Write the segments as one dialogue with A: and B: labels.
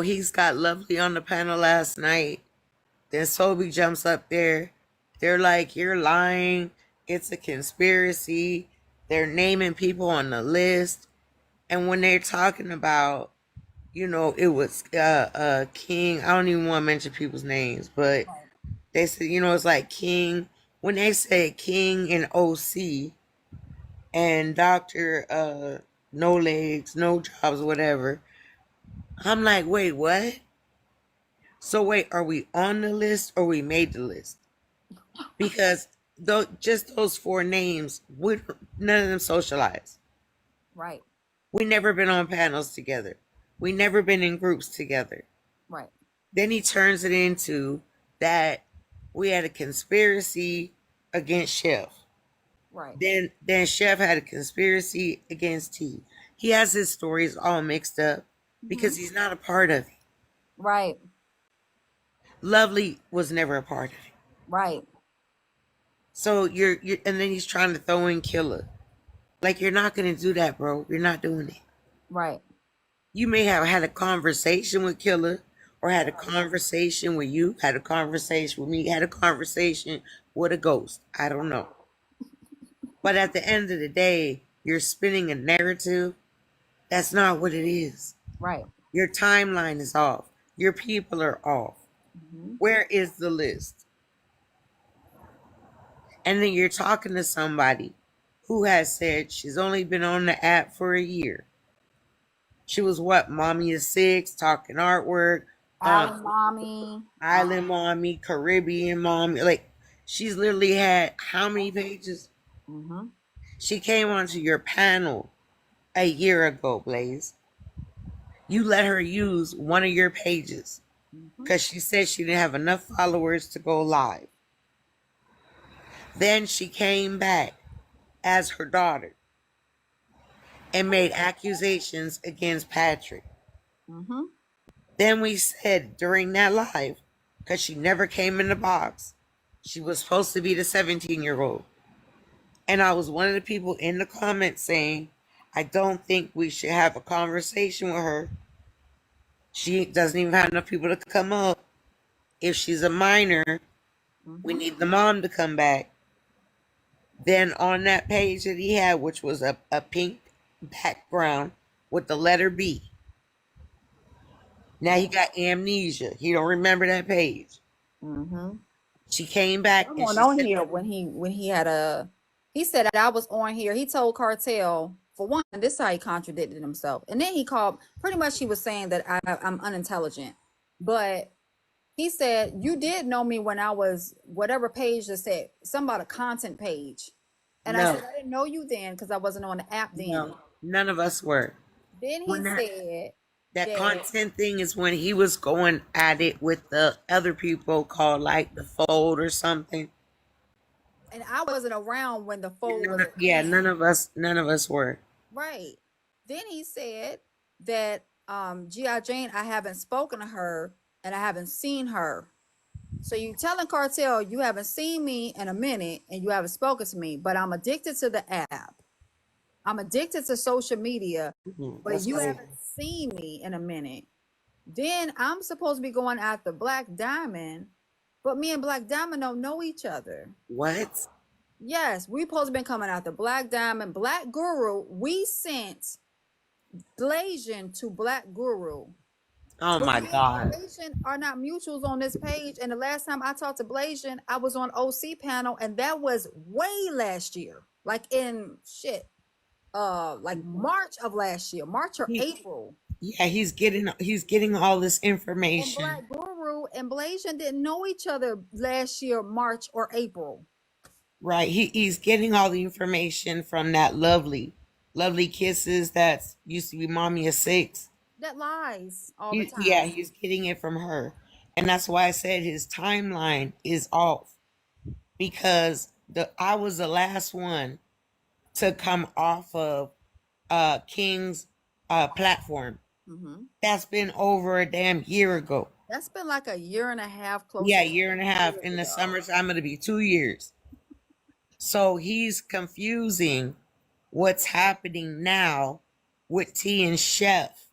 A: He's got Lovely on the panel last night. Then Sobe jumps up there. They're like, "You're lying. It's a conspiracy." They're naming people on the list. And when they're talking about, it was King. I don't even want to mention people's names, but they said, it's like King. When they said King and OC and Dr. No Legs, No Jobs, whatever, I'm like, wait, what? So wait, are we on the list or we made the list? Because just those four names, none of them socialize.
B: Right.
A: We never been on panels together. We never been in groups together.
B: Right.
A: Then he turns it into that we had a conspiracy against Chef.
B: Right.
A: Then Chef had a conspiracy against T. He has his stories all mixed up because he's not a part of it.
B: Right.
A: Lovely was never a part of it.
B: Right.
A: So you're and then he's trying to throw in Killer. Like, you're not gonna do that, bro. You're not doing it.
B: Right.
A: You may have had a conversation with Killer, or had a conversation with you, had a conversation with me, had a conversation with a ghost. I don't know. But at the end of the day, you're spinning a narrative. That's not what it is.
B: Right.
A: Your timeline is off. Your people are off. Where is the list? And then you're talking to somebody who has said she's only been on the app for a year. She was what? Mommy is 6, talking artwork.
B: Island Mommy.
A: Island Mommy, Caribbean Mommy. Like, she's literally had how many pages? She came onto your panel a year ago, Blaze. You let her use one of your pages because she said she didn't have enough followers to go live. Then she came back as her daughter and made accusations against Patrick. Then we said during that live, because she never came in the box, she was supposed to be the 17-year-old. And I was one of the people in the comments saying, I don't think we should have a conversation with her. She doesn't even have enough people to come up. If she's a minor, we need the mom to come back. Then on that page that he had, which was a pink background with the letter B. Now he got amnesia. He don't remember that page. She came back.
B: Someone on here when he had he said that I was on here. He told Cartel, for one, this is how he contradicted himself. And then he called, pretty much he was saying that I'm unintelligent. But he said, you did know me when I was whatever page that said, something about a content page. And I said, I didn't know you then because I wasn't on the app then.
A: No, none of us were.
B: Then he said
A: that content thing is when he was going at it with the other people called like the Fold or something.
B: And I wasn't around when the Fold was.
A: Yeah, none of us were.
B: Right. Then he said that G.I. Jane, I haven't spoken to her and I haven't seen her. So you telling Cartel you haven't seen me in a minute and you haven't spoken to me, but I'm addicted to the app. I'm addicted to social media, but you haven't seen me in a minute. Then I'm supposed to be going after Black Diamond, but me and Black Diamond don't know each other.
A: What?
B: Yes, we supposed to be coming after Black Diamond, Black Guru. We sent Blasian to Black Guru.
A: Oh my God.
B: Blasian are not mutuals on this page. And the last time I talked to Blasian, I was on OC panel, and that was way last year. Like in like March of last year, March or April.
A: Yeah, he's getting all this information.
B: And Black Guru and Blasian didn't know each other last year, March or April.
A: Right. He's getting all the information from that lovely kisses that used to be Mommy is 6.
B: That lies all the time.
A: Yeah, he's getting it from her. And that's why I said his timeline is off. Because I was the last one to come off of King's platform. That's been over a damn year ago.
B: That's been like a year and a half.
A: Yeah, year and a half. In the summertime, it'll be 2 years. So he's confusing what's happening now with T and Chef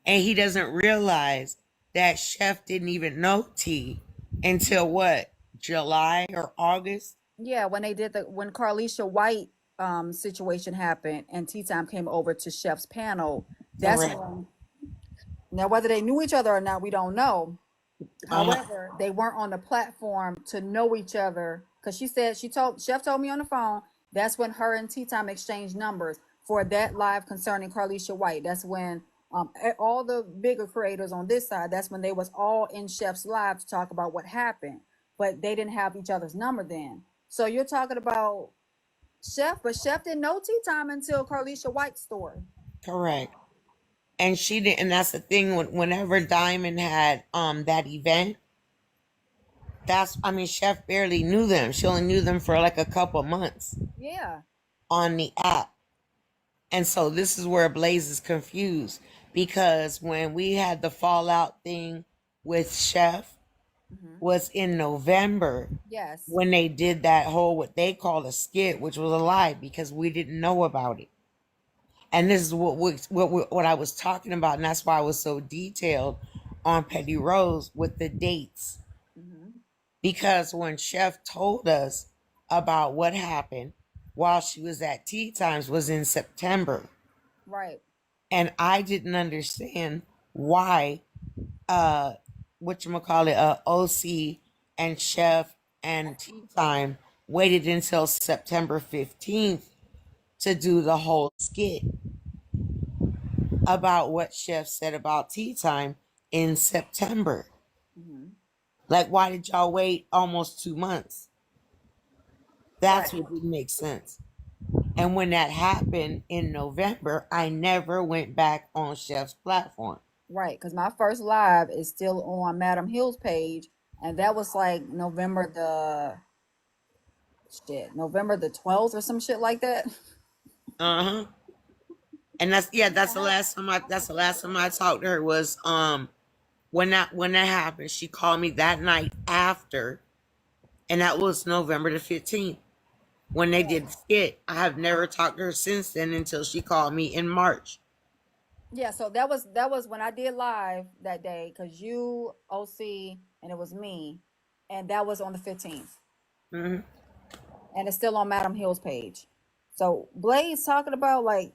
A: And he doesn't realize that Chef didn't even know T until what, July or August?
B: Yeah, when they did when Carlisha White situation happened and Tea Time came over to Chef's panel, that's
A: Correct.
B: when, now whether they knew each other or not, we don't know.
A: Uh-huh.
B: However, they weren't on the platform to know each other because she said Chef told me on the phone that's when her and Tea Time exchanged numbers for that live concerning Carlisha White. That's when all the bigger creators on this side, that's when they was all in Chef's live to talk about what happened, but they didn't have each other's number then. So you're talking about Chef, but Chef didn't know Tea Time until Carlisha White's story.
A: Correct. And she didn't, and that's the thing, whenever Diamond had that event, that's, I mean, Chef barely knew them. She only knew them for like a couple months
B: Yeah.
A: on the app. And so this is where Blaze is confused, because when we had the fallout thing with Chef
B: Hmm.
A: was in November,
B: Yes.
A: when they did that whole what they call a skit, which was a lie because we didn't know about it. And this is what I was talking about, and that's why I was so detailed on Petty Rose with the dates,
B: Hmm.
A: because when Chef told us about what happened while she was at Tea Times was in September,
B: Right.
A: and I didn't understand why OC and Chef and Tea Time waited until September 15th to do the whole skit about what Chef said about Tea Time in September.
B: Hmm.
A: Like, why did y'all wait almost 2 months? That's
B: Right.
A: what didn't make sense. And when that happened in November, I never went back on Chef's platform.
B: Right, because my first live is still on Madam Hill's page, and that was like November the 12th or some shit like that.
A: Uh huh. And that's the last time I talked to her was when that happened. She called me that night after, and that was November the 15th when they did the skit. I have never talked to her since then until she called me in March.
B: Yeah, so that was when I did live that day because you, OC, and it was me, and that was on the 15th,
A: Hmm.
B: and it's still on Madam Hill's page. So Blaze talking about like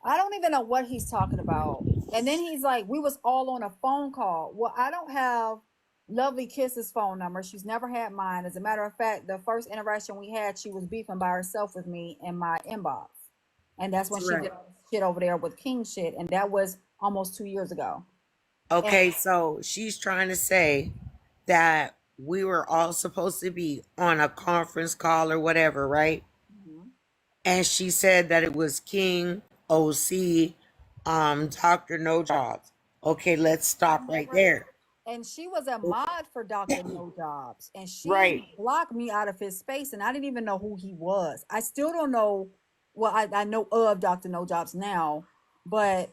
B: I don't even know what he's talking about. And then he's like, we was all on a phone call. Well, I don't have Lovely Kiss's phone number. She's never had mine. As a matter of fact, the first interaction we had, she was beefing by herself with me in my inbox. And that's when she did
A: Right.
B: all this shit over there with King shit. And that was almost 2 years ago. And
A: Okay, so she's trying to say that we were all supposed to be on a conference call or whatever, right?
B: Mhm.
A: And she said that it was King, OC, Dr. No Jobs. Okay, let's
B: I
A: stop right
B: never,
A: there.
B: and she was a mod for Dr. No Jobs. And
A: Right.
B: she blocked me out of his space. And I didn't even know who he was. I still don't know. Well, I know of Dr. No Jobs now, but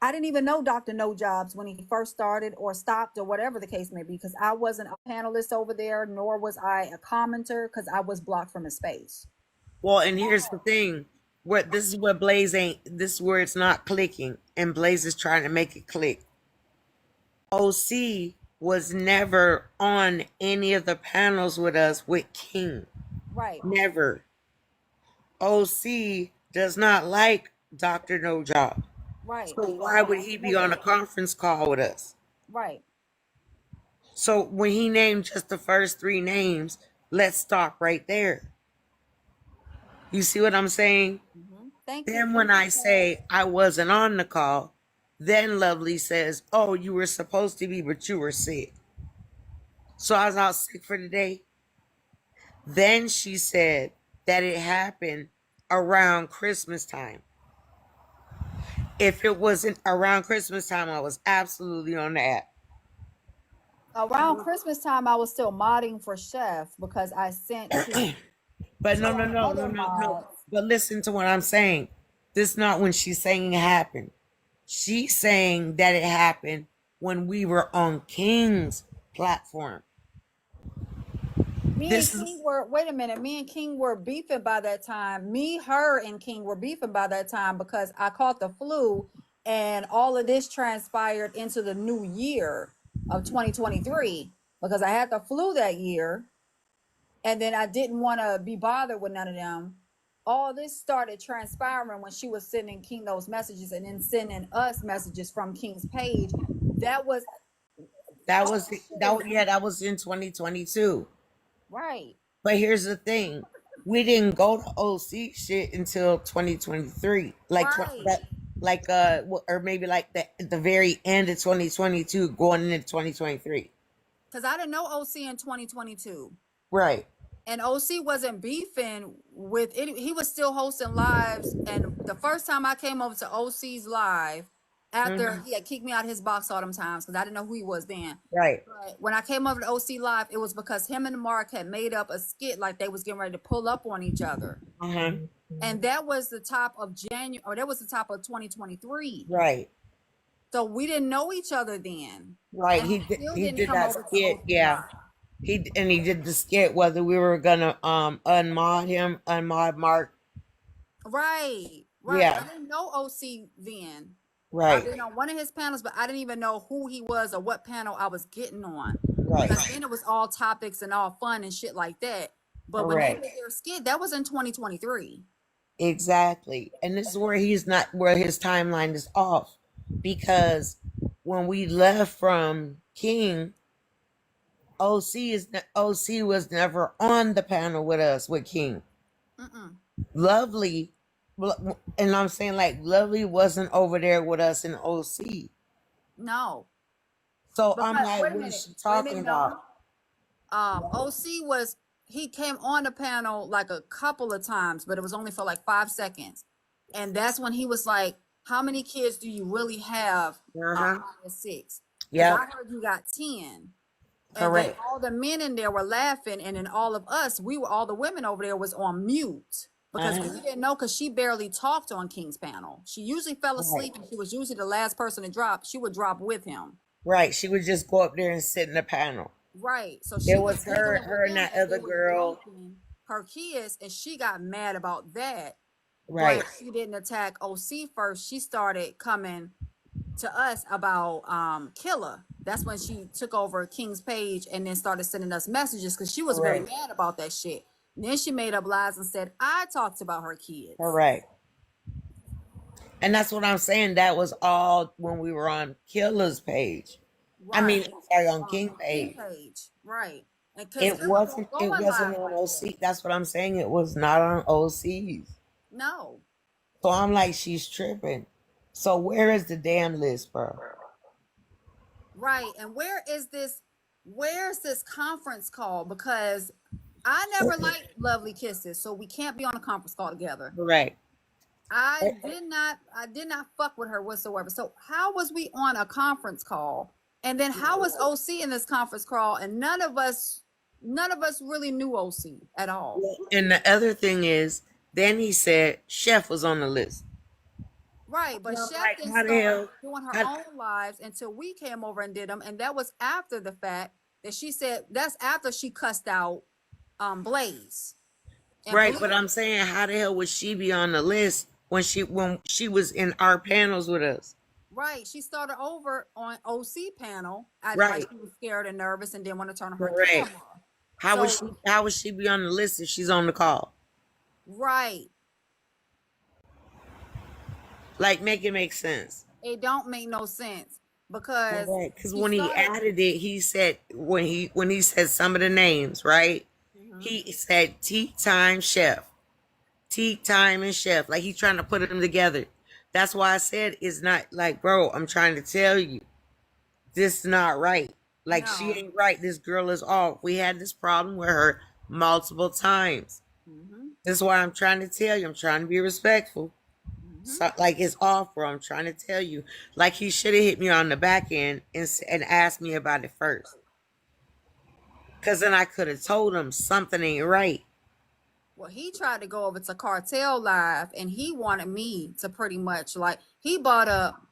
B: I didn't even know Dr. No Jobs when he first started or stopped or whatever the case may be, because I wasn't a panelist over there, nor was I a commenter because I was blocked from his space.
A: Well, and here's the thing. What this is what Blaze ain't, this is where it's not clicking, and Blaze is trying to make it click. OC was never on any of the panels with us with King.
B: Right,
A: Never. OC does not like Dr. No Job.
B: right.
A: So
B: So
A: why would
B: I
A: he be
B: know
A: on a
B: that.
A: conference call with us?
B: Right.
A: So when he named just the first three names, let's stop right there. You see what I'm saying?
B: Thank you.
A: Then when
B: Thank you,
A: I
B: Chad.
A: say I wasn't on the call, then Lovely says, "Oh, you were supposed to be, but you were sick." So I was out sick for the day. Then she said that it happened around Christmas time. If it wasn't around Christmas time, I was absolutely on the app.
B: Around Christmas time, I was still modding for Chef because I sent to
A: But
B: two
A: no,
B: of
A: no,
B: our
A: no, no,
B: other
A: no, no.
B: mods.
A: But listen to what I'm saying. This is not when she's saying it happened. She's saying that it happened when we were on King's platform.
B: Me and
A: This is
B: King were, wait a minute, me and King were beefing by that time. Me, her, and King were beefing by that time because I caught the flu And all of this transpired into the new year of 2023 because I had the flu that year, and then I didn't want to be bothered with none of them. All this started transpiring when she was sending King those messages and then sending us messages from King's page. That was
A: That
B: all
A: was
B: this shit
A: that.
B: is
A: Yeah, that was in 2022.
B: right.
A: But here's the thing: we didn't go to OC shit until 2023. Like
B: Right.
A: or maybe like the very end of 2022, going into 2023.
B: Because I didn't know OC in 2022.
A: Right.
B: And OC wasn't beefing with it. He was still hosting lives. And the first time I came over to OC's live, after
A: Mhm.
B: he had kicked me out of his box all them times because I didn't know who he was then.
A: Right.
B: But when I came over to OC live, it was because him and Mark had made up a skit like they was getting ready to pull up on each other.
A: Uh-huh.
B: And that was the top of January, or that was the top of 2023.
A: Right.
B: So we didn't know each other then.
A: Right.
B: And still
A: He
B: didn't
A: did
B: come
A: that
B: over to
A: skit.
B: OC
A: Yeah.
B: live.
A: He did the skit whether we were gonna unmod Mark.
B: Right.
A: Yeah.
B: I didn't know OC then.
A: Right.
B: I've been on one of his panels, but I didn't even know who he was or what panel I was getting on.
A: Right.
B: Because then it was all topics and all fun and shit like that. But when they
A: Correct.
B: did their skit, that was in 2023.
A: Exactly. And this is where where his timeline is off. Because when we left from King, OC was never on the panel with us with King.
B: Mm-mm.
A: Lovely, and I'm saying like Lovely wasn't over there with us in OC.
B: No.
A: So
B: Because
A: I'm like,
B: wait a
A: what
B: minute.
A: is she
B: Wait a
A: talking
B: minute,
A: about?
B: no. OC was he came on the panel like a couple of times, but it was only for like 5 seconds. And that's when he was like, how many kids do you really have
A: Uh-huh.
B: 6? Because
A: Yep.
B: I heard you got 10. And then
A: Correct.
B: all the men in there were laughing, and then all of us, all the women over there was on mute because we
A: Uh-huh.
B: didn't know because she barely talked on King's panel. She usually fell asleep,
A: Right.
B: and she was usually the last person to drop. She would drop with him.
A: Right. She would just go up there and sit in the panel.
B: Right. So she
A: It
B: was
A: was her,
B: giggling with
A: and
B: them
A: that
B: as they
A: other
B: was
A: girl.
B: roasting her kids, and she got mad about that.
A: Right.
B: But she didn't attack OC first. She started coming to us about Killer. That's when she took over King's page and then started sending us messages because she was very
A: Correct.
B: mad about that shit. And then she made up lies and said I talked about her kids.
A: Correct. And that's what I'm saying. That was all when we were on Killer's page. I mean,
B: Right.
A: I'm sorry, on
B: On
A: King
B: King
A: page.
B: page. Right. And because
A: It
B: Killer don't
A: wasn't.
B: go
A: It
B: on
A: wasn't
B: live
A: on
B: like that.
A: OC. That's what I'm saying. It was not on OCs.
B: No.
A: So I'm like, she's tripping. So where is the damn list, bro?
B: Right. And where's this conference call? Because I never liked Lovely Kisses, so we can't be on a conference call together.
A: Correct.
B: I did not fuck with her whatsoever. So how was we on a conference call? And then how was OC in this conference call? And none of us really knew OC at all.
A: And the other thing is, then he said Chef was on the list.
B: Right, but
A: I'm
B: Chef
A: like,
B: didn't
A: how the
B: start
A: hell?
B: doing her
A: How,
B: own lives until we came over and did them, and that was after the fact that she said that's after she cussed out Blaze. And
A: right,
B: Blaze,
A: but I'm saying, how the hell would she be on the list when she was in our panels with us?
B: right, she started over on OC panel, acting like
A: Right.
B: she was scared and nervous and didn't want to turn on her
A: Correct.
B: camera.
A: How would she be on the list if she's on the call?
B: Right.
A: Like, make it make sense.
B: It don't make no sense because
A: Right. Because
B: he
A: when he
B: started.
A: added it, he said when he said some of the names, right?
B: Mhm.
A: He said Tea Time Chef. Tea Time and Chef. Like he's trying to put them together. That's why I said it's not like, bro, I'm trying to tell you. This is not right. Like she
B: No.
A: ain't right. This girl is off. We had this problem with her multiple times.
B: Mhm.
A: This is why I'm trying to tell you. I'm trying to be respectful.
B: Mhm.
A: So, like it's off, bro. I'm trying to tell you. Like he should have hit me on the back end and asked me about it first. Cause then I could have told him something ain't right.
B: Well, he tried to go over to Cartel Live and he wanted me to pretty much like he bought up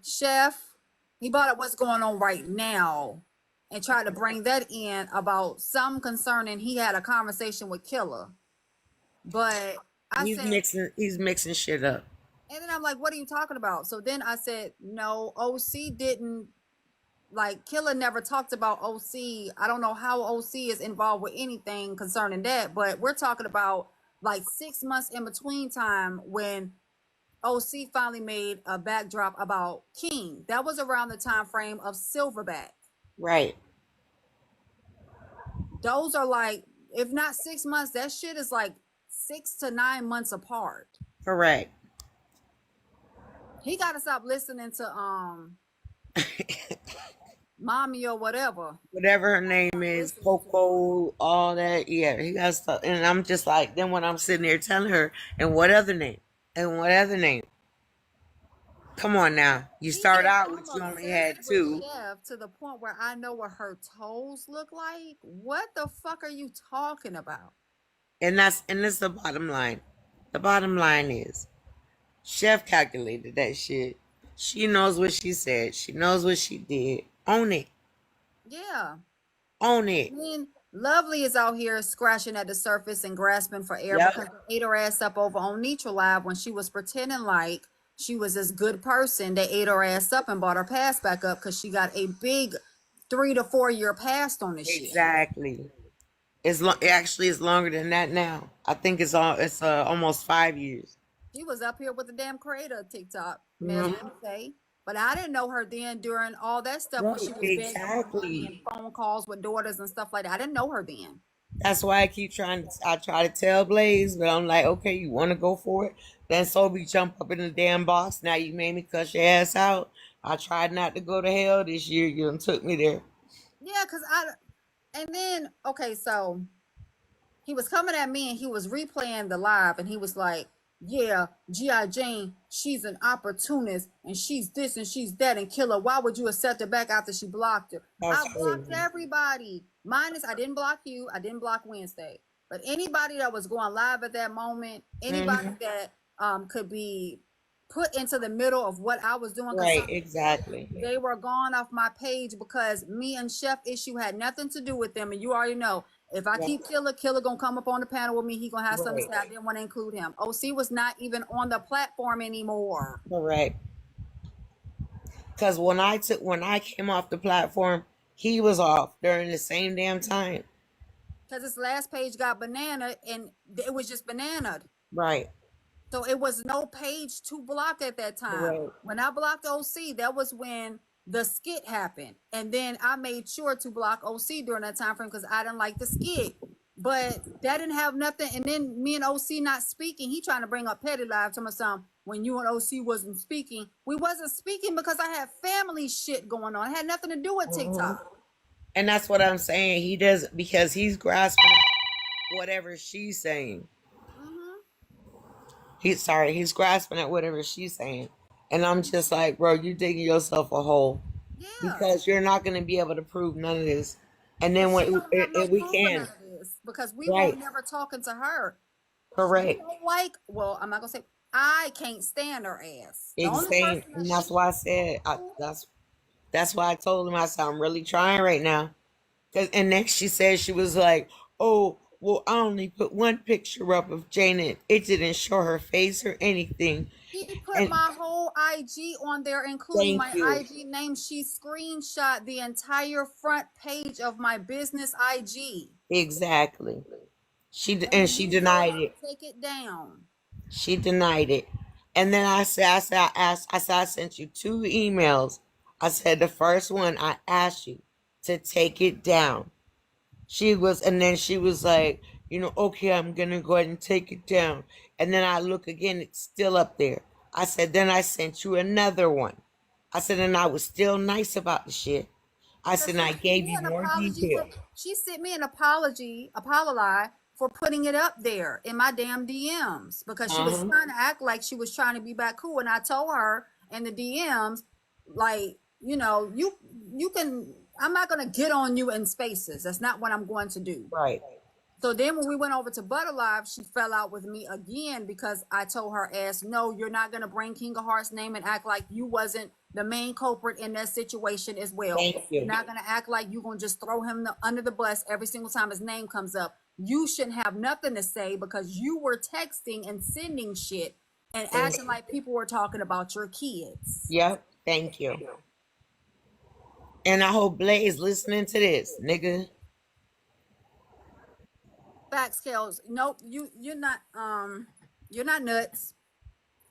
B: Chef. He bought up what's going on right now and tried to bring that in about some concerning he had a conversation with Killer. But I said
A: He's mixing shit up.
B: And then I'm like, what are you talking about? So then I said, no, OC didn't, like, Killer never talked about OC. I don't know how OC is involved with anything concerning that, but we're talking about like 6 months in between time when OC finally made a backdrop about King. That was around the time frame of Silverback.
A: Right.
B: Those are like, if not 6 months, that shit is like 6 to 9 months apart.
A: Correct.
B: He got to stop listening to mommy or whatever.
A: Whatever her name is, Coco, all that. Yeah, he got stuff. And I'm just like, then when I'm sitting there telling her, and what other name? And what other name? Come on now. You start out with you only had two.
B: Chef to the point where I know what her toes look like. What the fuck are you talking about?
A: And that's the bottom line. The bottom line is Chef calculated that shit. She knows what she said. She knows what she did. Own it.
B: Yeah.
A: Own it.
B: I mean, Lovely is out here scratching at the surface and grasping for air
A: Yep.
B: because they ate her ass up over on Neutral Live when she was pretending like she was this good person. They ate her ass up and bought her pass back up because she got a big 3 to 4 year pass on this shit.
A: Exactly. Actually, it's longer than that now. I think it's almost 5 years.
B: She was up here with the damn creator of TikTok,
A: Mhm.
B: say. But I didn't know her then during all that stuff when
A: Right,
B: she was begging for money
A: exactly.
B: and phone calls with daughters and stuff like that. I didn't know her then.
A: That's why I try to tell Blaze, but I'm like, okay, you want to go for it? Then Sobe jump up in the damn box. Now you made me cuss your ass out. I tried not to go to hell this year. You done took me there.
B: Yeah, and then, okay, so he was coming at me and he was replaying the live and he was like, yeah, G.I. Jane, she's an opportunist and she's this and she's that and Killer. Why would you accept her back after she blocked her?
A: That's
B: I blocked
A: crazy.
B: everybody. Minus, I didn't block you. I didn't block Wednesday. But anybody that was going live at that moment, anybody that could be put into the middle of what I was doing,
A: Right, exactly.
B: they were gone off my page because me and Chef Issue had nothing to do with them. And you already know, if I keep Killer gonna come up on the panel with me. He gonna have something to say. I didn't want to include him. OC was not even on the platform anymore.
A: Correct. Because when I came off the platform, he was off during the same damn time.
B: Because his last page got banana and it was just bananaed.
A: Right.
B: So it was no page to block at that time.
A: Right.
B: When I blocked OC, that was when the skit happened. And then I made sure to block OC during that time frame because I didn't like the skit. But that didn't have nothing. And then me and OC not speaking. He trying to bring up Petty Live to my son. When you and OC wasn't speaking, we wasn't speaking because I had family shit going on. It had nothing to do with TikTok.
A: And that's what I'm saying. He does because he's grasping whatever she's saying. He's grasping at whatever she's saying. And I'm just like, bro, you're digging yourself a hole.
B: Yeah.
A: Because you're not going to be able to prove none of this. And then if we can.
B: Because we were never talking to her.
A: Correct.
B: Well, I'm not going to say, I can't stand her ass.
A: Exactly. And that's why I said, that's why I told him, I said, I'm really trying right now. And then she said, she was like, oh, well, I only put one picture up of Jane. It didn't show her face or anything.
B: She put my whole IG on there, including my IG name. She screenshot the entire front page of my business IG.
A: Exactly. She denied it.
B: Take it down.
A: She denied it. And then I sent you 2 emails. I said the first one I asked you to take it down. And then she was like, okay, I'm going to go ahead and take it down. And then I look again, it's still up there. I said, then I sent you another one. I said, and I was still nice about the shit. I said, and I gave you more detail.
B: She sent me an apology for putting it up there in my damn DMs because she was trying to act like she was trying to be back cool. And I told her in the DMs, like, you can, I'm not going to get on you in spaces. That's not what I'm going to do.
A: Right.
B: So then when we went over to Butter Live, she fell out with me again because I told her ass, no, you're not going to bring King of Hearts name and act like you wasn't the main culprit in that situation as well.
A: Thank you.
B: You're not going to act like you're going to just throw him under the bus every single time his name comes up. You shouldn't have nothing to say because you were texting and sending shit and
A: Thank
B: acting like people were talking about your kids.
A: Yep. Thank you. And I hope Blaze listening to this, nigga.
B: Facts, Kels. Nope, you're not nuts.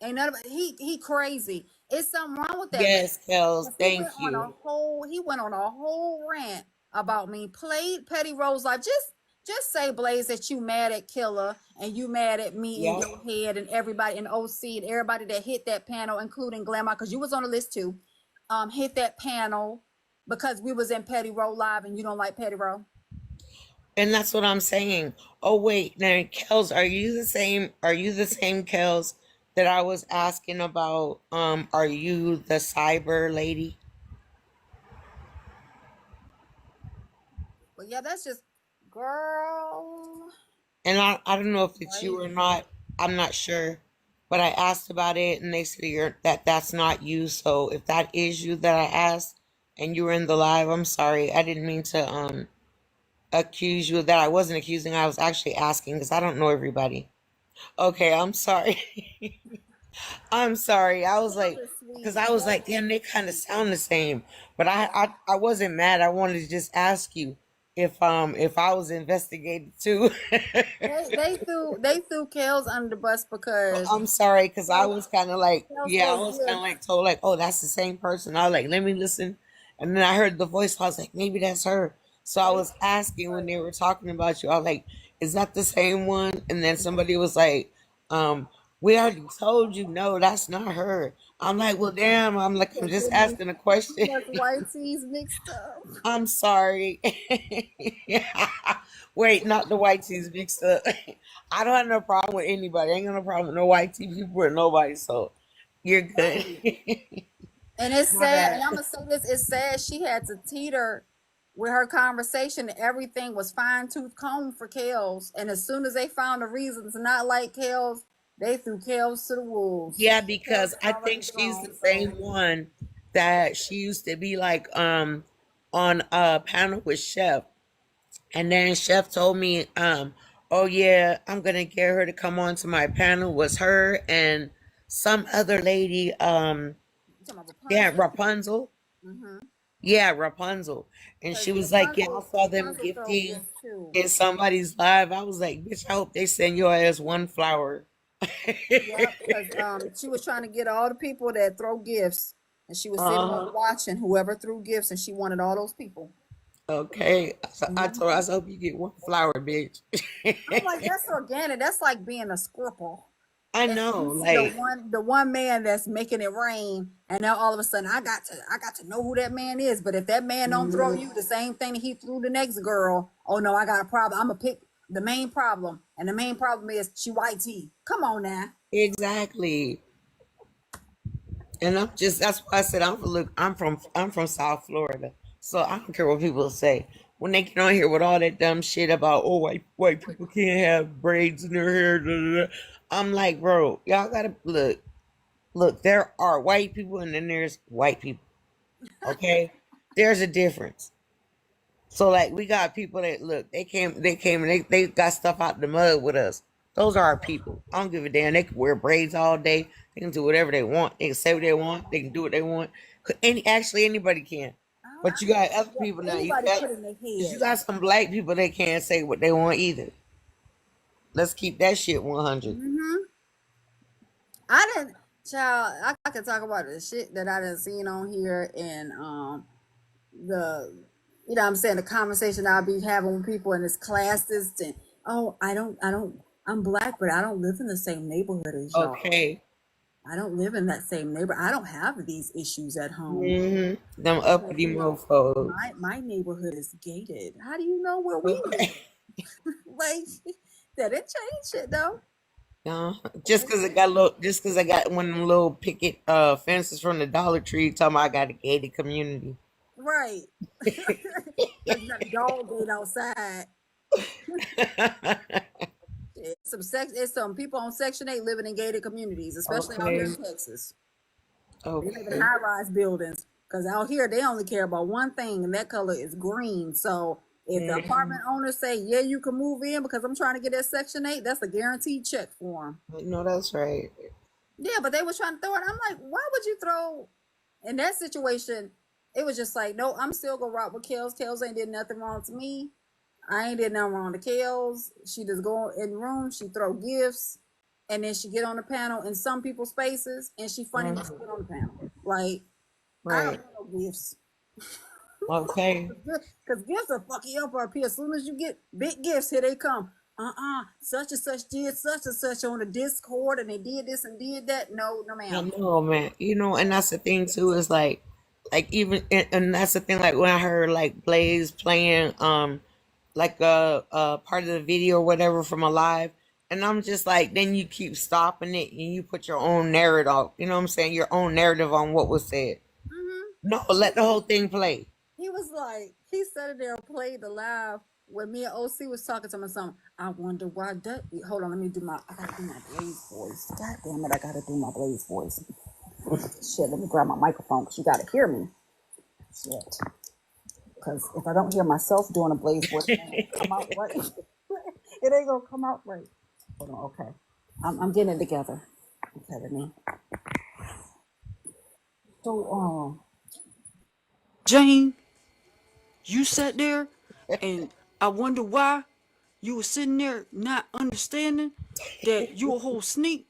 B: Ain't none of it. He crazy. It's something wrong with that man.
A: Yes, Kels.
B: 'Cause
A: Thank you.
B: he went on a whole rant about me. Played Petty Rose Life. Just say, Blaze, that you mad at Killer and you mad at me in
A: Yep.
B: your head and everybody in OC and everybody that hit that panel, including Glamour, because you was on the list too. Hit that panel because we was in Petty Row Live and you don't like Petty Row.
A: And that's what I'm saying. Oh wait, now Kels, are you the same? Are you the same Kels that I was asking about? Are you the cyber lady?
B: But yeah, that's just girl.
A: And I don't know if it's you
B: Right?
A: or not. I'm not sure. But I asked about it and they said that's not you. So if that is you that I asked and you were in the live, I'm sorry. I didn't mean to accuse you of that. I wasn't accusing, I was actually asking because I don't know everybody. Okay, I'm sorry. I'm sorry. I was
B: Kels
A: like,
B: is
A: because
B: sweet.
A: I was like, damn, they kind of sound the same. But I wasn't mad. I wanted to just ask you if I was investigated too.
B: They threw Kels under the bus because
A: I'm sorry, because I
B: Kels,
A: was kind of like,
B: Kels
A: yeah, I
B: throw
A: was kind of
B: gifts.
A: like told like, oh, that's the same person. I was like, let me listen, and then I heard the voice. I was like, maybe that's her. So I
B: They
A: was asking when they were talking about you. I was like, is that the same one? And then somebody was like, um, we already told you, no, that's not her. I'm like, well, damn. I'm like, I'm
B: they
A: just
B: get me
A: asking a question.
B: much white tees mixed up.
A: I'm sorry. Wait, not the white tees mixed up. I don't have no problem with anybody. I ain't got no problem with no white tee people or nobody. So you're good.
B: Right. And it's
A: My
B: sad, and
A: bad.
B: I'm gonna say this, it's sad she had to teeter with her conversation. Everything was fine tooth comb for Kels. And as soon as they found a reason to not like Kels, they threw Kels to the wolves.
A: Yeah,
B: Kels
A: because
B: is
A: I
B: already
A: think she's
B: gone,
A: the same
B: so
A: one that she used to be like on a panel with Chef. And then Chef told me, oh yeah, I'm gonna get her to come on to my panel. Was her and some other lady,
B: you talking about
A: yeah,
B: Rapunzel?
A: Rapunzel.
B: Mm-hmm.
A: Yeah, Rapunzel. And
B: Because
A: she was like, yeah, I saw them
B: Rapunzel throw
A: gifting
B: gifts too.
A: in somebody's live. I was like, bitch, I hope they send your ass one flower.
B: Yep, because she was trying to get all the people that throw gifts, and she was sitting there
A: Uh-huh.
B: watching whoever threw gifts, and she wanted all those people.
A: Okay. So I told her, I
B: Mhm.
A: said, hope you get one flower, bitch.
B: I'm like, that's organic. That's like being a squirrel.
A: I
B: And
A: know,
B: you see the
A: like,
B: one man that's making it rain, and now all of a sudden I got to know who that man is. But if that man don't throw
A: mhm,
B: you the same thing that he threw the next girl, oh no, I got a problem. I'm gonna pick the main problem, and the main problem is she white tea. Come on now.
A: exactly. And I'm just that's why I said I'm from South Florida. So I don't care what people say. When they get on here with all that dumb shit about oh white people can't have braids in their hair, da, da, da. I'm like, bro, y'all gotta look, there are white people and then there's white people. Okay? There's a difference. So like we got people that look, they came and they got stuff out the mud with us. Those are our people. I don't give a damn. They can wear braids all day. They can do whatever they want. They can say what they want. They can do what they want. Actually anybody can. But you
B: I
A: got
B: don't
A: other
B: care
A: people
B: what
A: now.
B: anybody put in their
A: You
B: head.
A: got some black people that can't say what they want either. Let's keep that shit 100.
B: Hmm. I didn't, child. I could talk about the shit that I didn't seen on here and the you know what I'm saying, the conversation I'll be having with people in this classes and oh I don't I'm black but I don't live in the same neighborhood as y'all.
A: Okay.
B: I don't live in that same neighborhood. I don't have these issues at home.
A: Them
B: Because
A: uppity mofos.
B: my neighborhood is gated. How do you know where we live?
A: Okay.
B: Like that didn't change shit though.
A: No, just cause I got one of them little picket fences from the Dollar Tree, talking about I got a gated community.
B: Right. Because you got a dog gate outside. It's some people on Section 8 living in gated communities, especially out here
A: Okay,
B: in Texas. They live in
A: okay.
B: high rise buildings because out here they only care about one thing, and that color is green. So if the
A: Mhm.
B: apartment owners say, "Yeah, you can move in because I'm trying to get that Section 8," that's a guaranteed check for them.
A: No, that's right.
B: Yeah, but they were trying to throw it. I'm like, why would you throw in that situation? It was just like, no, I'm still gonna rock with Kels. Kels ain't did nothing wrong to me. I ain't did nothing wrong to Kels. She just go in the room, she throw gifts, and then she get on the panel in some people's faces, and she funny when she get on the panel. Like, I don't
A: Right.
B: want no gifts.
A: Okay.
B: Because gifts will fuck you up up here. As soon as you get big gifts, here they come. Such and such did such and such on the Discord, and they did this and did that. No, no,
A: I
B: ma'am.
A: know, man. And that's the thing too. Is like even, and that's the thing. Like when I heard like Blaze playing, like a part of the video or whatever from a live, and I'm just like, then you keep stopping it and you put your own narrative. You know what I'm saying? Your own narrative on what was said. No, let the whole thing play.
B: He was like, he sat there and played the live when me and OC was talking to him or something. I wonder why that. Hold on, let me do I gotta do my Blaze voice. God damn it, I gotta do my Blaze voice. Shit, let me grab my microphone because you gotta hear me. Shit. Because if I don't hear myself doing a Blaze voice, it ain't gonna come out right. It ain't gonna come out right. Hold on, okay. I'm getting it together. Okay, with me. So,
C: Jane, you sat there and I wonder why you were sitting there not understanding that you a whole sneak.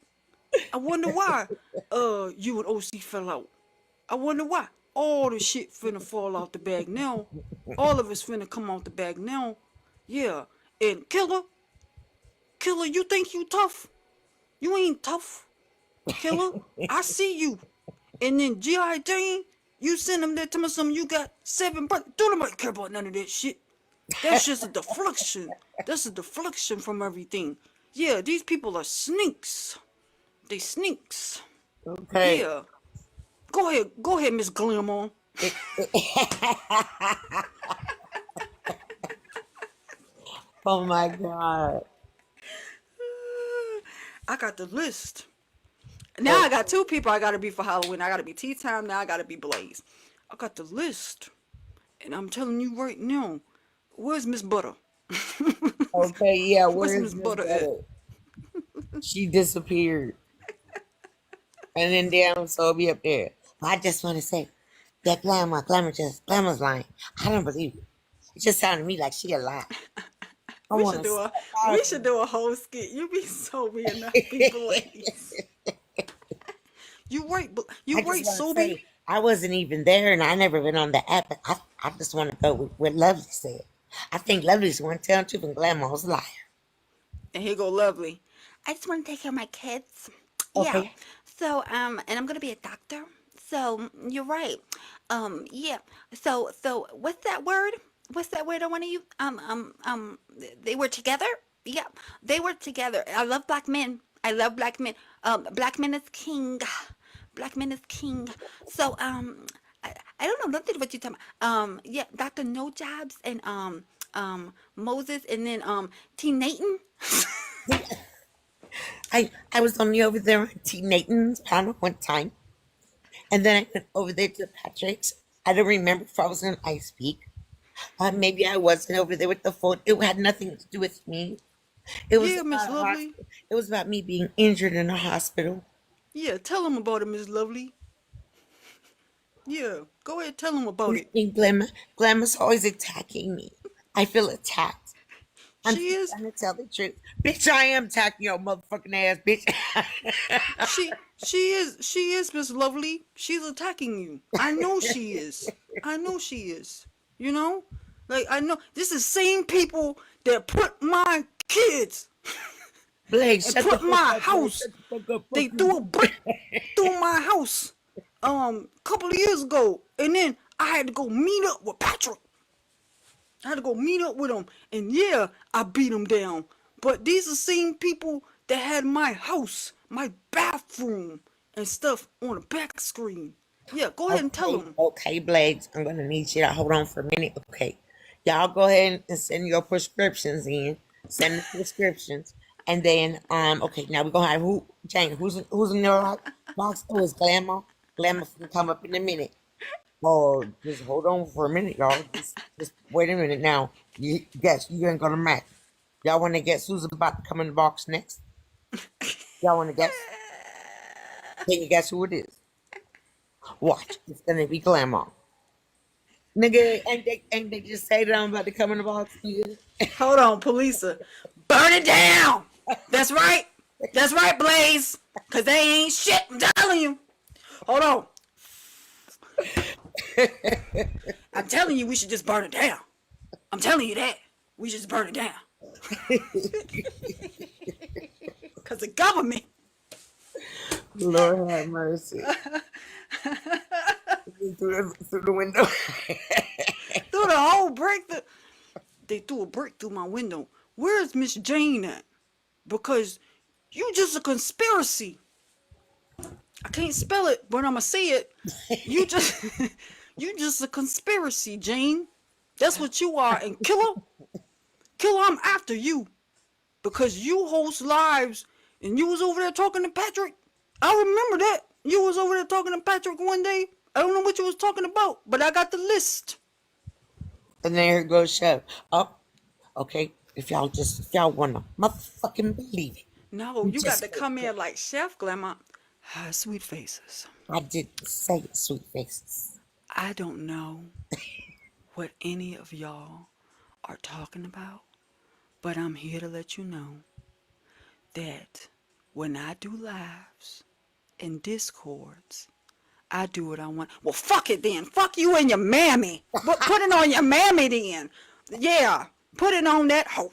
C: I wonder why you and OC fell out. I wonder why. All the shit finna fall out the bag now. All of it's finna come out the bag now. Yeah. And Killer, you think you tough? You ain't tough. Killer, I see you. And then G.I. Jane, you send them there to me some you got 7 brothers. Don't nobody care about none of that shit. That's just a deflection. That's a deflection from everything. Yeah, these people are sneaks. They sneaks.
A: Okay.
C: Yeah. Go ahead, Miss Glamour.
A: Oh my God.
C: I got the list. Now I got 2 people I gotta be for Halloween. I gotta be Tea Time, now I gotta be Blaze. I got the list. And I'm telling you right now, where's Miss Butter?
A: Okay, yeah,
C: Where's
A: where's
C: Miss
A: Miss
C: Butter at?
A: Butter? She disappeared. And then damn so be up there. I just want to say that Glamour's lying. I don't believe it. It just sounded to me like she a lie. I
C: We
A: want
C: should
A: to
C: do
A: slap
C: a
A: her.
C: we should do a whole skit. You be so being not be Blaze.
A: I
C: You
A: just
C: right,
A: want to
C: Sobe.
A: say I wasn't even there and I never been on the app. But I just want to go with what Lovely said. I think Lovely's one telling truth and Glamour's a liar.
C: And here go Lovely. I just want to take care of my kids. Yeah.
A: Okay.
C: So and I'm gonna be a doctor. So you're right. Yeah. So what's that word? What's that word I want to use? They were together. Yeah, they were together. I love black men. I love black men. Black men is king. Black men is king. So I don't know nothing what you're talking about. Yeah, Dr. No Jobs and Moses and then T Nathan.
A: I was only over there on T Nathan's panel one time. And then I went over there to Patrick's. I don't remember if I was in Ice Peak. Maybe I wasn't over there with the phone. It had nothing to do with me. It was
C: Yeah, Miss
A: about
C: Lovely.
A: It was about me being injured in a hospital.
C: Yeah, tell them about it, Miss Lovely. Yeah, go ahead, tell them about it.
A: And Glamour's always attacking me. I feel attacked. I'm
C: She
A: just
C: is,
A: trying to tell the truth. Bitch, I am attacking your motherfucking ass, bitch.
C: she is Miss Lovely. She's attacking you. I know she is. I know she is. You know, like I know this is the same people that put my kids
A: Blake,
C: and
A: shut the
C: put
A: fuck
C: my
A: up, Blake.
C: house.
A: Shut the fuck up. Fuck
C: They
A: you.
C: threw a brick through my house. Couple of years ago, and then I had to go meet up with Patrick. I had to go meet up with him, and yeah, I beat him down. But these are the same people that had my house, my bathroom, and stuff on the back screen. Yeah, go ahead and tell
A: Okay,
C: them.
A: okay, Blades. I'm gonna need you to hold on for a minute. Okay, y'all go ahead and send your prescriptions in. Send the prescriptions, and then okay, now we're gonna have Jane. Who's in your box? Oh, it's Glamour. Glamour can come up in a minute. Oh, just hold on for a minute, y'all. Just wait a minute now. You guess you ain't gonna match. Y'all want to guess who's about to come in the box next? Y'all want to guess? Can you guess who it is? Watch. It's gonna be Grandma. Nigga, ain't they just say that I'm about to come in the box, nigga?
C: Hold on, Polisa. Burn it down. That's right. That's right, Blaze. Cause they ain't shit. I'm telling you. Hold on. I'm telling you, we should just burn it down. I'm telling you that. We should just burn it down. Cause the government.
A: Lord have mercy. through the window.
C: Through the whole break. They threw a brick through my window. Where's Miss Jane at? Because you just a conspiracy. I can't spell it, but I'ma say it. You just you just a conspiracy, Jane. That's what you are. And Killer, I'm after you. Because you host lives and you was over there talking to Patrick. I remember that. You was over there talking to Patrick one day. I don't know what you was talking about, but I got the list.
A: And there goes Chef. Oh, okay. If y'all wanna motherfucking believe it.
C: No, you got to come in like Chef Glamour. Hi, sweet faces.
A: I didn't say it, sweet faces.
C: I don't know what any of y'all are talking about, but I'm here to let you know that when I do lives and discords, I do what I want. Well, fuck it then. Fuck you and your mammy. But put it on your mammy then. Yeah, put it on that hoe.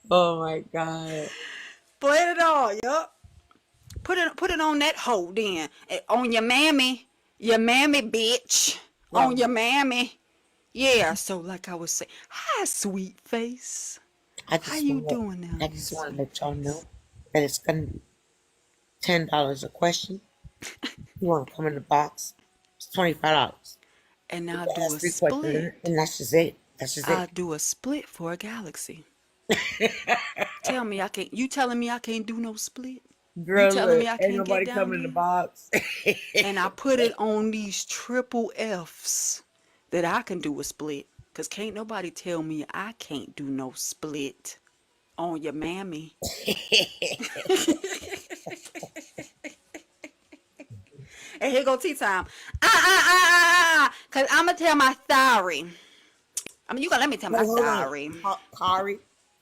A: Oh my God.
C: Play it all, yup. Put it on that hoe then. On your mammy, bitch.
A: Wow.
C: On your mammy. Yeah, so like I was saying, hi, sweet face. How you doing now?
A: I just want to let y'all know that it's gonna be $10 a question. You want to come in the box? It's $25.
C: And I'll do a
A: Ask 3 questions,
C: split.
A: and that's just it.
C: I'll do a split for a galaxy. Tell me I can't. You telling me I can't do no split?
A: Girl,
C: you telling me I
A: ain't
C: can't
A: nobody
C: get down
A: come in the
C: here?
A: box.
C: And I put it on these triple F's that I can do a split. Cause can't nobody tell me I can't do no split on your mammy. And here go tea time. Cause I'ma tell my story. I mean, you gonna let me tell my
A: Hold on.
C: story.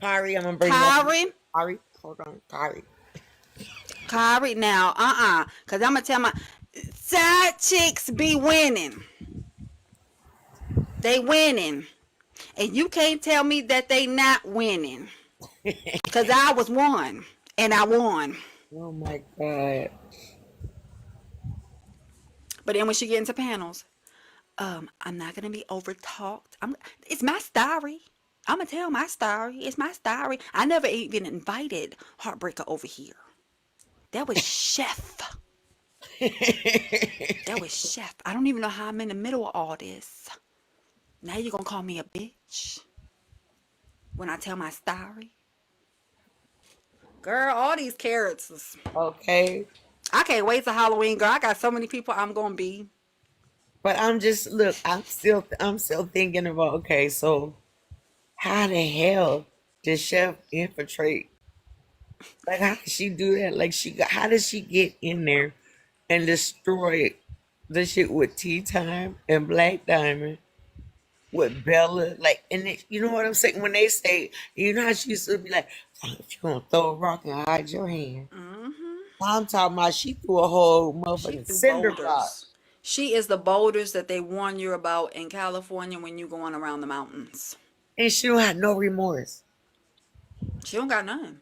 A: Kari, I'm gonna bring
C: Kari?
A: you up. Kari, hold on, Kari.
C: Kari, now, cause I'ma tell my side chicks be winning. They winning. And you can't tell me that they not winning. Cause I was one. And I won.
A: Oh my God.
C: But then when she get into panels, I'm not gonna be over talked. It's my story. I'm gonna tell my story. It's my story. I never even invited Heartbreaker over here. That was Chef. That was Chef. I don't even know how I'm in the middle of all this. Now you're gonna call me a bitch when I tell my story? Girl, all these characters.
A: Okay.
C: I can't wait till Halloween, girl. I got so many people I'm gonna be.
A: But I'm still thinking about, okay, so how the hell did Chef infiltrate? Like, how did she do that? Like, how did she get in there and destroy the shit with Tea Time and Black Diamond, with Bella? Like, and you know what I'm saying? When they say, you know how she used to be like, "Oh, if you're gonna throw a rock and hide your hand." I'm talking about she threw a whole
C: She
A: motherfucking
C: threw
A: cinder block.
C: boulders. She is the boulders that they warn you about in California when you going around the mountains.
A: And she don't have no remorse.
C: She don't got none.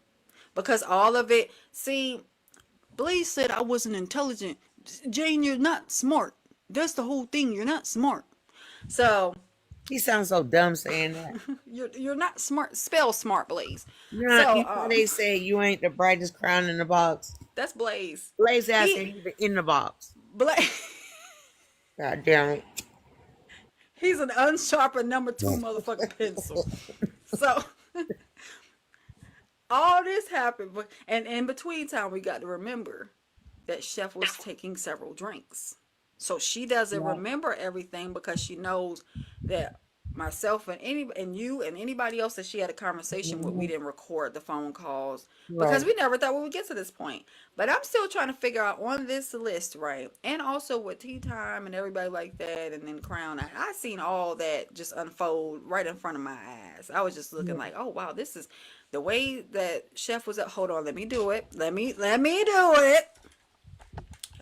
C: Because all of it, see, Blaze said I wasn't intelligent. Jane, you're not smart. That's the whole thing. You're not smart. So
A: He sounds so dumb saying that.
C: you're not smart. Spell smart, Blaze.
A: You know,
C: So
A: you know they say you ain't the brightest crown in the box.
C: that's Blaze.
A: Blaze ass
C: He-
A: ain't even in the box.
C: Blaze.
A: God damn it.
C: He's an unsharpened number 2 motherfucking pencil. So all this happened, and in between time, we got to remember that Chef was taking several drinks. So she doesn't remember everything because she knows that myself and you and anybody else that she had a conversation with, we
A: Mhm.
C: didn't record the phone calls because
A: Right.
C: we never thought we would get to this point. But I'm still trying to figure out on this list, right? And also with Tea Time and everybody like that, and then Crown, I seen all that just unfold right in front of my eyes. I was just looking
A: Yeah.
C: like, oh wow, this is the way that Chef was up. Hold on, let me do it. Let me do it.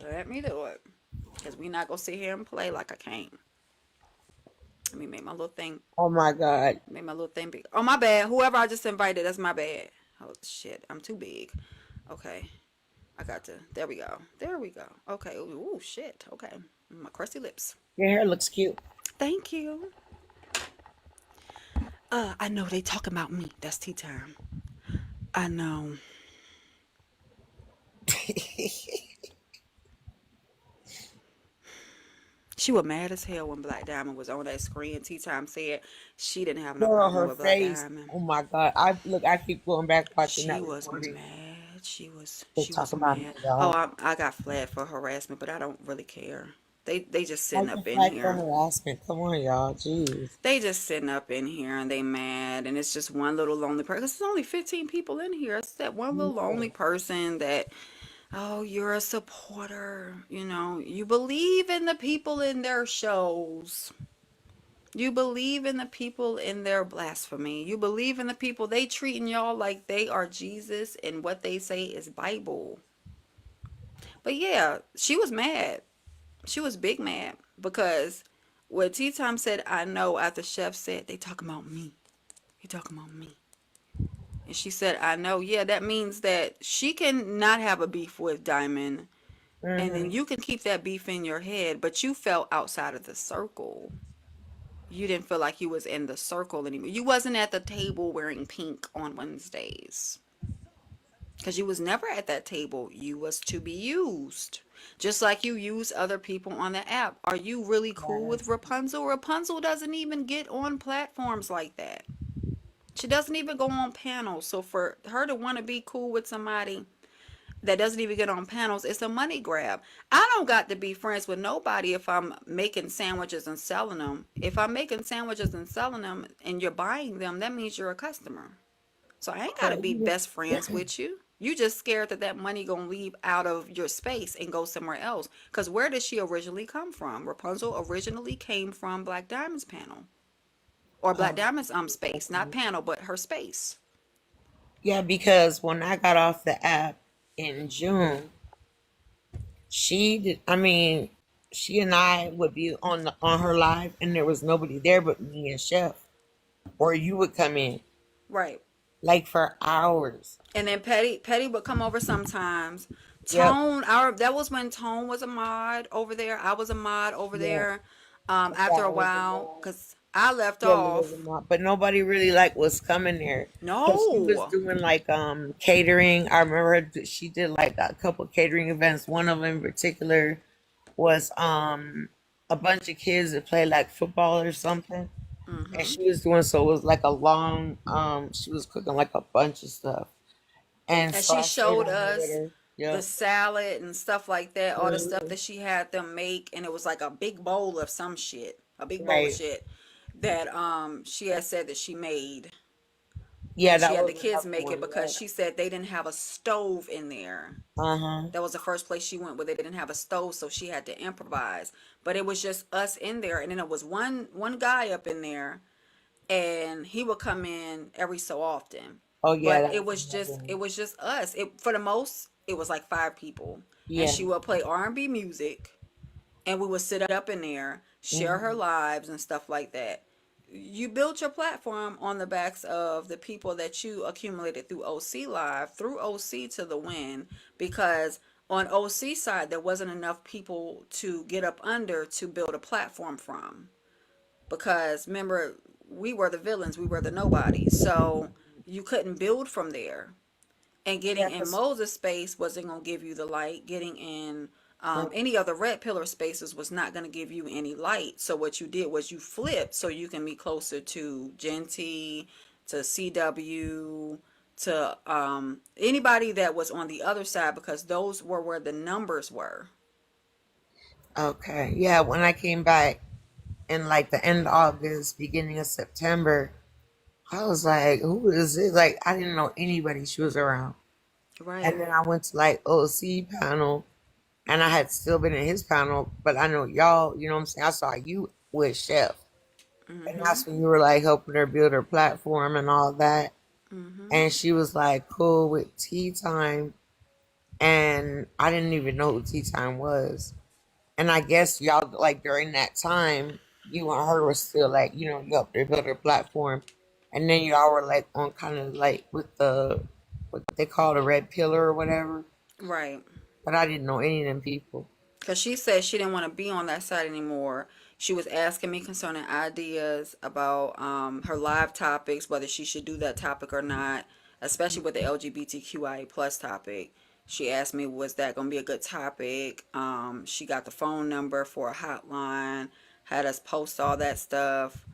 C: Let me do it. Because we not gonna sit here and play like I can't. Let me make my little thing.
A: Oh my God.
C: Make my little thing big. Oh, my bad. Whoever I just invited, that's my bad. Oh, shit. I'm too big. Okay. I got to. There we go. There we go. Okay. Ooh, shit. Okay. My crusty lips.
A: Your hair looks cute.
C: Thank you. I know they talking about me. That's tea time. I know. She was mad as hell when Black Diamond was on that screen. Tea Time said she didn't have no
A: Girl,
C: problem
A: her
C: with Black
A: face.
C: Diamond.
A: Oh my God. I keep going back watching
C: She
A: that
C: was
A: recording.
C: mad. She was
A: They
C: she
A: talk
C: was
A: about me,
C: mad. Oh,
A: y'all.
C: I got flagged for harassment, but I don't really care. They just
A: I
C: sitting up
A: just
C: in
A: like for
C: here.
A: harassment. Come on, y'all. Jeez.
C: They just sitting up in here and they mad, and it's just one little lonely person. There's only 15 people in here. It's that one little lonely person that, oh, you're a supporter. You know, you believe in the people in their shows. You believe in the people in their blasphemy. You believe in the people they treating y'all like they are Jesus and what they say is Bible. But yeah, she was mad. She was big mad because what Tea Time said, I know, after Chef said, they talking about me. They talking about me. And she said, I know. Yeah, that means that she can not have a beef with Diamond. And then
A: Mm-hmm.
C: you can keep that beef in your head, but you felt outside of the circle. You didn't feel like you was in the circle anymore. You wasn't at the table wearing pink on Wednesdays. Because you was never at that table. You was to be used. Just like you use other people on the app. Are you really cool with
A: Yes.
C: Rapunzel? Rapunzel doesn't even get on platforms like that. She doesn't even go on panels. So for her to want to be cool with somebody that doesn't even get on panels, it's a money grab. I don't got to be friends with nobody if I'm making sandwiches and selling them. If I'm making sandwiches and selling them and you're buying them, that means you're a customer. So I ain't got to be best friends with you. You just scared that that money gonna leave out of your space and go somewhere else. Cause where did she originally come from? Rapunzel originally came from Black Diamond's panel, or Black
A: Um,
C: Diamond's space, not panel, but her space.
A: yeah, because when I got off the app in June, she did. I mean, she and I would be on her live, and there was nobody there but me and Chef. Or you would come in
C: Right.
A: like for hours.
C: And then Petty would come over sometimes.
A: Yep.
C: Tone, our that was when Tone was a mod over there. I was a mod over
A: Yeah.
C: there.
A: Yeah,
C: After a
A: I was
C: while,
A: involved.
C: cause I left
A: Yeah, you was
C: off.
A: involved. But nobody really like was coming there because she was
C: No.
A: doing like catering. I remember she did like a couple catering events. One of them in particular was a bunch of kids that play like football or something. And
C: Mm-hmm.
A: she was doing so it was like a long she was cooking like a bunch of stuff. And
C: And
A: so
C: she
A: I stayed
C: showed
A: on there with
C: us
A: her.
C: the
A: Yep.
C: salad and stuff like that, all the stuff
A: Mhm.
C: that she had them make, and it was like a big bowl of some shit, a big bowl of
A: Right.
C: shit that she had said that she made,
A: Yeah,
C: and she
A: that
C: had
A: was
C: the kids
A: another
C: make it
A: one.
C: because
A: Yep.
C: she said they didn't have a stove in there.
A: Uh-huh.
C: That was the first place she went where they didn't have a stove, so she had to improvise. But it was just us in there, and then it was one guy up in there, and he would come in every so often.
A: Oh yeah,
C: But
A: that was another
C: it
A: one.
C: was just us. It for the most it was like five people, and
A: Yeah.
C: she would play R&B music, and we would sit up in there, share her
A: Hmm.
C: lives and stuff like that. You built your platform on the backs of the people that you accumulated through OC Live, through OC to the win, because on OC side there wasn't enough people to get up under to build a platform from. Because remember, we were the villains, we were the nobodies, so you couldn't build from there. And
A: Yeah,
C: getting in
A: 'cause
C: Moses space wasn't going to give you the light. Getting in any other red pillar spaces was not going to give you any light. So what you did was you flipped so you can be closer to Genty, to CW, to anybody that was on the other side, because those were where the numbers were.
A: okay. Yeah, when I came back in like the end of August, beginning of September. I was like, who is this? Like, I didn't know anybody she was around.
C: Right.
A: And then I went to like OC panel, and I had still been in his panel, but I know y'all, you know what I'm saying? I saw you with Chef. And
C: Mm-hmm.
A: that's when you were like helping her build her platform and all that.
C: Mm-hmm.
A: And she was like cool with Tea Time. And I didn't even know who Tea Time was. And I guess y'all, like during that time, you and her were still like, you know, you helped her build her platform. And then y'all were like on kind of like with the, what they call the red pillar or whatever.
C: Right.
A: But I didn't know any of them people.
C: Because she said she didn't want to be on that side anymore. She was asking me concerning ideas about her live topics, whether she should do that topic or not, especially with the LGBTQIA plus topic. She asked me, was that going to be a good topic? She got the phone number for a hotline, had us post all that stuff.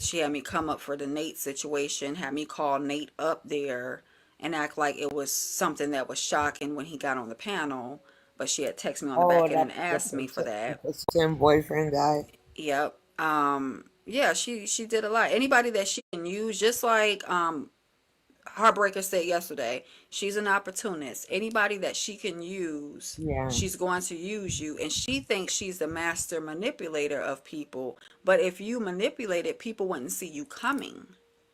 C: She had me come up for the Nate situation, had me call Nate up there and act like it was something that was shocking when he got on the panel. But she had texted me on the
A: Oh,
C: back end and
A: that's
C: asked me for
A: the
C: that.
A: Tim boyfriend guy.
C: Yep. Yeah, she did a lot. Anybody that she can use, just like Heartbreaker said yesterday, she's an opportunist. Anybody that she can use,
A: Yeah,
C: she's going to use you. And she thinks she's the master manipulator of people. But if you manipulate it, people wouldn't see you coming.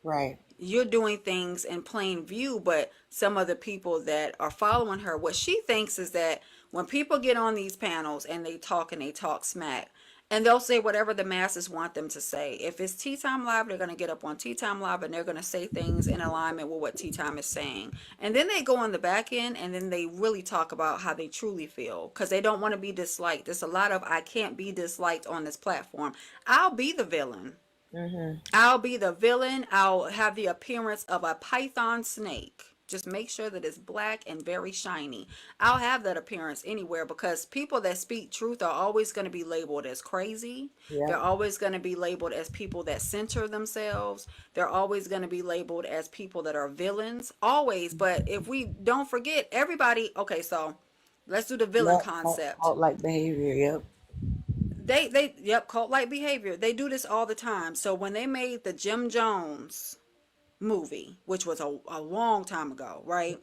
A: right.
C: You're doing things in plain view, but some of the people that are following her, what she thinks is that when people get on these panels and they talk smack, and they'll say whatever the masses want them to say. If it's Tea Time Live, they're going to get up on Tea Time Live and they're going to say things in alignment with what Tea Time is saying. And then they go on the back end and then they really talk about how they truly feel because they don't want to be disliked. There's a lot of I can't be disliked on this platform. I'll be the villain.
A: Mm-hmm.
C: I'll be the villain. I'll have the appearance of a python snake. Just make sure that it's black and very shiny. I'll have that appearance anywhere because people that speak truth are always going to be labeled as crazy. They're
A: Yep.
C: always going to be labeled as people that center themselves. They're always going to be labeled as people that are villains. Always. But if we don't forget, everybody. Okay, so let's do the villain
A: Yep.
C: concept.
A: Cult like behavior. Yep.
C: Yep, cult like behavior. They do this all the time. So when they made the Jim Jones movie, which was a long time ago, right?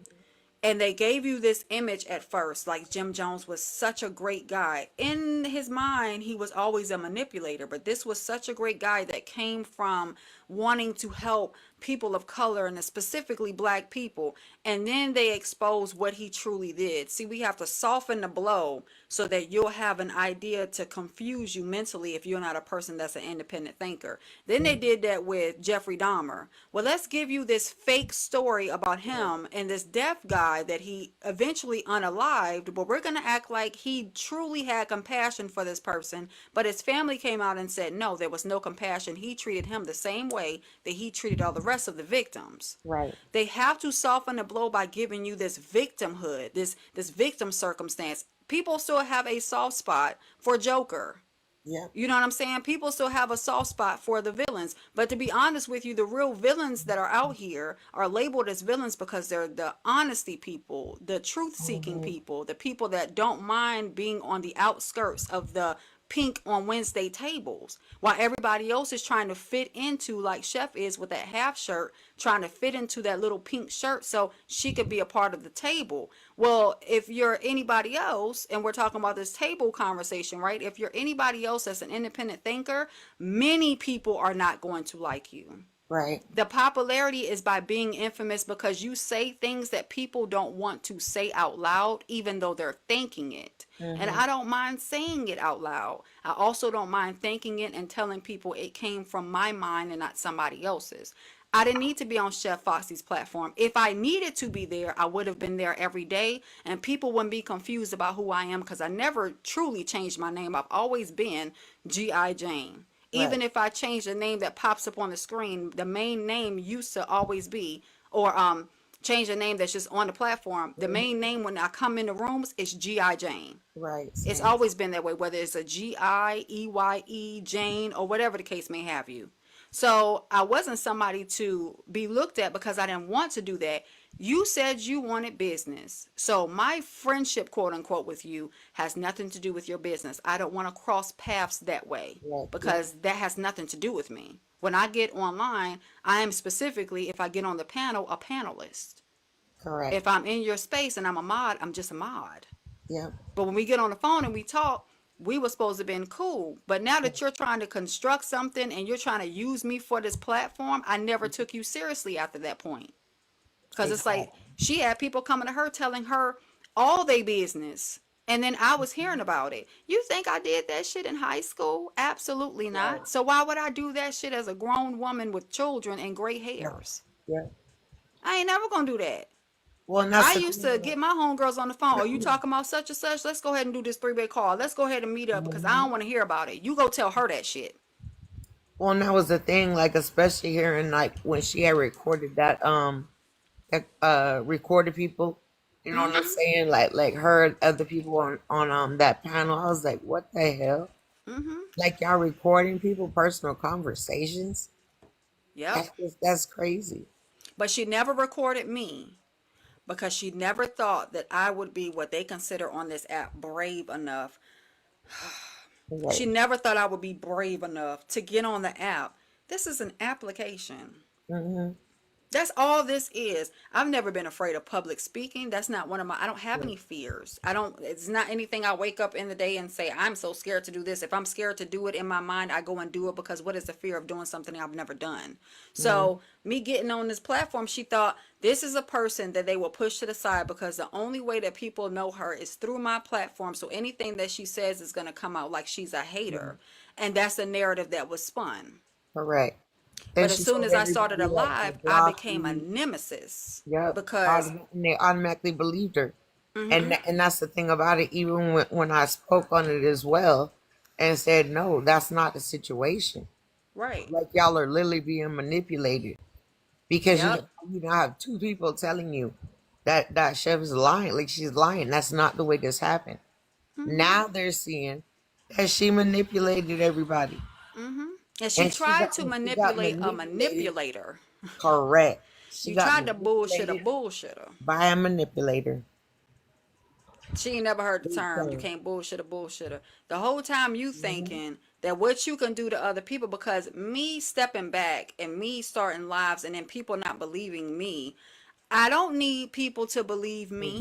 C: And they gave you this image at first, like Jim Jones was such a great guy. In his mind, he was always a manipulator, but this was such a great guy that came from wanting to help people of color and specifically black people. And then they expose what he truly did. See, we have to soften the blow so that you'll have an idea to confuse you mentally if you're not a person that's an independent thinker. Then they did that with Jeffrey Dahmer. Well, let's give you this fake story about him and this deaf guy that he eventually unalived, but we're going to act like he truly had compassion for this person. But his family came out and said, no, there was no compassion. He treated him the same way that he treated all the rest of the victims.
A: Right.
C: They have to soften the blow by giving you this victimhood, this victim circumstance. People still have a soft spot for Joker.
A: Yep.
C: You know what I'm saying? People still have a soft spot for the villains. But to be honest with you, the real villains that are out here are labeled as villains because they're the honesty people, the truth seeking
A: Mm-hmm.
C: people, the people that don't mind being on the outskirts of the pink on Wednesday tables, while everybody else is trying to fit into, like Chef is with that half shirt, trying to fit into that little pink shirt so she could be a part of the table. Well, if you're anybody else, and we're talking about this table conversation, right? If you're anybody else that's an independent thinker, many people are not going to like you.
A: Right.
C: The popularity is by being infamous because you say things that people don't want to say out loud, even though they're thinking it. And
A: Mm-hmm.
C: I don't mind saying it out loud. I also don't mind thinking it and telling people it came from my mind and not somebody else's. I didn't need to be on Chef Foxy's platform. If I needed to be there, I would have been there every day, and people wouldn't be confused about who I am because I never truly changed my name. I've always been G.I. Jane.
A: Right.
C: Even if I change the name that pops up on the screen, the main name used to always be, or change the name that's just on the platform. The
A: Mm-hmm.
C: main name when I come in the rooms is G.I. Jane.
A: Right.
C: It's
A: Same.
C: always been that way, whether it's a G-I-E-Y-E, Jane, or whatever the case may have you. So I wasn't somebody to be looked at because I didn't want to do that. You said you wanted business. So my friendship, quote unquote, with you has nothing to do with your business. I don't want to cross paths that way
A: Right. Yeah.
C: because that has nothing to do with me. When I get online, I am specifically, if I get on the panel, a panelist.
A: Correct.
C: If I'm in your space and I'm a mod, I'm just a mod.
A: Yeah.
C: But when we get on the phone and we talk, we were supposed to have been cool. But now that you're trying to construct something and you're trying to use me for this platform, I never took you seriously after that point. Because it's like
A: Exactly.
C: she had people coming to her telling her all their business. And then I was hearing about it. You think I did that shit in high school? Absolutely
A: Right.
C: not. So why would I do that shit as a grown woman with children and gray
A: Yeah.
C: hairs?
A: Yeah.
C: I ain't never gonna do that.
A: Well, and that's
C: I
A: the
C: used to
A: thing.
C: get my homegirls on the phone. Oh, you talking about such and such? Let's go ahead and do this three-way call. Let's go ahead and meet up because I
A: Mhm.
C: don't want to hear about it. You go tell her that shit.
A: Well, and that was the thing, like especially here in like when she had recorded that recorded people, you know what I'm
C: Mm-hmm.
A: saying? Like heard other people on that panel. I was like, what the hell?
C: Mm-hmm.
A: Like y'all recording people personal conversations?
C: Yep.
A: That's crazy.
C: But she never recorded me because she never thought that I would be what they consider on this app brave enough. She
A: Right.
C: never thought I would be brave enough to get on the app. This is an application.
A: Mm-hmm.
C: That's all this is. I've never been afraid of public speaking. That's not one of my, I don't have any fears. It's not anything I wake up in the day and say, I'm so scared to do this. If I'm scared to do it in my mind, I go and do it because what is the fear of doing something I've never done?
A: Mm-hmm.
C: So, me getting on this platform, she thought this is a person that they will push to the side because the only way that people know her is through my platform. So, anything that she says is going to come out like she's a
A: Mm-hmm.
C: hater. And that's the narrative that was spun.
A: Correct. Then
C: But as
A: she
C: soon
A: told
C: as I started
A: everybody
C: a
A: like to
C: live, I
A: block
C: became a
A: you.
C: nemesis
A: Yep.
C: because
A: And they automatically believed her.
C: hmm
A: And that's the thing about it. Even when I spoke on it as well, and said no, that's not the situation.
C: right.
A: Like y'all are literally being manipulated because
C: Yep.
A: you now have two people telling you that Chef is lying. Like she's lying. That's not the way this happened.
C: hmm
A: Now they're seeing that she manipulated everybody,
C: hmm And she
A: and
C: tried to
A: she got
C: manipulate a
A: manipulated.
C: manipulator.
A: Correct. She
C: You
A: got
C: tried to bullshit a
A: manipulated
C: bullshitter.
A: by a manipulator.
C: She ain't never heard the
A: Big
C: term, you
A: time.
C: can't bullshit a bullshitter. The whole time you
A: Mhm.
C: thinking that what you can do to other people, because me stepping back and me starting lives and then people not believing me, I don't need people to believe me.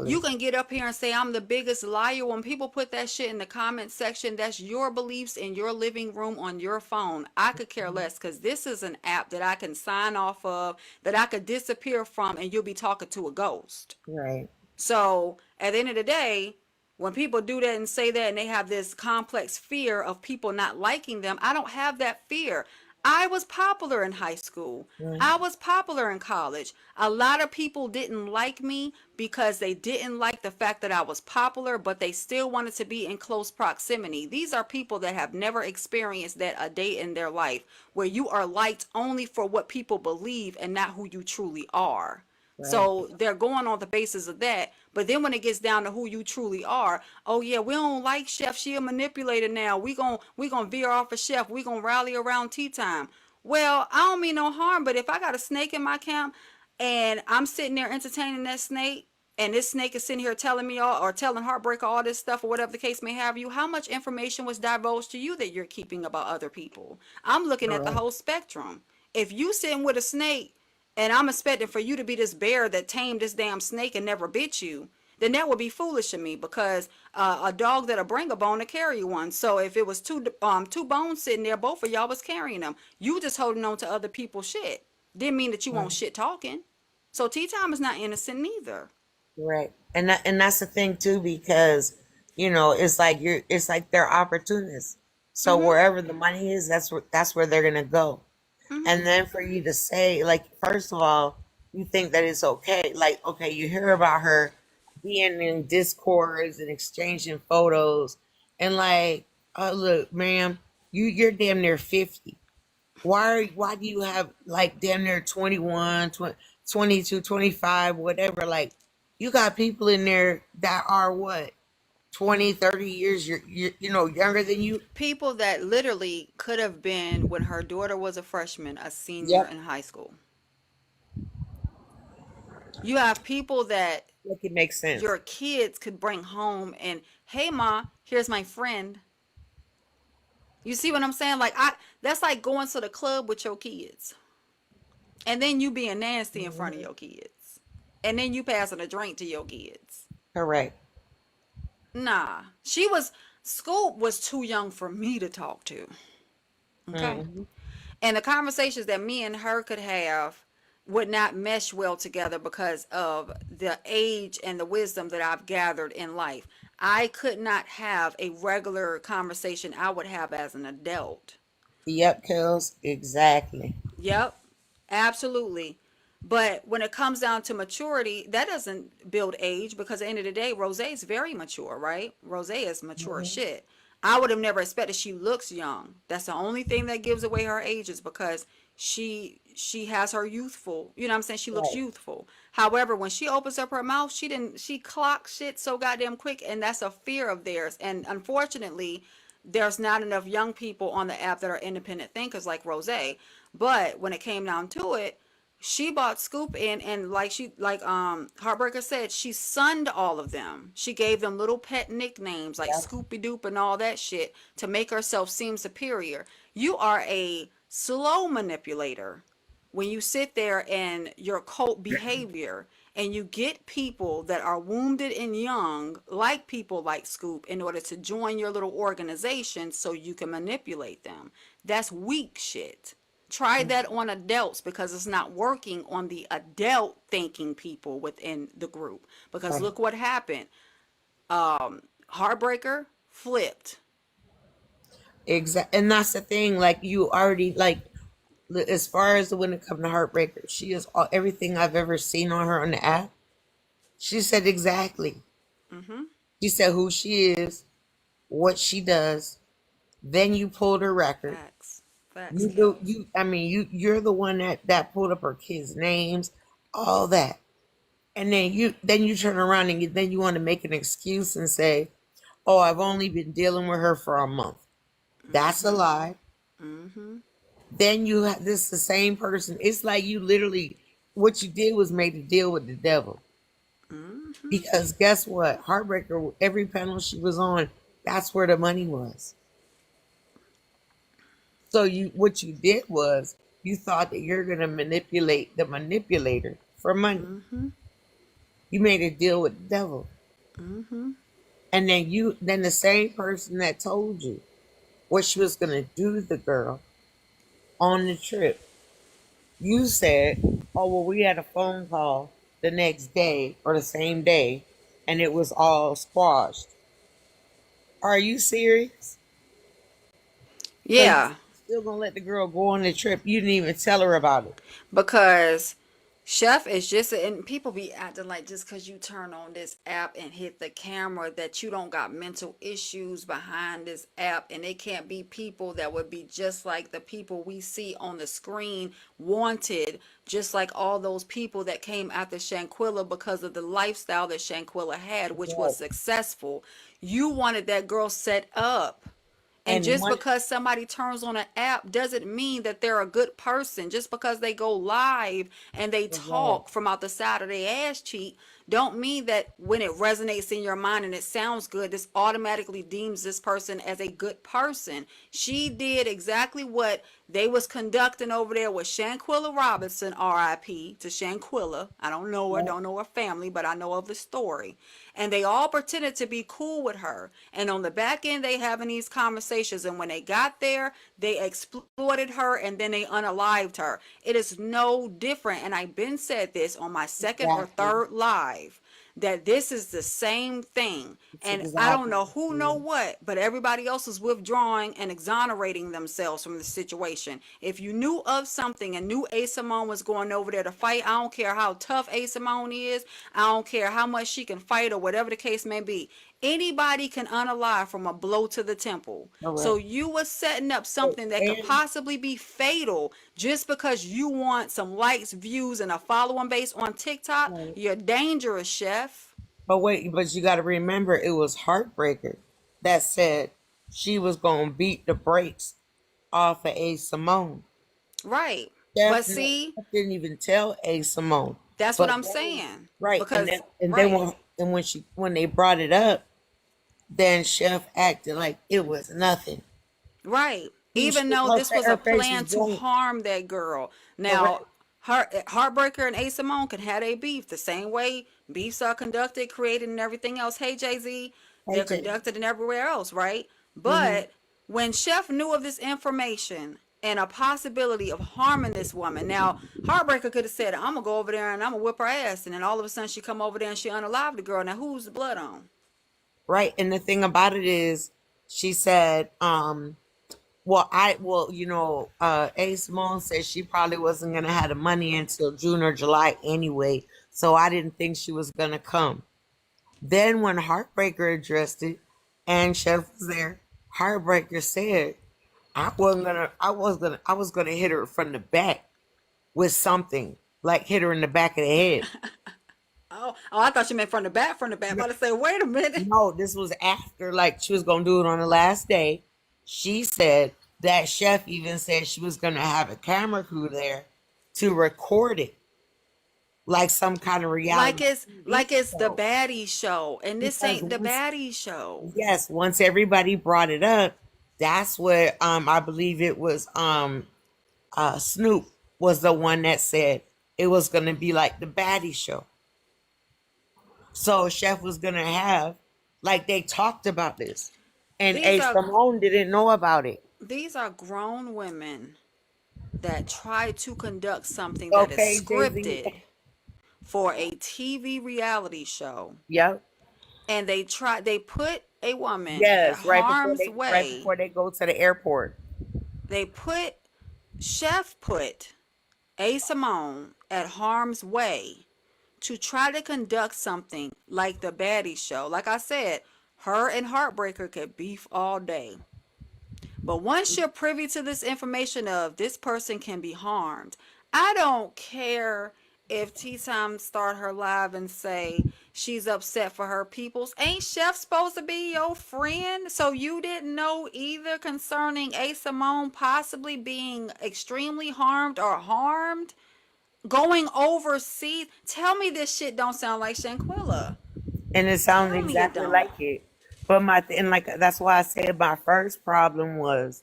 C: You
A: Exactly.
C: can get up here and say I'm the biggest liar. When people put that shit in the comment section, that's your beliefs in your living room on your phone. I could care less because this is an app that I can sign off of, that I could disappear from, and you'll be talking to a ghost.
A: Right.
C: So at the end of the day, when people do that and say that and they have this complex fear of people not liking them, I don't have that fear. I was popular in high school. I
A: Mhm.
C: was popular in college. A lot of people didn't like me because they didn't like the fact that I was popular, but they still wanted to be in close proximity. These are people that have never experienced that a day in their life where you are liked only for what people believe and not who you truly are.
A: Right.
C: So they're going on the basis of that. But then when it gets down to who you truly are, oh yeah, we don't like Chef. She a manipulator now. We gonna veer off of Chef. We gonna rally around tea time. Well, I don't mean no harm, but if I got a snake in my camp and I'm sitting there entertaining that snake, and this snake is sitting here telling me all or telling Heartbreaker all this stuff or whatever the case may have you, how much information was divulged to you that you're keeping about other people? I'm looking at the
A: Correct.
C: whole spectrum. If you sitting with a snake and I'm expecting for you to be this bear that tamed this damn snake and never bit you, then that would be foolish of me because a dog that'll bring a bone to carry one. So if it was two bones sitting there, both of y'all was carrying them. You just holding on to other people's shit. Didn't mean that you
A: Right.
C: won't shit talking. So tea time is not innocent neither.
A: Right. And that's the thing too, because it's like it's like they're opportunists. So
C: Mm-hmm.
A: wherever the money is, that's where they're gonna go.
C: Mm-hmm.
A: And then for you to say, like, first of all, you think that it's okay. Like, okay, you hear about her being in discords and exchanging photos, and like, oh look, ma'am, you're damn near 50. Why do you have like damn near 21, 20, 22, 25, whatever? Like, you got people in there that are what, 20, 30 years younger than you.
C: People that literally could have been, when her daughter was a freshman, a senior
A: Yep.
C: in high school. You have people that
A: Make it make sense.
C: your kids could bring home and, hey ma, here's my friend. You see what I'm saying? Like that's like going to the club with your kids. And then you being nasty in front of
A: Mhm.
C: your kids. And then you passing a drink to your kids.
A: Correct.
C: Nah. Scoop was too young for me to talk to. Okay?
A: Hmm.
C: And the conversations that me and her could have would not mesh well together because of the age and the wisdom that I've gathered in life. I could not have a regular conversation I would have as an adult.
A: Yep, kills. Exactly.
C: Yep, absolutely. But when it comes down to maturity, that doesn't build age because at the end of the day, Rose is very mature, right? Rose is mature as
A: Hmm.
C: shit. I would have never expected she looks young. That's the only thing that gives away her age is because she has her youthful, you know what I'm saying? She looks
A: Right.
C: youthful. However, when she opens up her mouth, she clocks shit so goddamn quick and that's a fear of theirs. And unfortunately, there's not enough young people on the app that are independent thinkers like Rose. But when it came down to it, she bought Scoop in and Heartbreaker said, she sunned all of them. She gave them little pet nicknames like
A: Yep.
C: Scoopy Doop and all that shit to make herself seem superior. You are a slow manipulator when you sit there and your cult behavior and you get people that are wounded and young like people like Scoop in order to join your little organization so you can manipulate them. That's weak shit. Try that on adults because it's not working on the adult thinking people within the group. Because
A: Right.
C: look what happened. Heartbreaker flipped.
A: Exactly. And that's the thing. Like you already like as far as when it comes to Heartbreaker, she is everything I've ever seen on her on the app. She said exactly.
C: Mm-hmm.
A: She said who she is, what she does. Then you pulled her record.
C: Facts. Facts,
A: You do
C: Kels.
A: you. I mean, you're the one that pulled up her kids' names, all that, and then you turn around and then you want to make an excuse and say, "Oh, I've only been dealing with her for a month." That's a
C: Mm-hmm.
A: lie.
C: Mm-hmm.
A: Then you have this the same person. It's like you literally what you did was made a deal with the devil.
C: Mm-hmm.
A: Because guess what? Heartbreaker, every panel she was on, that's where the money was. So you what you did was you thought that you're gonna manipulate the manipulator for money.
C: Mm-hmm.
A: You made a deal with the devil.
C: Mm-hmm.
A: And then the same person that told you what she was gonna do to the girl on the trip, you said, "Oh well, we had a phone call the next day or the same day, and it was all squashed." Are you serious? So you
C: Yeah.
A: still gonna let the girl go on the trip? You didn't even tell her about it.
C: Because Chef is just, and people be acting like just because you turn on this app and hit the camera that you don't got mental issues behind this app, and it can't be people that would be just like the people we see on the screen, wanted, just like all those people that came after Shanquilla because of the lifestyle that Shanquilla had, which was
A: Right.
C: successful. You wanted that girl set up. And
A: And
C: just
A: one,
C: because somebody turns on an app doesn't mean that they're a good person. Just because they go live and they
A: right.
C: talk from out the side of their ass cheek, don't mean that when it resonates in your mind and it sounds good, this automatically deems this person as a good person. She did exactly what they was conducting over there with Shanquilla Robinson, R.I.P. to Shanquilla. I don't know her,
A: Right.
C: don't know her family, but I know of the story. And they all pretended to be cool with her. And on the back end, they having these conversations. And when they got there, they exploited her and then they unalived her. It is no different. And I've been said this on my second or
A: Exactly.
C: third live that this is the same thing.
A: It's
C: And I don't
A: exactly
C: know
A: what
C: who
A: it
C: know
A: is.
C: what, but everybody else is withdrawing and exonerating themselves from the situation. If you knew of something and knew A. Simone was going over there to fight, I don't care how tough A. Simone is, I don't care how much she can fight or whatever the case may be. Anybody can unalive from a blow to the temple. So
A: Correct.
C: you were setting up
A: So,
C: something that could
A: and
C: possibly be fatal just because you want some likes, views, and a following base on TikTok.
A: right.
C: You're dangerous, chef.
A: But wait, but you got to remember, it was Heartbreaker that said she was gonna beat the brakes off of A Simone.
C: Right. But
A: Steph
C: see,
A: didn't even tell A Simone.
B: That's what
A: But
B: I'm
A: then,
B: saying.
A: right,
B: Because
A: and then
B: right,
A: when they brought it up, then Chef acted like it was nothing.
B: right.
A: He
B: Even
A: shook
B: though this was
A: her
B: a
A: face was
B: plan to
A: blank.
B: harm that girl.
A: Correct.
B: Now, Heartbreaker and A Simone can have a beef the same way beefs are conducted, created, and everything else. Hey, Jay Z, they're
A: AJ.
B: conducted and everywhere else, right?
A: Mm-hmm.
B: But when Chef knew of this information and a possibility of harming this woman, now Heartbreaker could have said, "I'm gonna go over there and I'm gonna whip her ass," and then all of a sudden she come over there and she unalive the girl. Now who's the blood on?
A: Right. And the thing about it is, she said, A Simone said she probably wasn't gonna have the money until June or July anyway. So I didn't think she was gonna come. Then when Heartbreaker addressed it and Chef was there, Heartbreaker said, I was gonna hit her from the back with something. Like hit her in the back of the head.
B: Oh, I thought you meant from the back, from the back. I'm about to say, wait a minute.
A: No, this was after, like, she was gonna do it on the last day. She said that Chef even said she was gonna have a camera crew there to record it, like some kind of
B: Like
A: reality
B: it's
A: TV
B: like it's the
A: show.
B: baddie show, and this
A: Because
B: ain't the baddie show.
A: once everybody brought it up, that's what I believe it was Snoop was the one that said it was gonna be like the baddie show. So Chef was gonna have, like, they talked about this, and
B: These
A: A
B: are
A: Simone didn't know about it.
B: these are grown women that try to conduct something that is
A: Okay, Jay Z.
B: scripted for a TV reality show,
A: Yep.
B: and they put a woman at
A: Yes.
B: harm's
A: Right
B: way.
A: before they go to the airport.
B: They put Chef put A Simone at harm's way to try to conduct something like the baddie show. Like I said, her and Heartbreaker could beef all day. But once you're privy to this information of this person can be harmed, I don't care if Tea Time start her live and say she's upset for her peoples. Ain't Chef supposed to be your friend? So you didn't know either concerning A Simone possibly being extremely harmed or harmed? Going overseas? Tell me this shit don't sound like Shanquilla.
A: And it sounds
B: Tell me it
A: exactly
B: don't.
A: like it. But and like that's why I said my first problem was,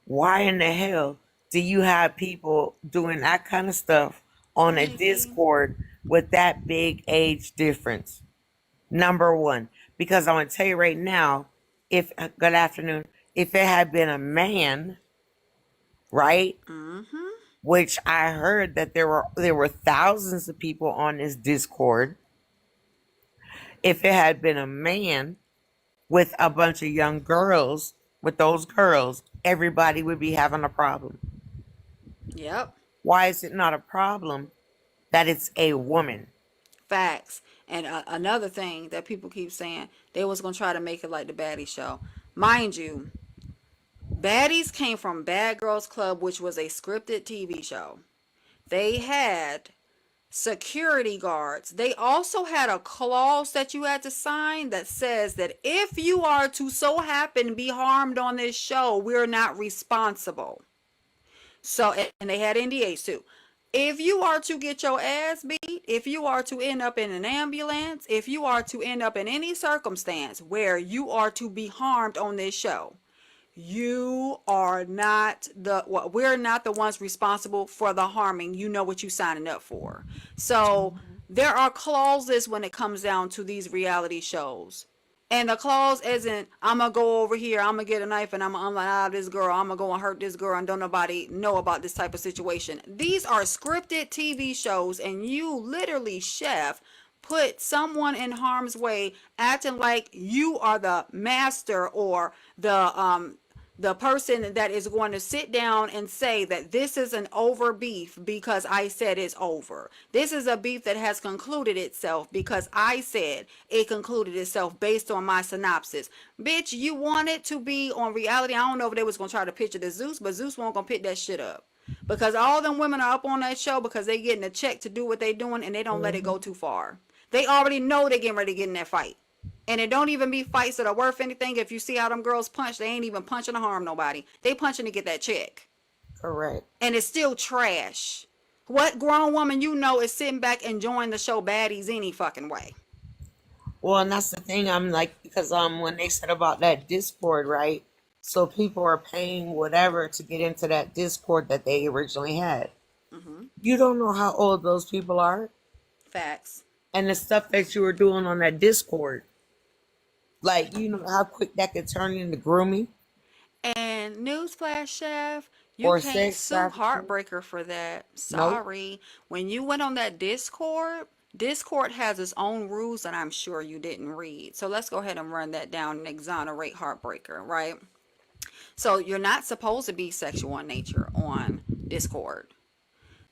A: why in the hell do you have people doing that kind of stuff on a
B: Easy.
A: Discord with that big age difference? Number one, because I want to tell you right now, if good afternoon, if it had been a man, right,
B: Mm-hmm.
A: which I heard that there were thousands of people on this Discord. If it had been a man with a bunch of young girls, with those girls, everybody would be having a problem.
B: Yep.
A: Why is it not a problem that it's a woman?
B: Facts. And another thing that people keep saying, they was going to try to make it like the baddie show. Mind you, Baddies came from Bad Girls Club, which was a scripted TV show. They had security guards. They also had a clause that you had to sign that says that if you are to so happen to be harmed on this show, we're not responsible. So, and they had NDAs too. If you are to get your ass beat, if you are to end up in an ambulance, if you are to end up in any circumstance where you are to be harmed on this show, you are not we're not the ones responsible for the harming. You know what you signing up for. So there are clauses when it comes down to these reality shows. And the clause isn't, I'm gonna go over here, I'm gonna get a knife and I'm gonna unalive this girl, I'm gonna go and hurt this girl and don't nobody know about this type of situation. These are scripted TV shows, and you literally, Chef, put someone in harm's way acting like you are the master or the person that is going to sit down and say that this is an over beef because I said it's over. This is a beef that has concluded itself because I said it concluded itself based on my synopsis. Bitch, you wanted to be on reality. I don't know if they was going to try to picture the Zeus, but Zeus won't going to pick that shit up. Because all them women are up on that show because they getting a check to do what they doing, and they don't let it go too far. They already know they getting ready to get in that fight. And it don't even be fights that are worth anything. If you see how them girls punch, they ain't even punching to harm nobody. They punching to get that check.
A: Correct.
B: And it's still trash.
C: What grown woman you know is sitting back enjoying the show Baddies any fucking way?
A: Well, and that's the thing. I'm like, because when they said about that Discord, right? So people are paying whatever to get into that Discord that they originally had.
C: Mm-hmm.
A: You don't know how old those people are,
C: Facts.
A: and the stuff that you were doing on that Discord. Like, you know how quick that could turn into grooming
C: And newsflash, chef, you
A: or
C: can't
A: sex
C: sue
A: trafficking.
C: Heartbreaker for that.
A: Nope.
C: Sorry. When you went on that Discord, Discord has its own rules that I'm sure you didn't read. So let's go ahead and run that down and exonerate Heartbreaker, right? So you're not supposed to be sexual in nature on Discord.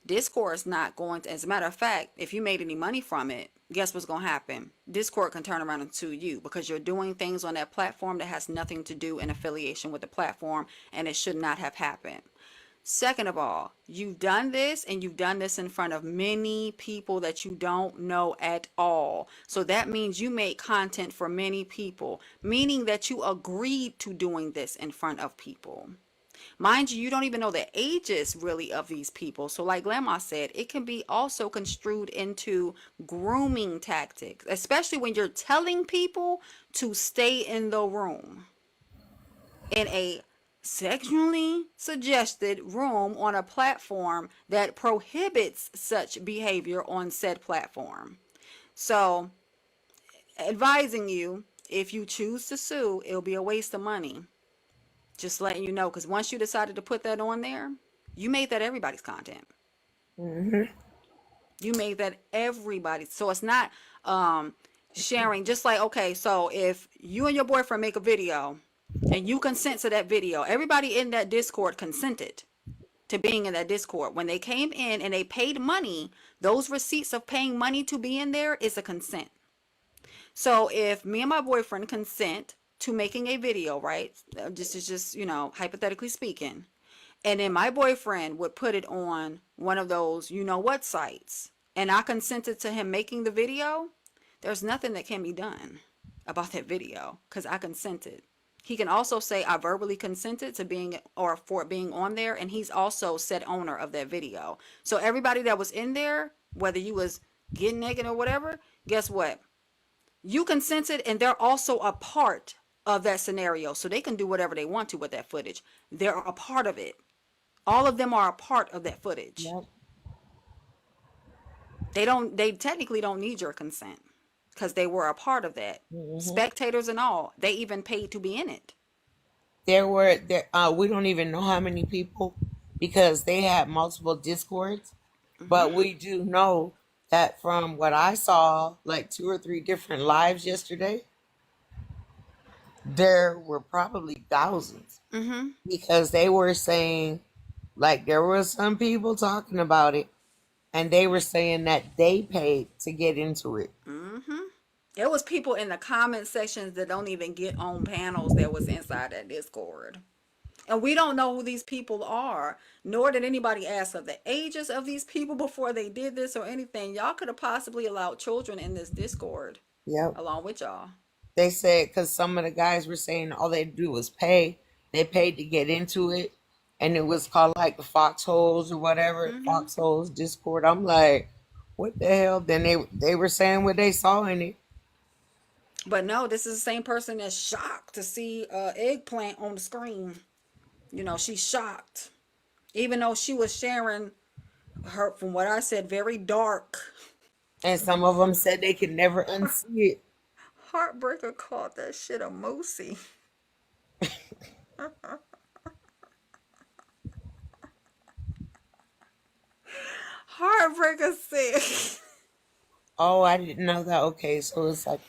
C: Discord is not going to, as a matter of fact, if you made any money from it, guess what's going to happen? Discord can turn around and sue you because you're doing things on that platform that has nothing to do in affiliation with the platform, and it should not have happened. Second of all, you've done this and you've done this in front of many people that you don't know at all. So that means you made content for many people, meaning that you agreed to doing this in front of people. Mind you, you don't even know the ages really of these people. So like Grandma said, it can be also construed into grooming tactics, especially when you're telling people to stay in the room in a sexually suggested room on a platform that prohibits such behavior on said platform. So advising you, if you choose to sue, it'll be a waste of money. Just letting you know, because once you decided to put that on there, you made that everybody's content.
A: Hmm.
C: You made that everybody. So it's not sharing. Just like, okay, so if you and your boyfriend make a video and you consent to that video, everybody in that Discord consented to being in that Discord. When they came in and they paid money, those receipts of paying money to be in there is a consent. So if me and my boyfriend consent to making a video, right? This is just, hypothetically speaking. And then my boyfriend would put it on one of those, you know what sites. And I consented to him making the video. There's nothing that can be done about that video because I consented. He can also say I verbally consented to being or for being on there, and he's also said owner of that video. So everybody that was in there, whether you was getting naked or whatever, guess what? You consented, and they're also a part of that scenario. So they can do whatever they want to with that footage. They're a part of it. All of them are a part of that footage.
A: Yep.
C: They technically don't need your consent because they were a part of that.
A: Hmm.
C: Spectators and all. They even paid to be in it.
A: We don't even know how many people because they had multiple Discords,
C: Hmm.
A: but we do know that from what I saw, like 2 or 3 different lives yesterday, there were probably thousands
C: Hmm.
A: because they were saying, like, there were some people talking about it, and they were saying that they paid to get into it.
C: Hmm. There was people in the comment sections that don't even get on panels that was inside that Discord. And we don't know who these people are, nor did anybody ask of the ages of these people before they did this or anything. Y'all could have possibly allowed children in this Discord
A: Yep.
C: along with y'all.
A: They said because some of the guys were saying all they do was pay. They paid to get into it, and it was called like the Foxholes or whatever.
C: Hmm.
A: Foxholes Discord. I'm like, what the hell? Then they were saying what they saw in it.
C: But no, this is the same person that's shocked to see eggplant on the screen. She's shocked. Even though she was sharing her, from what I said, very dark.
A: And some of them said they could never unsee it.
C: Heartbreaker called that shit a moosey. Heartbreaker said
A: Oh, I didn't know that. Okay, so it's like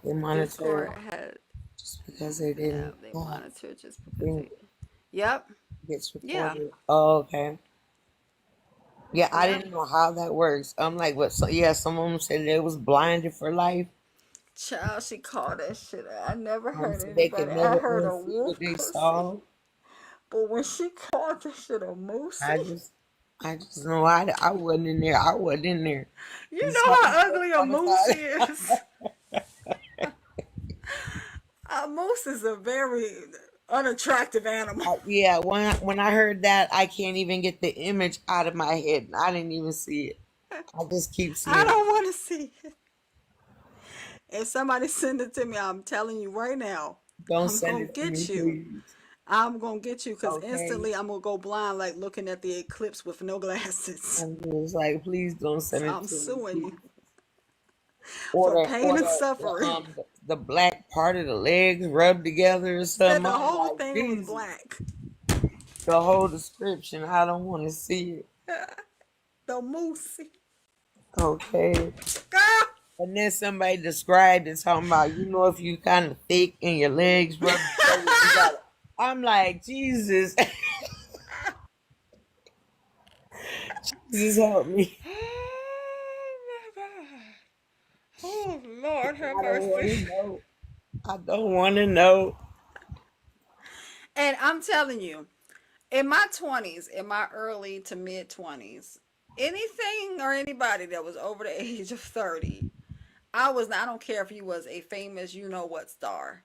A: they monitor
C: Discord had,
A: just because they
C: yeah,
A: didn't.
C: they monitor just because
A: Thing
C: they, yep,
A: gets
C: yeah,
A: reported. Oh, okay. Yeah, I
C: yep.
A: didn't know how that works. I'm like, what? So yeah, some of them said they was blinded for life.
C: Child, she called that shit. I never heard
A: So they could
C: anybody. I
A: never
C: heard a
A: unsee
C: wolf
A: what they
C: pussy.
A: saw.
C: But when she called that shit a
A: I
C: moosey,
A: just, I just know I wasn't in there. I wasn't in there.
C: you
A: You
C: know
A: saw me
C: how ugly a
A: on the
C: moose
A: side.
C: is. A moose is a very unattractive animal.
A: Yeah, when I heard that, I can't even get the image out of my head. I didn't even see it. I just keep
C: I
A: seeing.
C: don't want to see it. If somebody send it to me, I'm telling you right now,
A: Don't
C: I'm
A: send
C: gonna
A: it to me,
C: get you.
A: please.
C: I'm gonna get you because
A: Okay.
C: instantly I'm gonna go blind like looking at the eclipse with no glasses.
A: I'm just like, please don't
C: So
A: send it
C: I'm
A: to me,
C: suing you
A: please. Or
C: for
A: the
C: pain
A: or
C: and
A: the
C: suffering.
A: the black part of the legs rubbed together or
C: Said
A: something.
C: the
A: I'm
C: whole
A: like,
C: thing was
A: Jesus.
C: black.
A: The whole description. I don't want to see it.
C: The moosey.
A: Okay.
C: Ah!
A: And then somebody described it talking about, if you kind of thick and your legs rub together, you got it. I'm like, Jesus, Jesus help me.
C: Oh Lord, have
A: I don't want
C: mercy.
A: to know. I don't want to know.
C: And I'm telling you, in my 20s, in my early to mid 20s, anything or anybody that was over the age of 30, I don't care if you was a famous you know what star.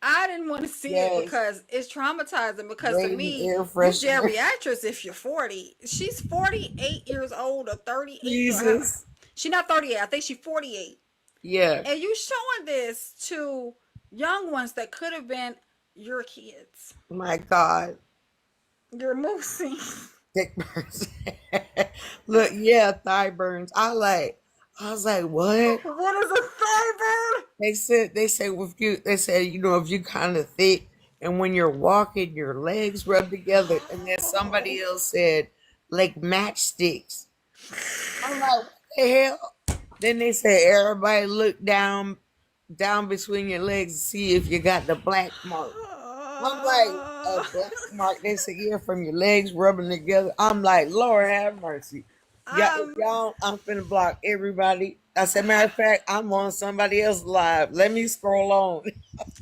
C: I didn't want to see it
A: Yes,
C: because it's traumatizing. Because to
A: raising
C: me,
A: air
C: you
A: freshener.
C: geriatrics if you're 40. She's 48 years old or 38 or how,
A: Jesus.
C: she's not 38. I think she's 48.
A: Yeah,
C: And you showing this to young ones that could have been your kids.
A: my God.
C: You're moving.
A: Thick burns. Look, yeah, thigh burns. I was like, what?
C: What is a thyroid?
A: They say if you kind of thick and when you're walking your legs rub together, and then somebody else said like matchsticks. I'm like, what the hell? Then they said everybody look down between your legs to see if you got the black mark. I'm like, a black mark. They said, yeah, from your legs rubbing together. I'm like, Lord have mercy. Yeah, if
C: Um,
A: y'all, I'm finna block everybody. I said, matter of fact, I'm on somebody else live. Let me scroll on.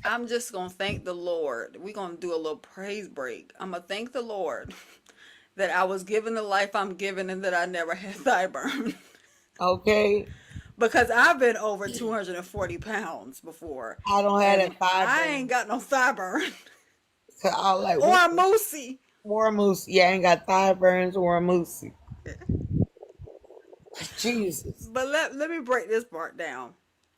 C: I'm just gonna thank the Lord. We're gonna do a little praise break. I'm gonna thank the Lord that I was given the life I'm given and that I never had thigh burn.
A: Okay.
C: Because I've been over 240 pounds before.
A: I don't have
C: And
A: that thigh
C: I ain't
A: burn.
C: got no thigh burn.
A: So I was like,
C: Or
A: what
C: a
A: the
C: moosey.
A: or a moose? Yeah, I ain't got thigh burns or a moose. Jesus.
C: But let me break this part down.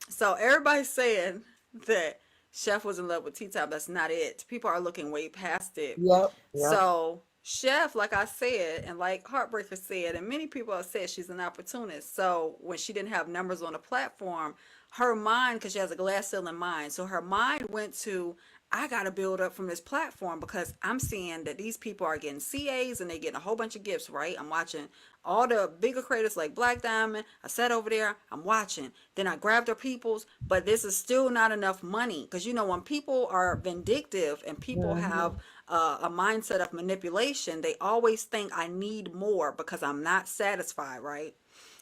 C: So everybody's saying that Chef was in love with T-Top. That's not it. People are looking way past it.
A: Yep. Yep.
C: So Chef, like I said, and like Heartbreaker said, and many people have said she's an opportunist. So when she didn't have numbers on the platform, her mind, because she has a glass ceiling mind, so her mind went to, I got to build up from this platform because I'm seeing that these people are getting CAs and they getting a whole bunch of gifts, right? I'm watching all the bigger creators like Black Diamond. I sat over there, I'm watching. Then I grabbed their peoples, but this is still not enough money because when people are vindictive and people
A: Hmm.
C: have a mindset of manipulation, they always think I need more because I'm not satisfied, right?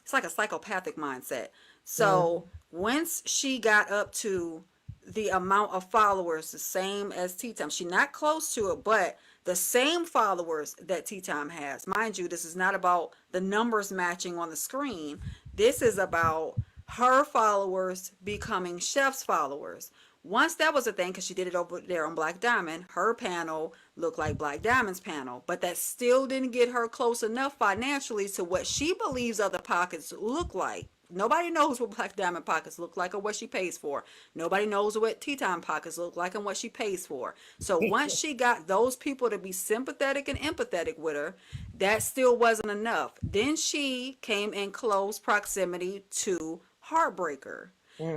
C: It's like a psychopathic mindset. So
A: Hmm.
C: once she got up to the amount of followers the same as Tea Time, she's not close to it, but the same followers that Tea Time has. Mind you, this is not about the numbers matching on the screen. This is about her followers becoming Chef's followers. Once that was a thing, because she did it over there on Black Diamond, her panel looked like Black Diamond's panel, but that still didn't get her close enough financially to what she believes other pockets look like. Nobody knows what Black Diamond pockets look like or what she pays for. Nobody knows what Tea Time pockets look like and what she pays for. So once she got those people to be sympathetic and empathetic with her, that still wasn't enough. Then she came in close proximity to Heartbreaker.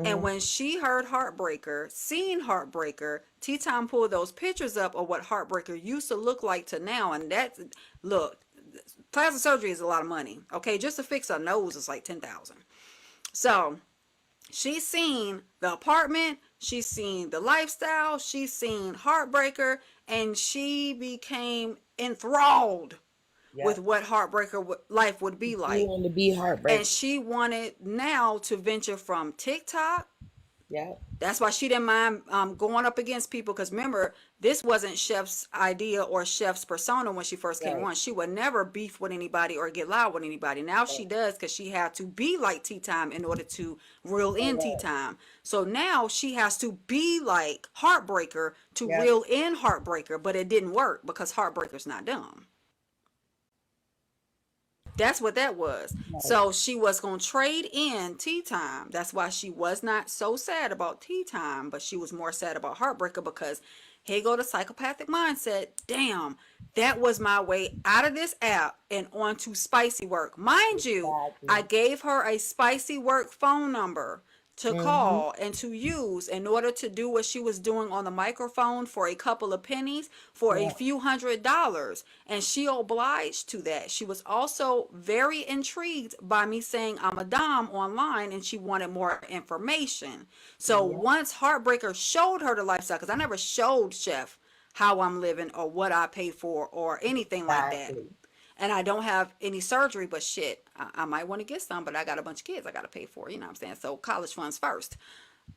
C: And
A: Hmm.
C: when she heard Heartbreaker, seen Heartbreaker, T Time pulled those pictures up of what Heartbreaker used to look like to now. And that's, look, plastic surgery is a lot of money. Okay, just to fix her nose is like 10,000. So she's seen the apartment, she's seen the lifestyle, she's seen Heartbreaker, and she became enthralled with
A: Yep.
C: what Heartbreaker life would be
A: She
C: like.
A: wanted to be
C: And
A: heartbreaker.
C: she wanted now to venture from TikTok
A: Yep.
C: That's why she didn't mind going up against people. Because remember, this wasn't Chef's idea or Chef's persona when she first came
A: Right.
C: on. She would never beef with anybody or get loud with anybody. Now she does, because she had to be like Tea Time in order to reel in Tea Time. So now she has to be like Heartbreaker to
A: Yep.
C: reel in Heartbreaker. But it didn't work because Heartbreaker's not dumb. That's what that was. So she was going to trade in Tea Time. That's why she was not so sad about Tea Time, but she was more sad about Heartbreaker, because here go the psychopathic mindset. Damn, that was my way out of this app and onto Spicy Work. Mind you, I gave her a Spicy Work phone number to call and to use in order to do what she was doing on the microphone for a couple of pennies for a few $100s, and she obliged to that. She was also very intrigued by me saying I'm a dom online, and she wanted more information. So once Heartbreaker showed her the lifestyle, because I never showed Chef how I'm living or what I pay for or anything like that.
A: Exactly.
C: And I don't have any surgery, but shit, I might want to get some, but I got a bunch of kids I got to pay for, you know what I'm saying? So college funds first.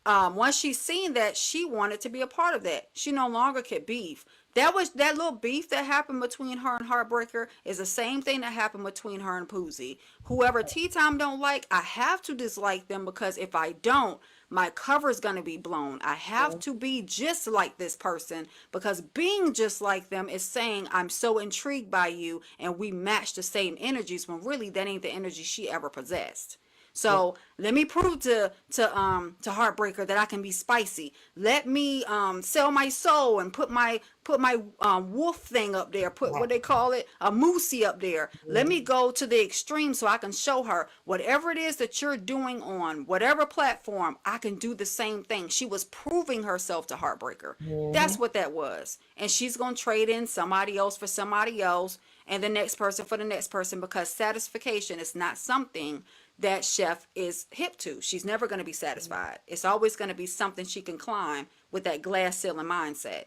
C: Once she seen that, she wanted to be a part of that. She no longer could beef. That little beef that happened between her and Heartbreaker is the same thing that happened between her and Poozy. Whoever Tea Time don't like, I have to dislike them, because if I don't, my cover's gonna be blown. I have to be just like this person, because being just like them is saying I'm so intrigued by you and we match the same energies, when really that ain't the energy she ever possessed. So let me prove to Heartbreaker that I can be spicy. Let me sell my soul and put my wolf thing up there. Put what they call it, a moosey up there. Let me go to the extreme so I can show her whatever it is that you're doing on whatever platform, I can do the same thing. She was proving herself to Heartbreaker. That's what that was. And she's gonna trade in somebody else for somebody else, and the next person for the next person, because satisfaction is not something that Chef is hip to. She's never going to be satisfied. It's always going to be something she can climb with that glass ceiling mindset.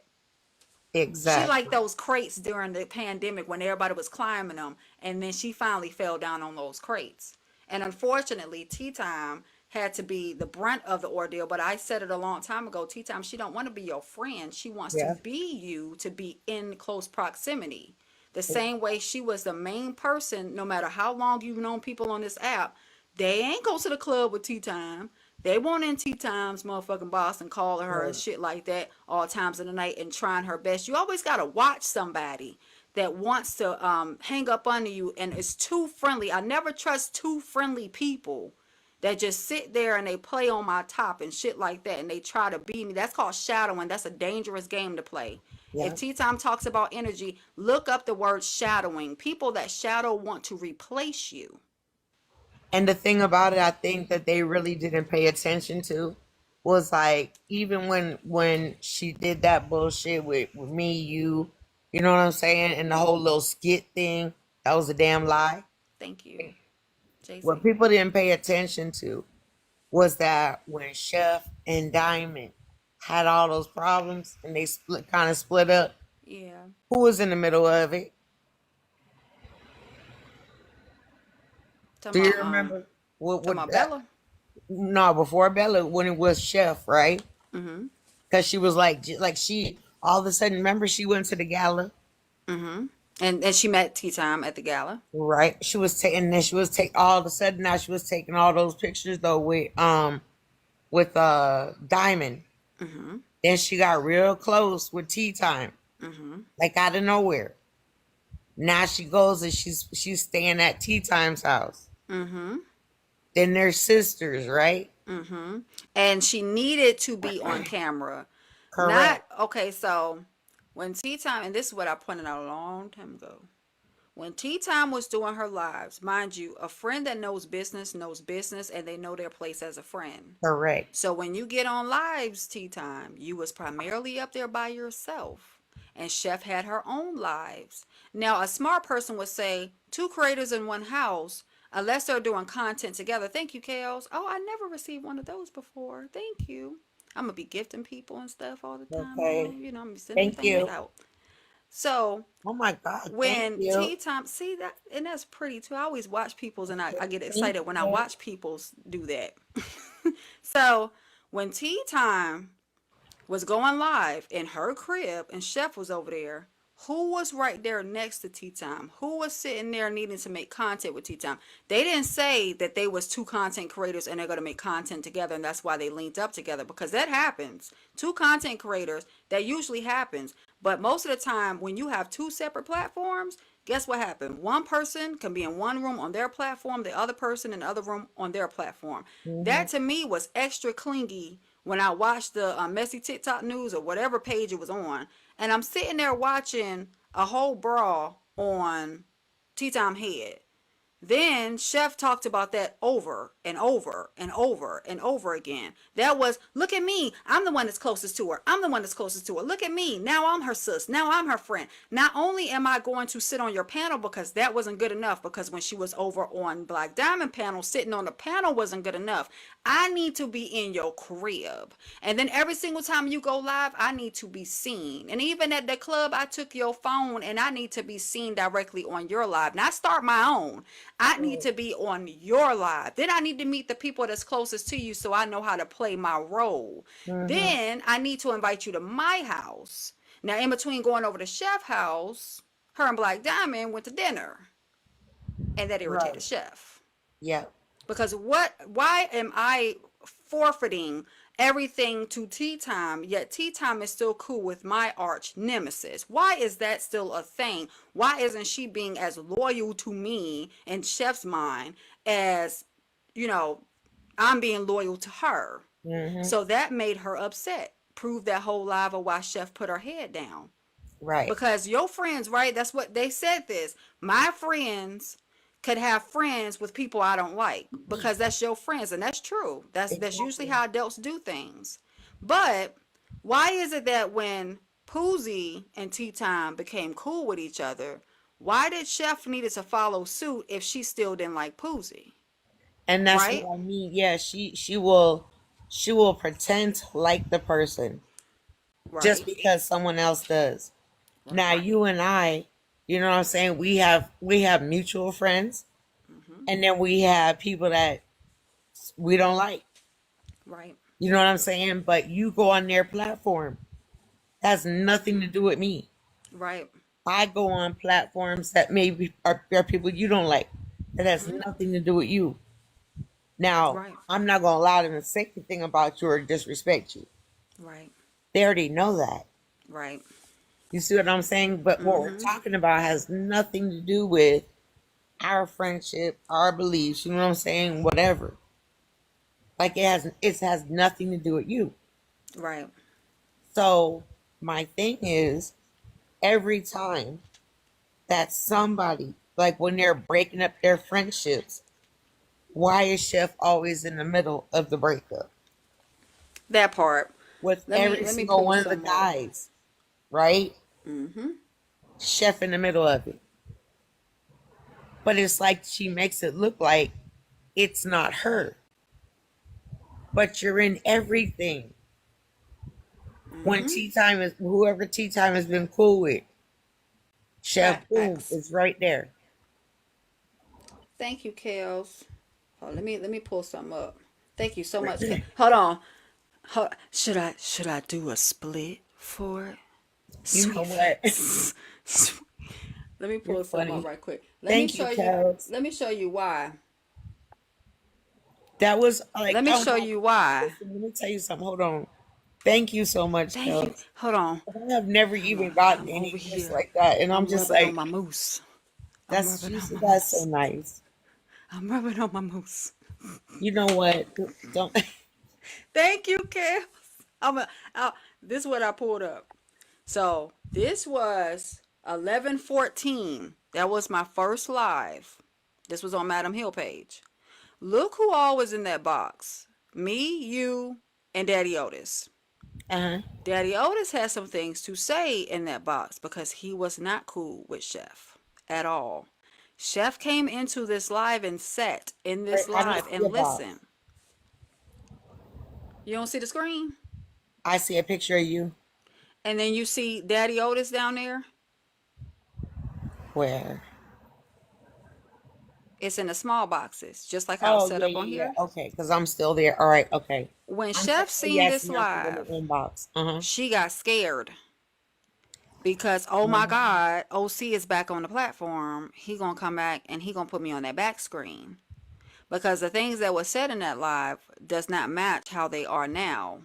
A: Exactly.
C: She like those crates during the pandemic when everybody was climbing them, and then she finally fell down on those crates. And unfortunately, Tea Time had to be the brunt of the ordeal. But I said it a long time ago, Tea Time, she don't want to be your friend. She wants to be you, to be in close proximity. The same way she was the main person, no matter how long you've known people on this app, they ain't go to the club with Tea Time. They won't in Tea Time's motherfucking boss and calling her and shit like that all times of the night and trying her best. You always got to watch somebody that wants to hang up under you and is too friendly. I never trust too friendly people that just sit there and they play on my top and shit like that, and they try to beat me. That's called shadowing. That's a dangerous game to play. If Tea Time talks about energy, look up the word shadowing. People that shadow want to replace you.
A: And the thing about it, I think that they really didn't pay attention to was like, even when she did that bullshit with me, you know what I'm saying, and the whole little skit thing, that was a damn lie.
C: Thank you, Jason.
A: What people didn't pay attention to was that when Chef and Diamond had all those problems and they kind of split up,
C: Yeah.
A: who was in the middle of it? Do you remember?
C: Talking about Bella?
A: No, before Bella, when it was Chef, right?
C: Mm-hmm.
A: Because she was like she all of a sudden, remember, she went to the gala,
C: Mm-hmm. And she met Tea Time at the gala.
A: right? She was taking, then she was take all of a sudden, now she was taking all those pictures though with Diamond.
C: Mm-hmm.
A: Then she got real close with Tea Time,
C: Mm-hmm.
A: like out of nowhere. Now she goes and she's staying at Tea Time's house.
C: Mm-hmm.
A: Then they're sisters, right?
C: Mm-hmm. And she needed to be on camera.
A: Correct.
C: Not okay, so when Tea Time, and this is what I pointed out a long time ago. When Tea Time was doing her lives, mind you, a friend that knows business, and they know their place as a friend.
A: Correct.
C: So when you get on lives, Tea Time, you was primarily up there by yourself. And Chef had her own lives. Now, a smart person would say, two creators in one house, unless they're doing content together. Thank you, Kales. Oh, I never received one of those before. Thank you. I'm going to be gifting people and stuff all the time.
A: Okay.
C: Man. You know, I'm going to be sending
A: Thank
C: things
A: you.
C: out. So
A: Oh my God.
C: when
A: Thank you.
C: Tea Time, see that, and that's pretty too. I always watch people's, and I get
A: Thank
C: excited when I
A: you.
C: watch people's do that. So when Tea Time was going live in her crib and Chef was over there, who was right there next to Tea Time? Who was sitting there needing to make content with Tea Time? They didn't say that they was two content creators and they're going to make content together and that's why they linked up together, because that happens. Two content creators, that usually happens. But most of the time when you have two separate platforms, guess what happened? One person can be in one room on their platform, the other person in the other room on their platform.
A: Hmm.
C: That to me was extra clingy when I watched the Messy TikTok News or whatever page it was on. And I'm sitting there watching a whole brawl on Tea Time Head. Then Chef talked about that over and over and over and over again. That was, look at me. I'm the one that's closest to her. I'm the one that's closest to her. Look at me. Now I'm her sis. Now I'm her friend. Not only am I going to sit on your panel, because that wasn't good enough, because when she was over on Black Diamond panel, sitting on the panel wasn't good enough. I need to be in your crib. And then every single time you go live, I need to be seen. And even at the club, I took your phone and I need to be seen directly on your live. Not start my own. I need to be on your live. Then I need to meet the people that's closest to you so I know how to play my role.
A: Hmm.
C: Then I need to invite you to my house. Now, in between going over to Chef house, her and Black Diamond went to dinner. And that
A: Right.
C: irritated Chef.
A: Yeah.
C: Because why am I forfeiting everything to Tea Time, yet Tea Time is still cool with my arch nemesis? Why is that still a thing? Why isn't she being as loyal to me in Chef's mind as, you know, I'm being loyal to her?
A: Hmm.
C: So that made her upset. Proved that whole live of why Chef put her head down.
A: Right.
C: Because your friends, right? That's what they said this. My friends could have friends with people I don't like because that's your friends, and that's true. That's usually
A: Exactly.
C: how adults do things. But why is it that when Poozy and Tea Time became cool with each other, why did Chef needed to follow suit if she still didn't like Poozy?
A: And that's
C: Right?
A: what I mean. Yeah, she will pretend to like the person just
C: Right.
A: because someone else does. Now
C: Right.
A: you and I, you know what I'm saying? We have mutual friends,
C: Hmm.
A: and then we have people that we don't like.
C: Right.
A: You know what I'm saying? But you go on their platform. Has nothing to do with me.
C: Right.
A: I go on platforms that maybe are people you don't like. That has
C: Hmm.
A: nothing to do with you. Now,
C: Right.
A: I'm not gonna allow them to say anything about you or disrespect you.
C: Right.
A: They already know that.
C: Right.
A: You see what I'm saying? But what we're
C: Hmm.
A: talking about has nothing to do with our friendship, our beliefs, you know what I'm saying? Whatever. Like it has nothing to do with you.
C: Right.
A: So my thing is every time that somebody, like when they're breaking up their friendships, why is Chef always in the middle of the breakup?
C: That part.
A: With
C: Let me
A: every
C: let me
A: single
C: pull
A: one of the
C: some up.
A: guys, right?
C: Hmm.
A: Chef in the middle of it. But it's like she makes it look like it's not her. But you're in everything. When
C: Hmm.
A: tea time is whoever tea time has been cool with, Chef Boom
C: Facts.
A: is right there.
C: Thank you, Kels. Oh, let me pull some up. Thank you so much, Kels. Hold on. Should I do a split for it?
A: You know
C: Sweet
A: what?
C: face. Let me
A: You're
C: pull some up
A: funny.
C: right quick. Let me
A: Thank you,
C: show you.
A: Kels.
C: Let me show you why.
A: That was like,
C: Let me
A: oh
C: show
A: my,
C: you why.
A: listen, let me tell you something. Hold on. Thank you so much,
C: Thank you.
A: Kels.
C: Hold on.
A: I have never even gotten
C: I'm over
A: any gifts
C: here.
A: like that. And I'm
C: I'm
A: just
C: rubbing on
A: like,
C: my moose. I'm
A: that's
C: rubbing
A: she
C: on
A: said
C: my
A: that's so
C: moose.
A: nice.
C: I'm rubbing on my moose.
A: You know what? Don't
C: Thank you, Kels. I'm a, this is what I pulled up. So this was 11/14. That was my first live. This was on Madam Hill page. Look who all was in that box. Me, you, and Daddy Otis.
A: uh-huh.
C: Daddy Otis had some things to say in that box because he was not cool with Chef at all. Chef came into this live and sat in
A: Wait,
C: this
A: I don't
C: live
A: see a
C: and
A: box.
C: listened. You don't see the screen?
A: I see a picture of you.
C: And then you see Daddy Otis down there?
A: Where?
B: It's in the small boxes, just like how it's
A: Oh
B: set
A: yeah,
B: up on
A: yeah,
B: here.
A: yeah. Okay, because I'm still there. All right, okay.
B: When
A: I'm
B: Chef
A: texting
B: seen
A: yes,
B: this
A: and I see in the
B: live,
A: inbox. Uh
B: she got scared because oh my
A: huh.
B: God, OC is back on the platform. He gonna come back and he gonna put me on that back screen because the things that were said in that live does not match how they are now.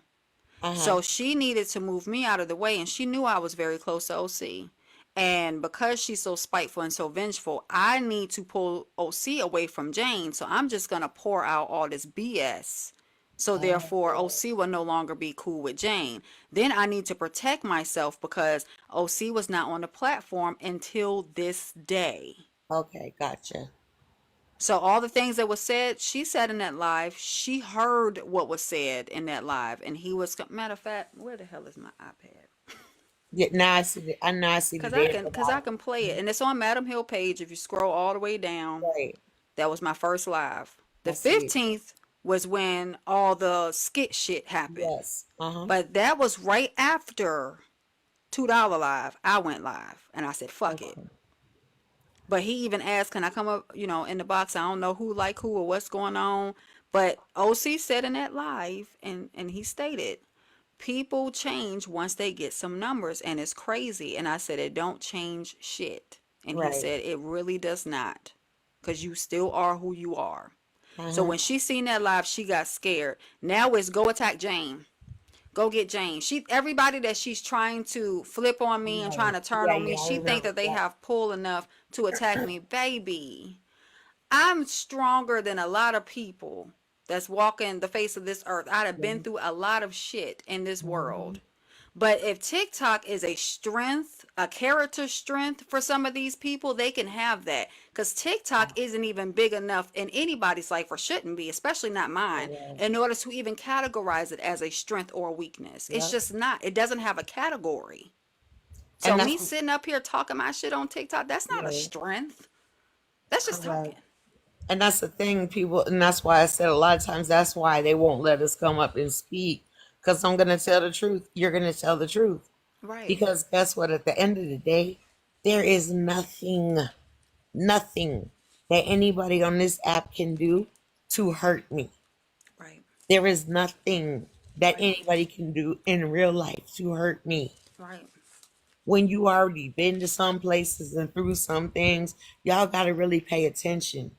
A: Uh huh.
B: So she needed to move me out of the way, and she knew I was very close to OC. And because she's so spiteful and so vengeful, I need to pull OC away from Jane. So I'm just going to pour out all this BS. So therefore, OC will no longer be cool with Jane. Then I need to protect myself because OC was not on the platform until this day.
A: Okay, gotcha.
B: So all the things that was said, she said in that live, she heard what was said in that live, and he was matter of fact, where the hell is my iPad?
A: Yeah, now I see the. I now I see the day of the
B: Cause I
A: live.
B: can play it, and it's on Madam Hill page. If you scroll all the way down,
A: Right.
B: that was my first live.
A: I
B: The
A: see it.
B: 15th was when all the skit shit happened,
A: Yes. Uh huh.
B: but that was right after $2 live. I went live, and I said fuck it.
A: Okay.
B: But he even asked, "Can I come up, in the box?" I don't know who like who or what's going on. But OC said in that live, and he stated, people change once they get some numbers, and it's crazy. And I said, it don't change shit. And he
A: Right.
B: said, it really does not, because you still are who you are.
A: Uh
B: So
A: huh.
B: when she seen that live, she got scared. Now it's go attack Jane. Go get Jane. Everybody that she's trying to flip on me and trying
A: Right.
B: to turn
A: Yeah.
B: on me,
A: Yeah. I
B: she think
A: remember.
B: that they
A: Yeah.
B: have pull enough to attack me. Baby, I'm stronger than a lot of people that's walking the face of this earth. I'd have been
A: Mhm.
B: through a lot of shit in this
A: Mhm.
B: world. But if TikTok is a strength, a character strength for some of these people, they can have that. Because TikTok isn't even big enough in anybody's life, or shouldn't be, especially not mine,
A: Right.
B: in order to even categorize it as a strength or a weakness. It's
A: Yep.
B: just not. It doesn't have a category. So
A: And
B: me
A: that's
B: sitting up here talking my shit on TikTok, that's not a
A: right.
B: strength. That's just
A: Correct.
B: talking.
A: And that's the thing, people, and that's why I said a lot of times that's why they won't let us come up and speak. Because I'm gonna tell the truth. You're gonna tell the truth.
B: Right.
A: Because guess what? At the end of the day, there is nothing that anybody on this app can do to hurt me.
B: Right.
A: There is nothing that
B: Right.
A: anybody can do in real life to hurt me.
B: Right.
A: When you already been to some places and through some things, y'all gotta really pay attention.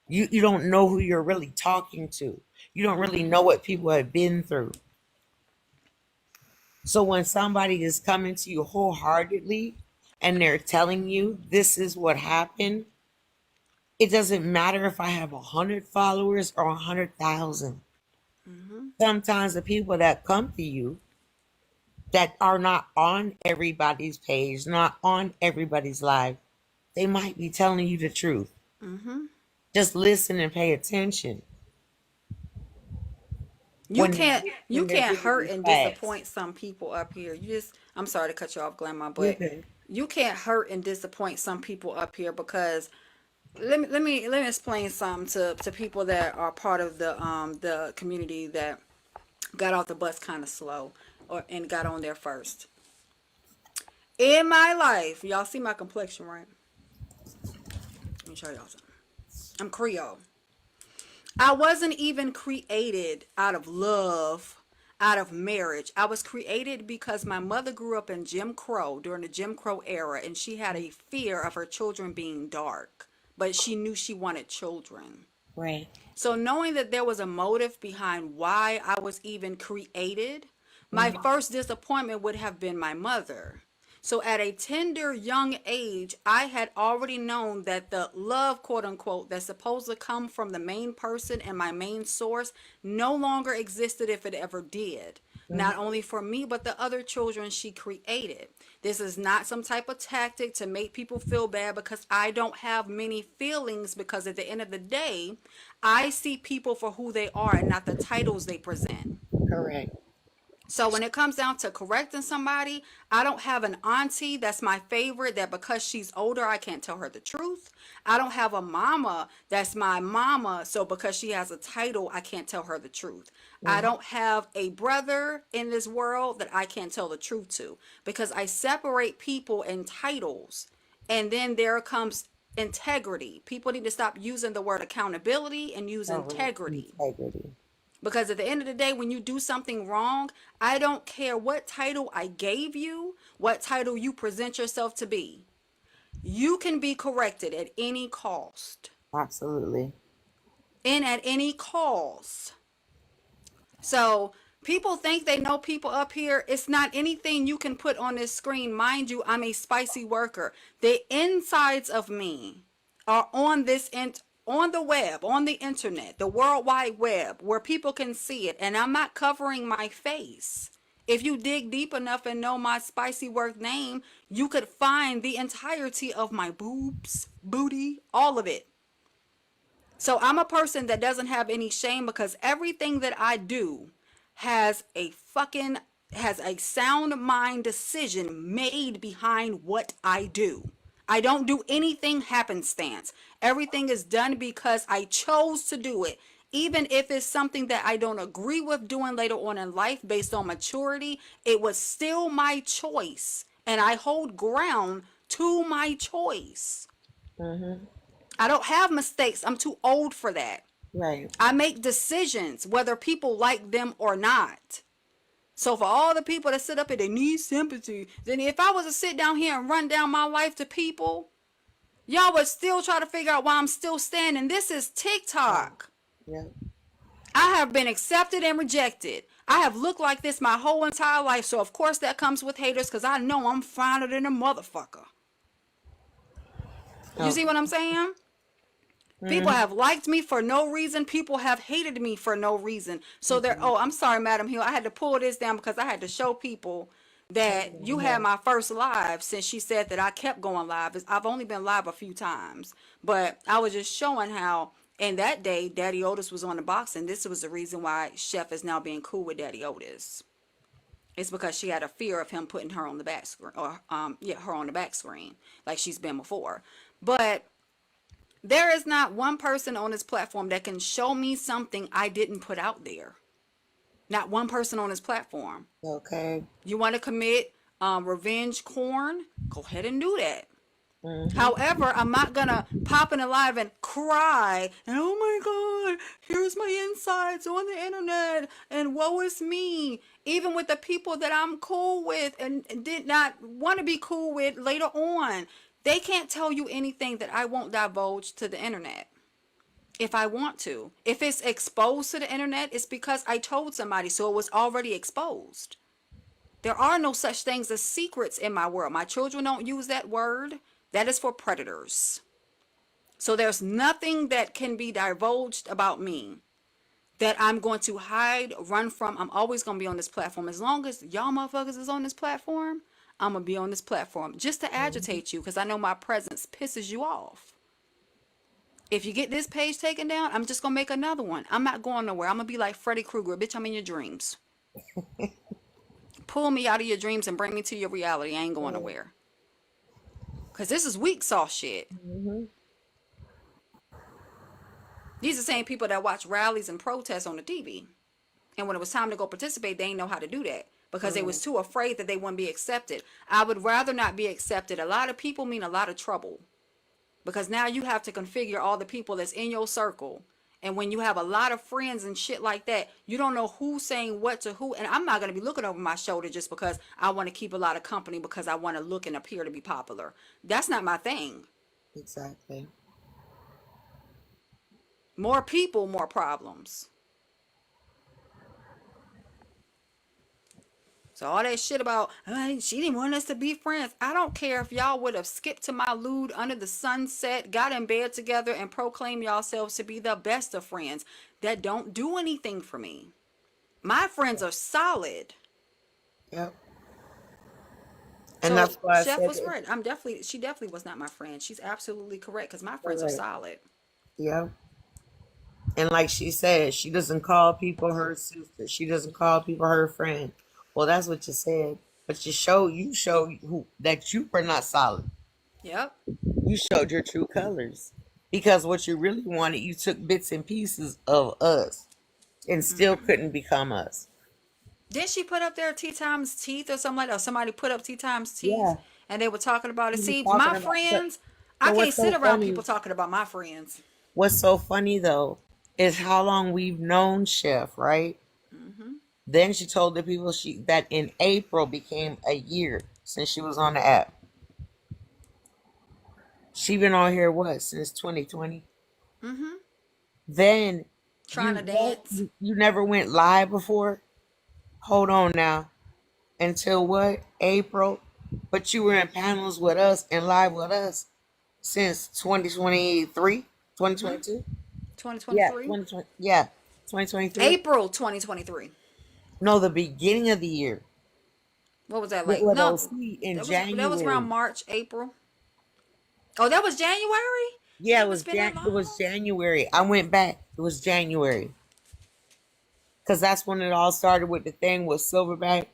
A: You don't know who you're really talking to. You don't really know what people have been through. So when somebody is coming to you wholeheartedly and they're telling you this is what happened, it doesn't matter if I have 100 followers or 100,000.
B: Mm-hmm.
A: Sometimes the people that come to you that are not on everybody's page, not on everybody's live, they might be telling you the truth.
B: Mm-hmm.
A: Just listen and pay attention
B: You
A: when
B: can't you
A: when they're
B: can't
A: giving
B: hurt
A: you
B: and
A: facts.
B: disappoint some people up here. I'm sorry to cut you off, Grandma,
A: You're
B: but
A: good.
B: you can't hurt and disappoint some people up here because let me explain something to people that are part of the community that got off the bus kind of slow or and got on there first. In my life, y'all see my complexion, right? Let me show y'all something. I'm Creole. I wasn't even created out of love, out of marriage. I was created because my mother grew up in Jim Crow during the Jim Crow era, and she had a fear of her children being dark, but she knew she wanted children.
A: Right.
B: So, knowing that there was a motive behind why I was even created, my
A: Mhm.
B: first disappointment would have been my mother. So, at a tender young age, I had already known that the love, quote unquote, that's supposed to come from the main person and my main source no longer existed if it ever did.
A: Mhm.
B: Not only for me, but the other children she created. This is not some type of tactic to make people feel bad because I don't have many feelings, because at the end of the day, I see people for who they are and not the titles they present.
A: Correct.
B: So when it comes down to correcting somebody, I don't have an auntie that's my favorite that because she's older, I can't tell her the truth. I don't have a mama that's my mama, so because she has a title, I can't tell her the truth. I
A: Mhm.
B: don't have a brother in this world that I can't tell the truth to, because I separate people in titles. And then there comes integrity. People need to stop using the word accountability and use integrity.
A: Integrity.
B: Because at the end of the day, when you do something wrong, I don't care what title I gave you, what title you present yourself to be. You can be corrected at any cost
A: Absolutely.
B: and at any cause. So people think they know people up here. It's not anything you can put on this screen. Mind you, I'm a spicy worker. The insides of me are on on the web, on the internet, the World Wide Web, where people can see it. And I'm not covering my face. If you dig deep enough and know my spicy work name, you could find the entirety of my boobs, booty, all of it. So I'm a person that doesn't have any shame because everything that I do has a sound mind decision made behind what I do. I don't do anything happenstance. Everything is done because I chose to do it. Even if it's something that I don't agree with doing later on in life based on maturity, it was still my choice. And I hold ground to my choice. I don't have mistakes. I'm too old for that.
A: Right.
B: I make decisions whether people like them or not. So for all the people that sit up here, they need sympathy. Then if I was to sit down here and run down my life to people, y'all would still try to figure out why I'm still standing. This is TikTok.
A: Yeah.
B: I have been accepted and rejected. I have looked like this my whole entire life. So of course that comes with haters because I know I'm finer than a motherfucker. You see what I'm saying? People have liked me for no reason. People have hated me for no reason. So they're, oh, I'm sorry, Madam Hill. I had to pull this down because I had to show people that you had my first live since she said that I kept going live. I've only been live a few times. But I was just showing how, and that day, Daddy Otis was on the box. And this was the reason why Chef is now being cool with Daddy Otis. It's because she had a fear of him putting her on the back screen. Or, her on the back screen like she's been before. But there is not one person on this platform that can show me something I didn't put out there. Not one person on this platform.
A: Okay.
B: You want to commit revenge corn? Go ahead and do that. However, I'm not going to pop in a live and cry. And oh my God, here's my insides on the internet. And woe is me. Even with the people that I'm cool with and did not want to be cool with later on. They can't tell you anything that I won't divulge to the internet if I want to. If it's exposed to the internet, it's because I told somebody, so it was already exposed. There are no such things as secrets in my world. My children don't use that word. That is for predators. So there's nothing that can be divulged about me that I'm going to hide, run from. I'm always going to be on this platform. As long as y'all motherfuckers is on this platform, I'm going to be on this platform just to agitate you because I know my presence pisses you off. If you get this page taken down, I'm just going to make another one. I'm not going nowhere. I'm going to be like Freddy Krueger. Bitch, I'm in your dreams. Pull me out of your dreams and bring me to your reality. I ain't going nowhere. Because this is weak sauce shit. These are the same people that watch rallies and protests on the TV. And when it was time to go participate, they didn't know how to do that. Because they was too afraid that they wouldn't be accepted. I would rather not be accepted. A lot of people mean a lot of trouble. Because now you have to configure all the people that's in your circle. And when you have a lot of friends and shit like that, you don't know who's saying what to who. And I'm not going to be looking over my shoulder just because I want to keep a lot of company because I want to look and appear to be popular. That's not my thing.
A: Exactly.
B: More people, more problems. So all that shit about, she didn't want us to be friends. I don't care if y'all would have skipped to my lewd under the sunset, got in bed together, and proclaimed yourselves to be the best of friends. That don't do anything for me. My friends are solid.
A: Yep. And
B: So
A: that's why I
B: Chef
A: said
B: was
A: it.
B: right. She definitely was not my friend. She's absolutely correct because my friends are
A: Correct.
B: solid.
A: Yep. And like she said, she doesn't call people her sister. She doesn't call people her friend. Well, that's what you said. But you showed that you were not solid.
B: Yep.
A: You showed your true colors. Because what you really wanted, you took bits and pieces of us and still couldn't become us.
B: Did she put up there Tea Time's Teeth or something like that? Or somebody put up Tea Time's Teeth
A: Yeah.
B: and they were talking about it.
A: He was
B: See,
A: talking
B: my
A: about
B: friends I
A: So
B: can't
A: what's
B: sit
A: so
B: around
A: funny?
B: people talking about my friends.
A: What's so funny though is how long we've known Chef, right?
B: Hmm.
A: Then she told the people she that in April became a year since she was on the app. She been on here what since 2020?
B: Hmm.
A: Then
B: Trying to dance.
A: you never went live before? Hold on now. Until what? April? But you were in panels with us and live with us since 2023,
B: Hmm.
A: 2022? Yeah,
B: 2023.
A: 2020. Yeah, 2023.
B: April 2023.
A: No, the beginning of the year.
B: What was that
A: With
B: like?
A: Little
B: No,
A: OC in
B: that was around
A: January.
B: March, April. Oh, that was January.
A: Yeah,
B: Damn, it's been that
A: It was
B: long.
A: January. I went back. It was January because that's when it all started with the thing with Silverback.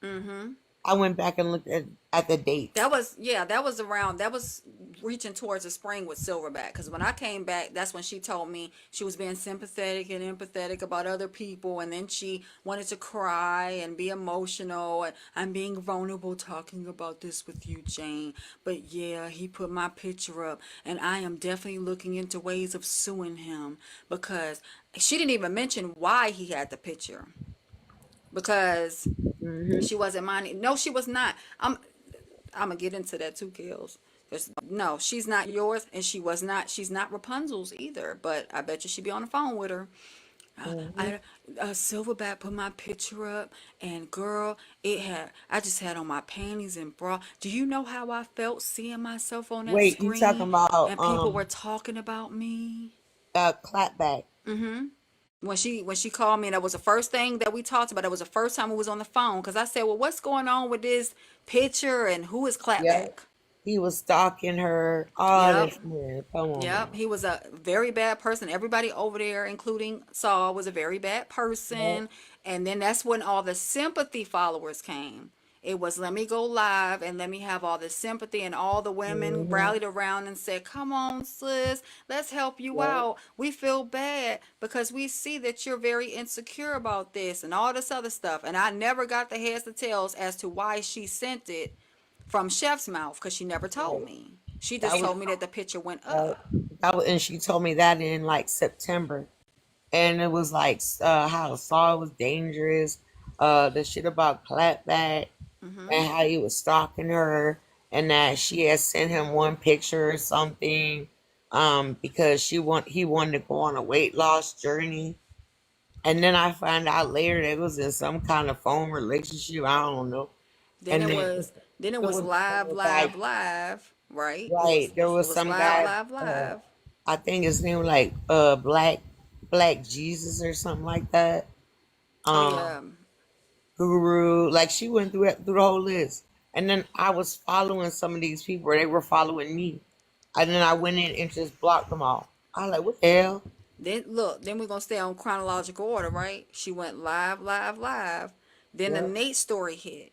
B: Mm-hmm.
A: I went back and looked at the dates.
B: That was reaching towards the spring with Silverback. Because when I came back, that's when she told me she was being sympathetic and empathetic about other people, and then she wanted to cry and be emotional. And I'm being vulnerable talking about this with you, Jane. But yeah, he put my picture up, and I am definitely looking into ways of suing him because she didn't even mention why he had the picture because
A: Hmm.
B: she wasn't minding. No, she was not. I'm gonna get into that too, Kills. Because no, she's not yours, and she was not. She's not Rapunzel's either. But I bet you she'd be on the phone with her.
A: Hmm.
B: I Silverback put my picture up, and girl, I just had on my panties and bra. Do you know how I felt seeing myself on that
A: Wait, you talking
B: screen,
A: about
B: and people were talking about me?
A: clapback?
B: Mm-hmm. When she called me, and that was the first thing that we talked about. That was the first time we was on the phone because I said, "Well, what's going on with this picture and who is
A: Yep.
B: Clapback?"
A: He was stalking her. All
B: Yep.
A: this man. Come on
B: Yep,
A: now.
B: he was a very bad person. Everybody over there, including Saul, was a very bad
A: Yep.
B: person. And then that's when all the sympathy followers came. It was let me go live and let me have all the sympathy, and all the women
A: Hmm.
B: rallied around and said, "Come on, sis, let's help you
A: Yep.
B: out. We feel bad because we see that you're very insecure about this and all this other stuff." And I never got the heads or tails as to why she sent it from Chef's mouth because she never told
A: Right.
B: me. She
A: That
B: just
A: was
B: told me that the picture went
A: right.
B: up.
A: And she told me that in like September. And it was like how Saul was dangerous, the shit about clapback,
B: Hmm.
A: and how he was stalking her, and that she had sent him one picture or something, because he wanted to go on a weight loss journey. And then I found out later that it was in some kind of phone relationship. I don't know.
B: Then
A: And
B: it
A: then
B: was then it
A: it
B: was
A: was
B: live,
A: some guy,
B: live, live, right? It was
A: right? There
B: it
A: was
B: was
A: some
B: live,
A: guy.
B: live,
A: Uh,
B: live.
A: I think his name was like Black Jesus or something like that.
B: Oh
A: Um,
B: yeah.
A: Guru. Like she went through the whole list, and then I was following some of these people. They were following me, and then I went in and just blocked them all. I was like, what the hell?
B: Then look, then we're gonna stay on chronological order, right? She went live, live, live. Then the
A: Yep.
B: Nate story hit.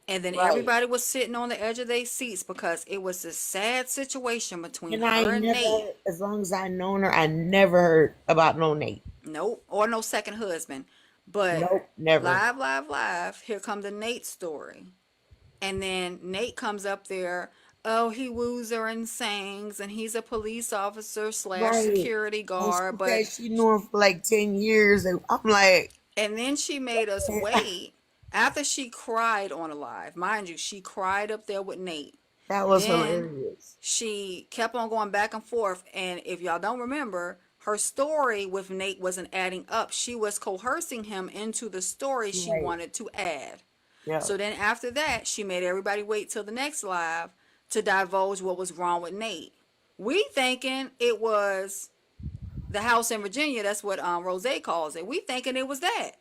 B: And then
A: Right.
B: everybody was sitting on the edge of their seats because it was a sad situation between
A: And I
B: her
A: ain't
B: and Nate.
A: never, as long as I known her, I never heard about no Nate.
B: Nope, or no second husband. But
A: Nope, never.
B: live, live, live, here come the Nate story. And then Nate comes up there. Oh, he woos her and sings, and he's a police officer slash
A: Right.
B: security
A: And she
B: guard. But
A: said she knew him for like 10 years, and I'm like,
B: and then she made us wait after she cried on a live. Mind you, she cried up there with Nate.
A: that was
B: Then
A: hilarious.
B: she kept on going back and forth. And if y'all don't remember, her story with Nate wasn't adding up. She was coercing him into the story she
A: Right.
B: wanted to add.
A: Yeah.
B: So then after that, she made everybody wait till the next live to divulge what was wrong with Nate. We thinking it was the house in Virginia. That's what Rose calls it. We thinking it was that,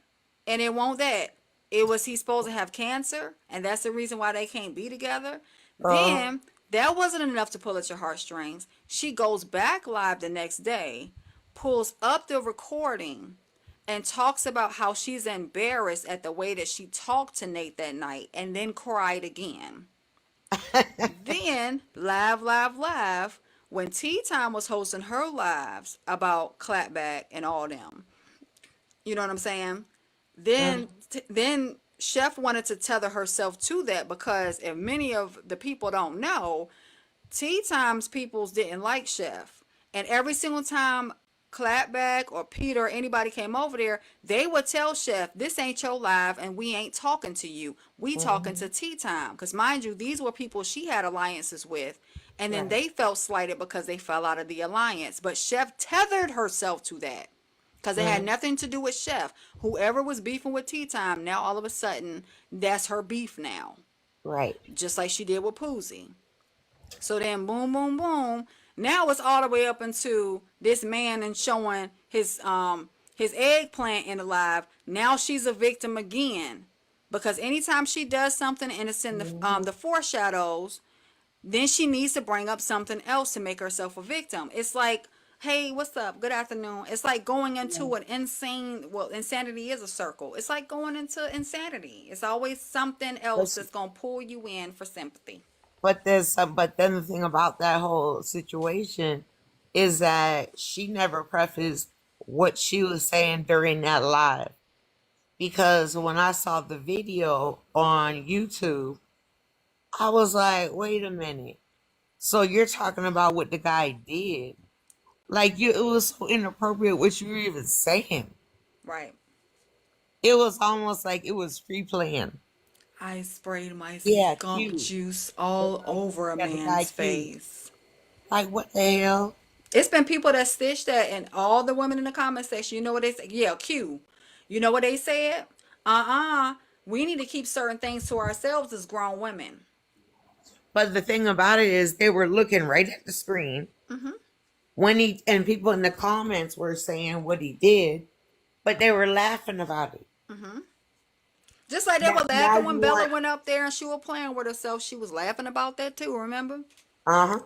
B: and it won't that. It was he's supposed to have cancer, and that's the reason why they can't be together.
A: Uh,
B: Then that wasn't enough to pull at your heartstrings. She goes back live the next day, pulls up the recording, and talks about how she's embarrassed at the way that she talked to Nate that night, and then cried again. Then, live, live, live, when Tea Time was hosting her lives about Clapback and all them, you know what I'm saying?
A: mm,
B: Then Chef wanted to tether herself to that because if many of the people don't know, Tea Times peoples didn't like Chef. And every single time Clapback or Peter or anybody came over there, they would tell Chef, this ain't your live and we ain't talking to you. We talking
A: Mm-hmm.
B: to Tea Time. Because mind you, these were people she had alliances with. And then
A: Right.
B: they felt slighted because they fell out of the alliance. But Chef tethered herself to that. Because it had
A: Mm-hmm.
B: nothing to do with Chef. Whoever was beefing with Tea Time, now all of a sudden, that's her beef now.
A: Right.
B: Just like she did with Poozy. So then boom, boom, boom. Now it's all the way up into this man and showing his eggplant in the live. Now she's a victim again. Because anytime she does something and it's in
A: Mm-hmm.
B: the foreshadows, then she needs to bring up something else to make herself a victim. It's like, hey, what's up? Good afternoon. It's like going into an insane, well, insanity is a circle. It's like going into insanity. It's always something else
A: But,
B: that's going to pull you in for sympathy.
A: but then the thing about that whole situation is that she never prefaced what she was saying during that live. Because when I saw the video on YouTube, I was like, wait a minute. So you're talking about what the guy did. Like it was so inappropriate what you were even saying.
B: Right.
A: It was almost like it was free playing.
B: I sprayed my
A: Yeah,
B: skunk
A: cute.
B: juice
A: The
B: all
A: guy,
B: over a
A: yeah, the guy
B: man's
A: cute.
B: face.
A: Like what the hell?
B: It's been people that stitched that, and all the women in the comment section, you know what they say? Yeah, Q. You know what they said? We need to keep certain things to ourselves as grown women.
A: But the thing about it is they were looking right at the screen when he and people in the comments were saying what he did, but they were laughing about it.
B: Just like they
A: Now,
B: were
A: now
B: laughing
A: you
B: when Bella
A: want
B: went up there and she was playing with herself. She was laughing about that too, remember?
A: uh-huh.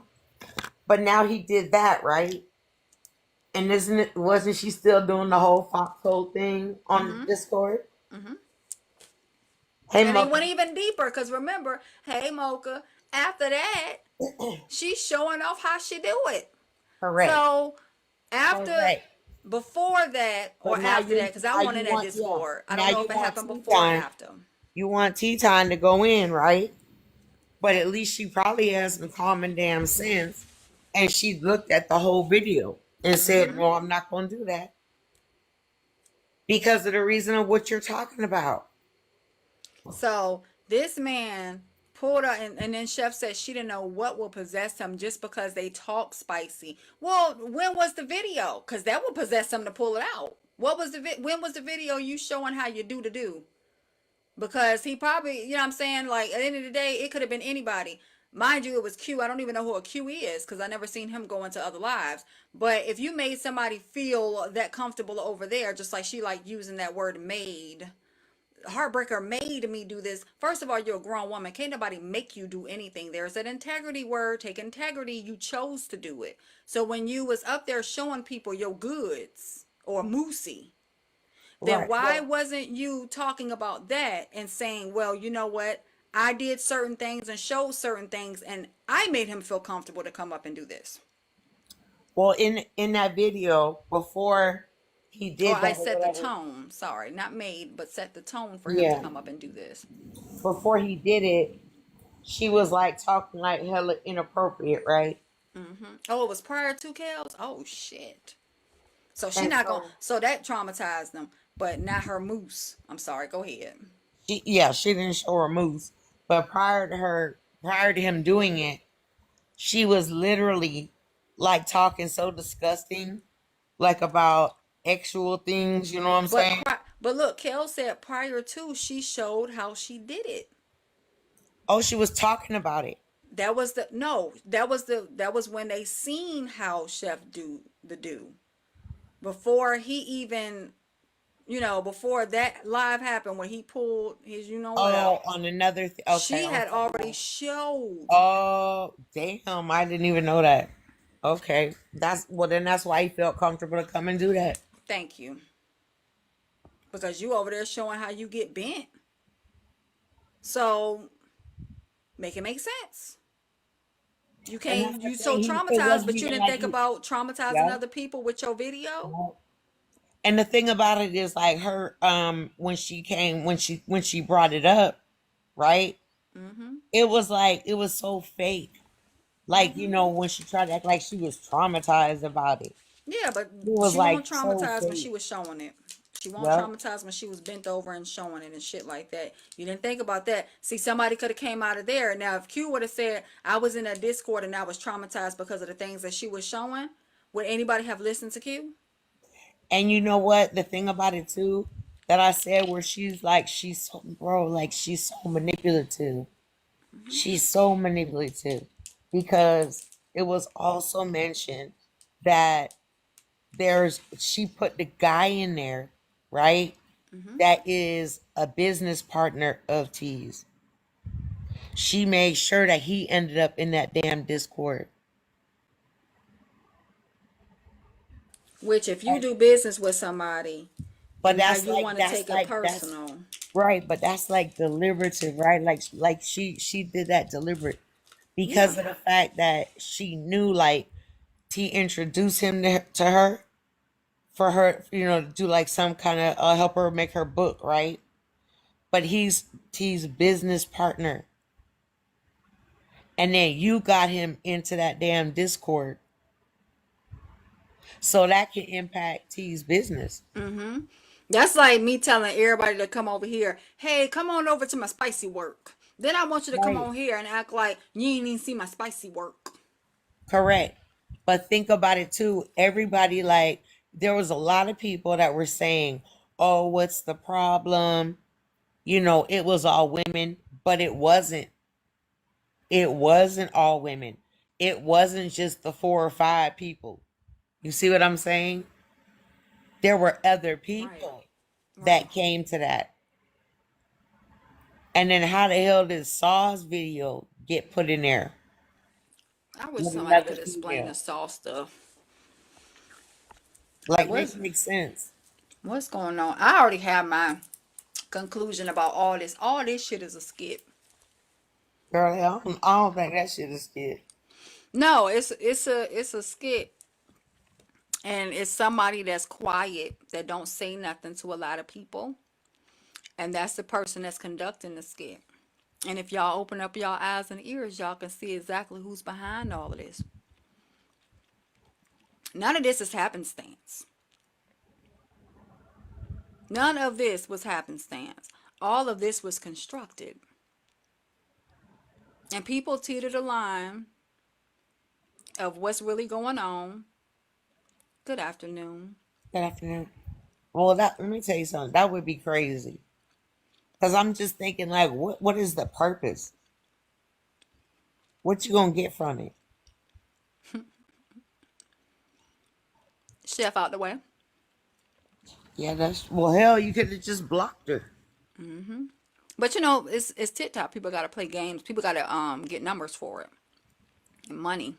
A: But now he did that, right? And isn't it wasn't she still doing the whole foxhole thing on Discord? Hey
B: And they
A: Mocha.
B: went even deeper because remember, hey Mocha, after that, she's showing off how she do it.
A: Correct.
B: So after,
A: Correct.
B: before that or
A: But now
B: after that,
A: you
B: because I
A: now
B: went
A: you
B: in that
A: want yeah.
B: Discord. I
A: Now
B: don't know
A: you
B: if it
A: want
B: happened
A: tea
B: before or
A: time.
B: after.
A: You want tea time to go in, right? But at least she probably has some common damn sense. And she looked at the whole video and said,
B: Hmm.
A: no, I'm not going to do that because of the reason of what you're talking about.
B: So this man pulled out, and then Chef said she didn't know what will possess him just because they talk spicy. Well, when was the video? Because that would possess him to pull it out. What was when was the video you showing how you do to do? Because he probably, you know what I'm saying? Like, at the end of the day, it could have been anybody. Mind you, it was Q. I don't even know who a Q is because I never seen him go into other lives. But if you made somebody feel that comfortable over there, just like she like using that word made, Heartbreaker made me do this. First of all, you're a grown woman. Can't nobody make you do anything. There's an integrity word. Take integrity. You chose to do it. So when you was up there showing people your goods or moosey, then
A: Right.
B: why
A: Well,
B: wasn't you talking about that and saying, well, you know what? I did certain things and showed certain things, and I made him feel comfortable to come up and do this.
A: well, in that video before he
B: Or
A: did
B: I
A: that or
B: set the
A: whatever,
B: tone. Sorry, not made, but set the tone for him to
A: yeah,
B: come up and do this.
A: before he did it, she was like talking like hella inappropriate, right?
B: Oh, it was prior to Kels? Oh, shit. So she
A: And
B: not gonna.
A: so
B: So that traumatized them, but not her moose. I'm sorry. Go ahead.
A: she didn't show her moves, but prior to him doing it, she was literally like talking so disgusting, like about actual things. You know what I'm saying?
B: But look, Kel said prior to she showed how she did it.
A: Oh, she was talking about it.
B: That was the no. That was when they seen how Chef do the do before he even before that live happened when he pulled his what
A: Oh,
B: out.
A: on another okay,
B: She
A: on
B: had
A: something
B: already
A: else.
B: showed.
A: Oh, damn! I didn't even know that. Okay, that's why he felt comfortable to come and do that.
B: Thank you, because you over there showing how you get bent. So make it make sense. You
A: And that's
B: can't.
A: the
B: You so
A: thing. It
B: traumatized,
A: wasn't
B: but you
A: even
B: didn't
A: like
B: think
A: he,
B: about traumatizing
A: yeah.
B: other people with your video.
A: And the thing about it is like her when she brought it up, right?
B: Mm-hmm.
A: It was like it was so fake. Like, when she tried to act like she was traumatized about it.
B: Yeah, but
A: It was
B: she won't
A: like so
B: traumatize when she
A: fake.
B: was showing it. She won't
A: Yep.
B: traumatize when she was bent over and showing it and shit like that. You didn't think about that. See, somebody could have came out of there. Now, if Q would have said, I was in that Discord and I was traumatized because of the things that she was showing, would anybody have listened to Q?
A: And you know what? The thing about it too, that I said where she's so, bro, like she's so manipulative. She's so manipulative because it was also mentioned that she put the guy in there, right? That is a business partner of T's. She made sure that he ended up in that damn Discord.
B: Which, if you do business with somebody
A: But
B: and now
A: that's
B: you
A: like
B: want to
A: that's
B: take it
A: like that's
B: personal,
A: right, but that's like deliberative, right? Like she did that deliberate
B: yeah,
A: because of the fact that she knew like T introduced him to her for her, to do like some kind of help her make her book, right? But he's T's business partner. And then you got him into that damn Discord. So that can impact T's business.
B: that's like me telling everybody to come over here. Hey, come on over to my spicy work. Then I want you to come
A: Right.
B: on here and act like you ain't even see my spicy work.
A: Correct. But think about it too. Everybody, like, there was a lot of people that were saying, oh, what's the problem? It was all women, but it wasn't. It wasn't all women. It wasn't just the 4 or 5 people. You see what I'm saying? There were other
B: Right,
A: people
B: right.
A: that came to that. And then how the hell did Saw's video get put in there
B: I wish
A: with
B: somebody
A: another
B: could explain
A: female?
B: the Saw stuff.
A: Like,
B: What's
A: make it make sense.
B: what's going on? I already have my conclusion about all this. All this shit is a skit.
A: Girl, I don't think that shit is it.
B: No, it's a skit, and it's somebody that's quiet that don't say nothing to a lot of people, and that's the person that's conducting the skit. And if y'all open up y'all eyes and ears, y'all can see exactly who's behind all of this. None of this is happenstance. None of this was happenstance. All of this was constructed. And people teeter the line of what's really going on. Good afternoon.
A: Good afternoon. Well, let me tell you something. That would be crazy. Because I'm just thinking, like, what is the purpose? What you gonna get from it?
B: Chef out the way.
A: Yeah, well, hell, you could have just blocked her.
B: But it's TikTok. People gotta play games. People gotta get numbers for it and money.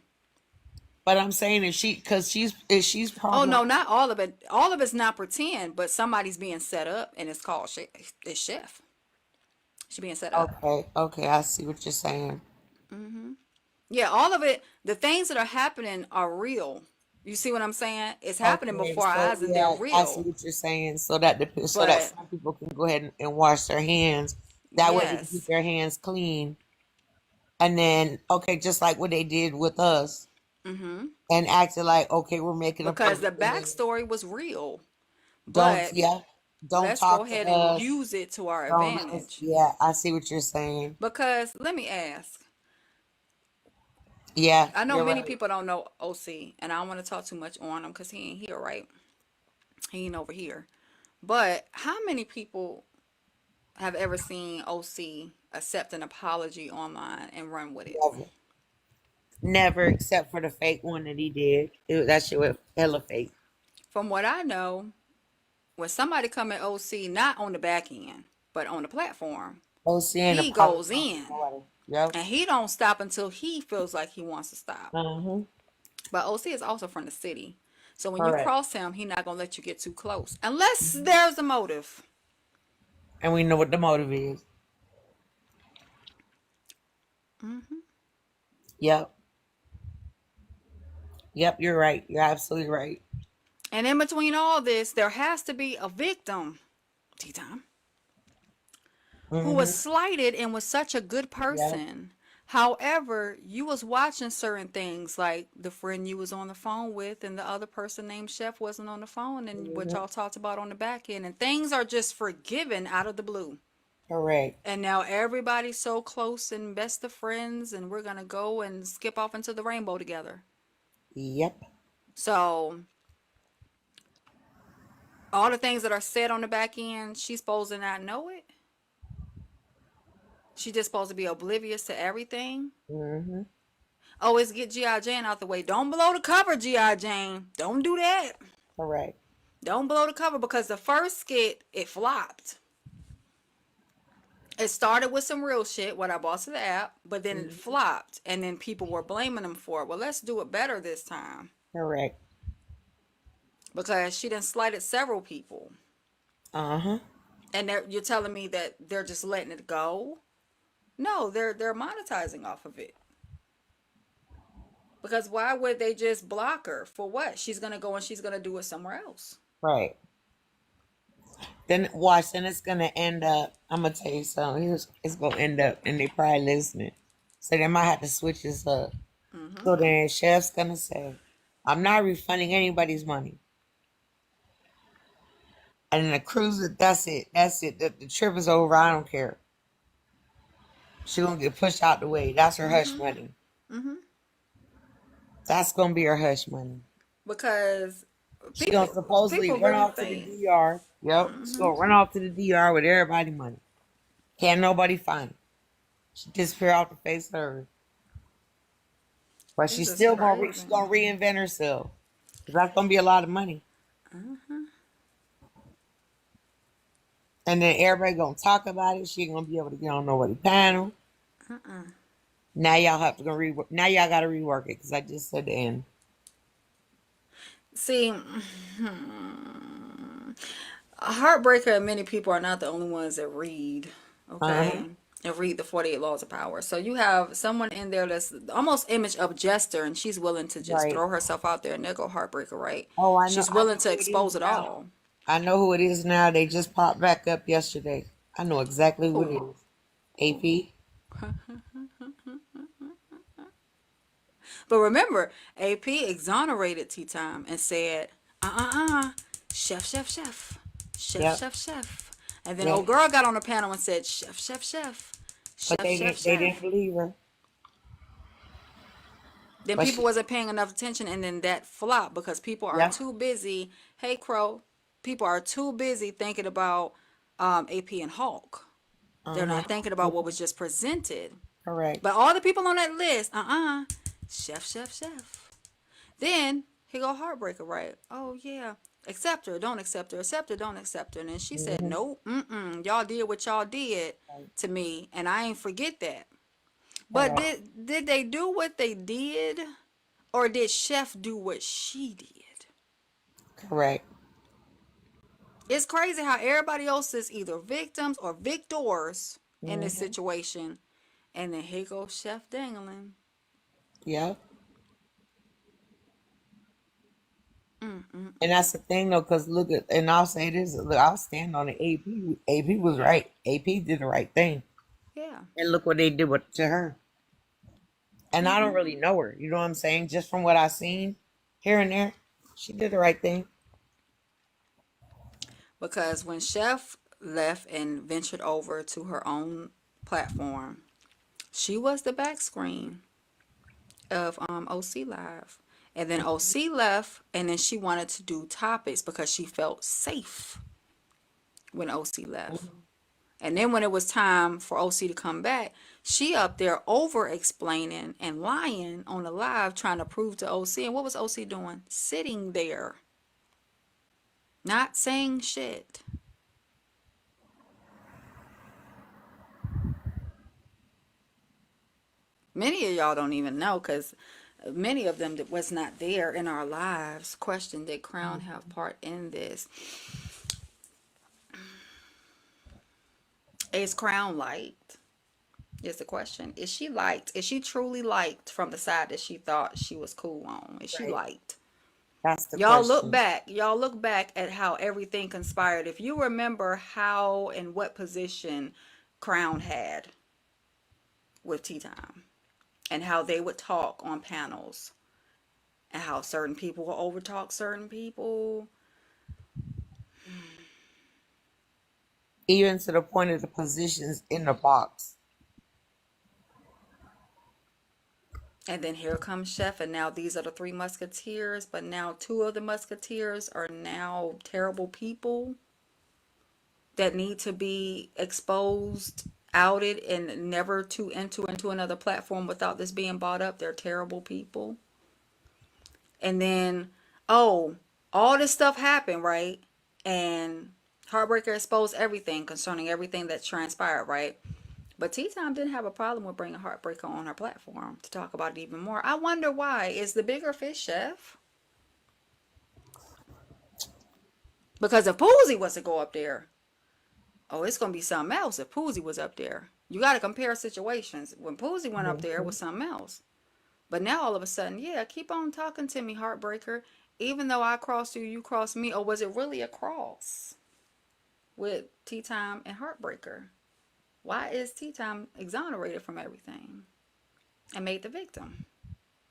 A: But I'm saying if she's
B: Oh
A: probably
B: no, not all of it. All of it's not pretend, but somebody's being set up, and it's called it's Chef. She's being set up.
A: okay, I see what you're saying.
B: Yeah, all of it. The things that are happening are real. You see what I'm saying? It's happening
A: Okay,
B: before our
A: so
B: eyes, and they're
A: yeah, I see
B: real.
A: what you're saying. So that
B: But
A: some people can go ahead and wash their hands. That way they can keep
B: yes,
A: their hands clean. And then, okay, just like what they did with us and acted like, okay, we're making a
B: because the
A: perfect thing.
B: backstory was real.
A: Don't,
B: But
A: yeah, don't
B: let's go
A: talk to
B: ahead and
A: us.
B: use it to our
A: Don't,
B: advantage.
A: yeah, I see what you're saying.
B: Because let me ask.
A: Yeah,
B: I know
A: you're
B: many
A: right.
B: people don't know OC, and I don't want to talk too much on him because he ain't here, right? He ain't over here. But how many people have ever seen OC accept an apology online and run with it?
A: Never, never, except for the fake one that he did. That shit was hella fake.
B: From what I know, when somebody come at OC, not on the back end, but on the platform,
A: OC
B: he goes
A: apologized
B: in.
A: for it. Yep.
B: And he don't stop until he feels like he wants to stop.
A: Mm-hmm.
B: But OC is also from the city. So when you
A: Correct.
B: cross him, he's not going to let you get too close. Unless there's a motive.
A: And we know what the motive is. Yep. Yep, you're right. You're absolutely right.
B: And in between all this, there has to be a victim, T-Time, who was
A: Mm-hmm.
B: slighted and was such a good
A: Yep.
B: person.
C: However, you was watching certain things like the friend you was on the phone with and the other person named Chef wasn't on the phone and what
A: Mhm.
C: y'all talked about on the back end and things are just forgiven out of the blue.
A: Correct.
C: And now everybody's so close and best of friends and we're gonna go and skip off into the rainbow together.
A: Yep.
C: So all the things that are said on the back end, she's supposed to not know it. She's just supposed to be oblivious to everything.
A: Mhm.
C: Always get G.I. Jane out the way. Don't blow the cover, G.I. Jane. Don't do that.
A: Correct.
C: Don't blow the cover because the first skit, it flopped. It started with some real shit, what I bought to the app, but then it
A: Mhm.
C: flopped. And then people were blaming them for it. Well, let's do it better this time.
A: Correct.
C: Because she done slighted several people.
A: Uh-huh.
C: And you're telling me that they're just letting it go? No, they're monetizing off of it. Because why would they just block her? For what? She's gonna go and she's gonna do it somewhere else.
A: Right. Then watch, then it's gonna end up. I'm gonna tell you something. It's gonna end up, and they probably listening, so they might have to switch this up. So then Chef's gonna say, "I'm not refunding anybody's money," and then the cruiser, that's it. That's it. The trip is over. I don't care. She gonna get pushed out the way. That's her hush money. That's gonna be her hush money.
C: Because
A: She gonna supposedly
C: people
A: run
C: really
A: off to the
C: think.
A: DR. Yep. She gonna run off to the DR with everybody money. Can't nobody find her. She disappear off the face of the earth. But
C: This
A: she's
C: is
A: still
C: crazy.
A: gonna reinvent herself. 'Cause that's gonna be a lot of money. And then everybody gonna talk about it. She ain't gonna be able to get on nobody panel. Now y'all have to go rework. Now y'all gotta rework it because I just said the end.
C: See, a heartbreaker and many people are not the only ones that read,
A: Uh huh.
C: okay? And read the 48 Laws of Power. So you have someone in there that's almost image of Jester and she's willing to just
A: Right.
C: throw herself out there and there go heartbreaker, right?
A: Oh, I know.
C: She's
A: I
C: willing
A: know
C: to
A: who it is
C: expose it
A: now.
C: all.
A: I know who it is now. They just popped back up yesterday. I know exactly who it
C: Who?
A: is. AP.
C: But remember, AP exonerated Tea Time and said, chef, chef, chef, chef,
A: Yep.
C: chef, chef. And then
A: Yep.
C: old girl got on the panel and said, chef, chef, chef,
A: But
C: chef, chef,
A: they didn't
C: chef.
A: believe her.
C: Then
A: But
C: people
A: she.
C: wasn't paying enough attention and then that flopped because people are
A: Yep.
C: too busy. Hey, Crow, people are too busy thinking about AP and Hulk.
A: Uh
C: They're
A: huh.
C: not thinking about what was just presented.
A: Correct.
C: But all the people on that list, chef, chef, chef. Then he go heartbreaker, right? Oh yeah, accept her, don't accept her, accept her, don't accept her. And then she said,
A: Hmm.
C: nope, y'all did what y'all did
A: Right.
C: to me, and I ain't forget that. But
A: Correct.
C: did they do what they did, or did Chef do what she did?
A: Correct.
C: It's crazy how everybody else is either victims or victors in this
A: Hmm.
C: situation, and then here goes Chef dangling.
A: Yep. And that's the thing though, because look at, and I'll say this, look, I'll stand on it. AP was right. AP did the right thing.
C: Yeah.
A: And look what they did to her. And I don't really know her. You know what I'm saying? Just from what I seen here and there, she did the right thing.
C: Because when Chef left and ventured over to her own platform, she was the back screen of OC Live. And then OC left, and then she wanted to do topics because she felt safe when OC left. And then when it was time for OC to come back, she up there over explaining and lying on the live trying to prove to OC. And what was OC doing? Sitting there, not saying shit. Many of y'all don't even know because many of them that was not there in our lives question did Crown have part in this. Is Crown liked? Is the question. Is she liked? Is she truly liked from the side that she thought she was cool on? Is she
A: Right.
C: liked?
A: That's the
C: Y'all look
A: question.
C: back. Y'all look back at how everything conspired. If you remember how and what position Crown had with Tea Time. and how they would talk on panels and how certain people will overtalk certain people.
A: Even to the point of the positions in the box.
C: And then here comes Chef, and now these are the three musketeers, but now two of the musketeers are now terrible people that need to be exposed, outed, and never to enter into another platform without this being brought up. They're terrible people. And then, oh, all this stuff happened, right? And Heartbreaker exposed everything concerning everything that transpired, right? But Tea Time didn't have a problem with bringing Heartbreaker on her platform to talk about it even more. I wonder why. Is the bigger fish Chef? Because if Poozy was to go up there, oh, it's going to be something else if Poozy was up there. You got to compare situations. When Poozy went up there, it was something else. But now all of a sudden, yeah, keep on talking to me, Heartbreaker. Even though I crossed you, you crossed me. Or was it really a cross with Tea Time and Heartbreaker? Why is Tea Time exonerated from everything and made the victim?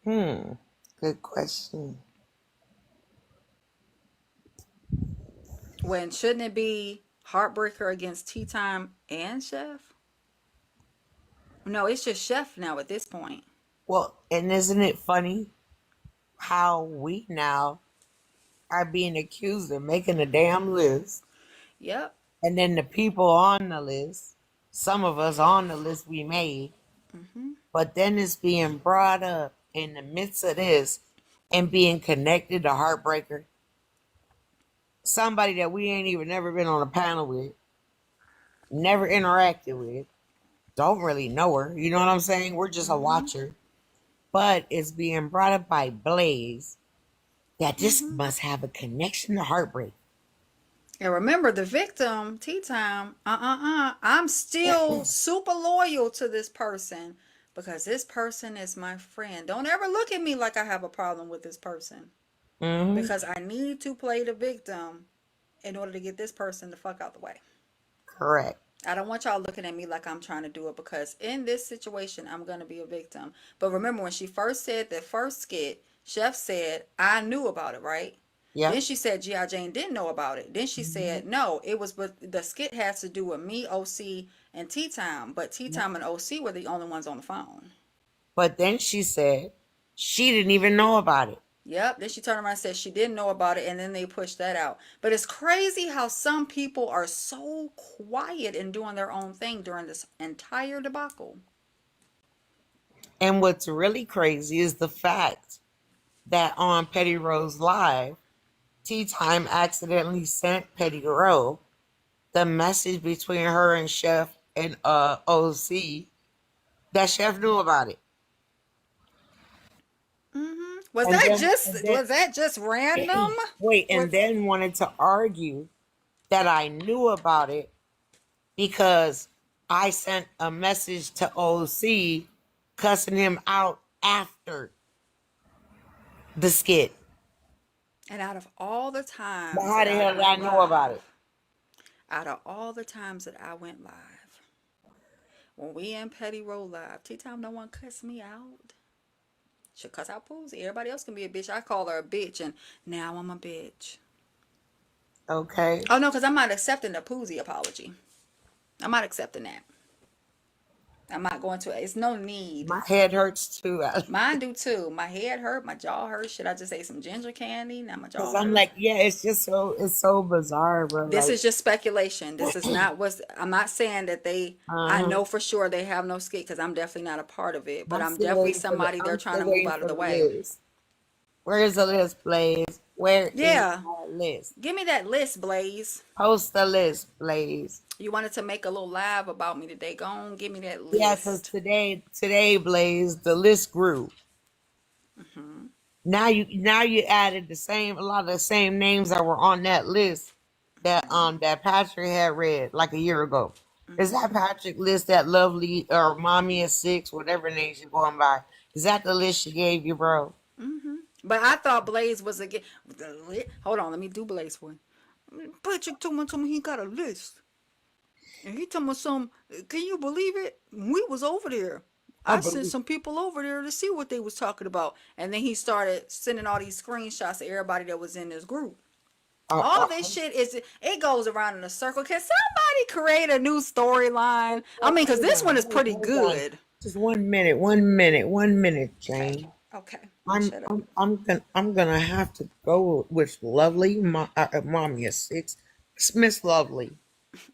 A: Good question.
C: When shouldn't it be Heartbreaker against Tea Time and Chef? No, it's just Chef now at this point.
A: Well, and isn't it funny how we now are being accused of making a damn list,
C: Yep.
A: and then the people on the list, some of us on the list we made, but then it's being brought up in the midst of this and being connected to Heartbreaker, somebody that we ain't even never been on a panel with, never interacted with, don't really know her. You know what I'm saying? We're just a watcher. But it's being brought up by Blaze that this must have a connection to Heartbreak.
C: And remember, the victim, Tea Time, I'm still super loyal to this person because this person is my friend. Don't ever look at me like I have a problem with this person because I need to play the victim in order to get this person the fuck out the way.
A: Correct.
C: I don't want y'all looking at me like I'm trying to do it because in this situation, I'm going to be a victim. But remember, when she first said the first skit, Chef said, I knew about it, right?
A: Yeah.
C: Then she said G.I. Jane didn't know about it. Then she said, no, it was, but the skit has to do with me, OC, and Tea Time. But Tea Time and OC were the only ones on the phone.
A: But then she said she didn't even know about it.
C: Yep. Then she turned around and said she didn't know about it, and then they pushed that out. But it's crazy how some people are so quiet and doing their own thing during this entire debacle.
A: And what's really crazy is the fact that on Petty Rose Live, Tea Time accidentally sent Petty Row the message between her and Chef and OC that Chef knew about it.
C: Was
A: And
C: that
A: then-
C: just
A: and then-
C: was that just random?
A: Wait, and
C: Was-
A: then wanted to argue that I knew about it because I sent a message to OC cussing him out after the skit.
C: And out of all the times,
A: But how the
C: that
A: hell did I
C: went
A: know about
C: live-
A: it?
C: Out of all the times that I went live, when we in Petty Row Live, Tea Time no one cuss me out. Should cuss out Poozy. Everybody else can be a bitch. I call her a bitch, and now I'm a bitch.
A: Okay.
C: Oh no, because I'm not accepting the Poozy apology. I'm not accepting that. I'm not going to. It's no need.
A: My head hurts too.
C: Mine do too. My head hurt. My jaw hurt. Should I just say some ginger candy? Now my jaw
A: Because
C: hurt.
A: I'm like, yeah, it's so bizarre, bro.
C: This
A: like,
C: is just speculation. This is not what's. I'm not saying that they. I know for sure they have no skit because I'm definitely not a part of it. But I'm
A: still
C: definitely
A: waiting for the-
C: somebody they're
A: I'm
C: trying to
A: still
C: move
A: waiting
C: out of
A: for
C: the
A: the
C: way.
A: list. Where's the list, Blaze? Where is
C: Yeah.
A: our list?
C: Give me that list, Blaze.
A: Post the list, Blaze.
C: You wanted to make a little live about me today. Go on, give me that list.
A: Yeah, because today, Blaze, the list grew. Now you added a lot of the same names that were on that list that Patrick had read like a year ago. Is that Patrick list that lovely or mommy at 6, whatever name she's going by? Is that the list she gave you, bro?
C: But I thought Blaze was again. Hold on, let me do Blaze for you. Patrick told me he got a list. And he told me some, can you believe it? We was over there.
A: I
C: I sent
A: believe.
C: some people over there to see what they was talking about. And then he started sending all these screenshots of everybody that was in this group.
A: I,
C: All
A: I,
C: this shit is, it goes around in a circle. Can somebody create a new storyline? I mean, because
A: hold
C: this
A: on,
C: one is pretty
A: hold on.
C: good.
A: Just 1 minute, 1 minute, 1 minute,
C: Okay.
A: Jane.
C: Okay.
A: I'm
C: Shut up.
A: I'm I'm gonna have to go with Lovely, mommy is 6. Miss Lovely,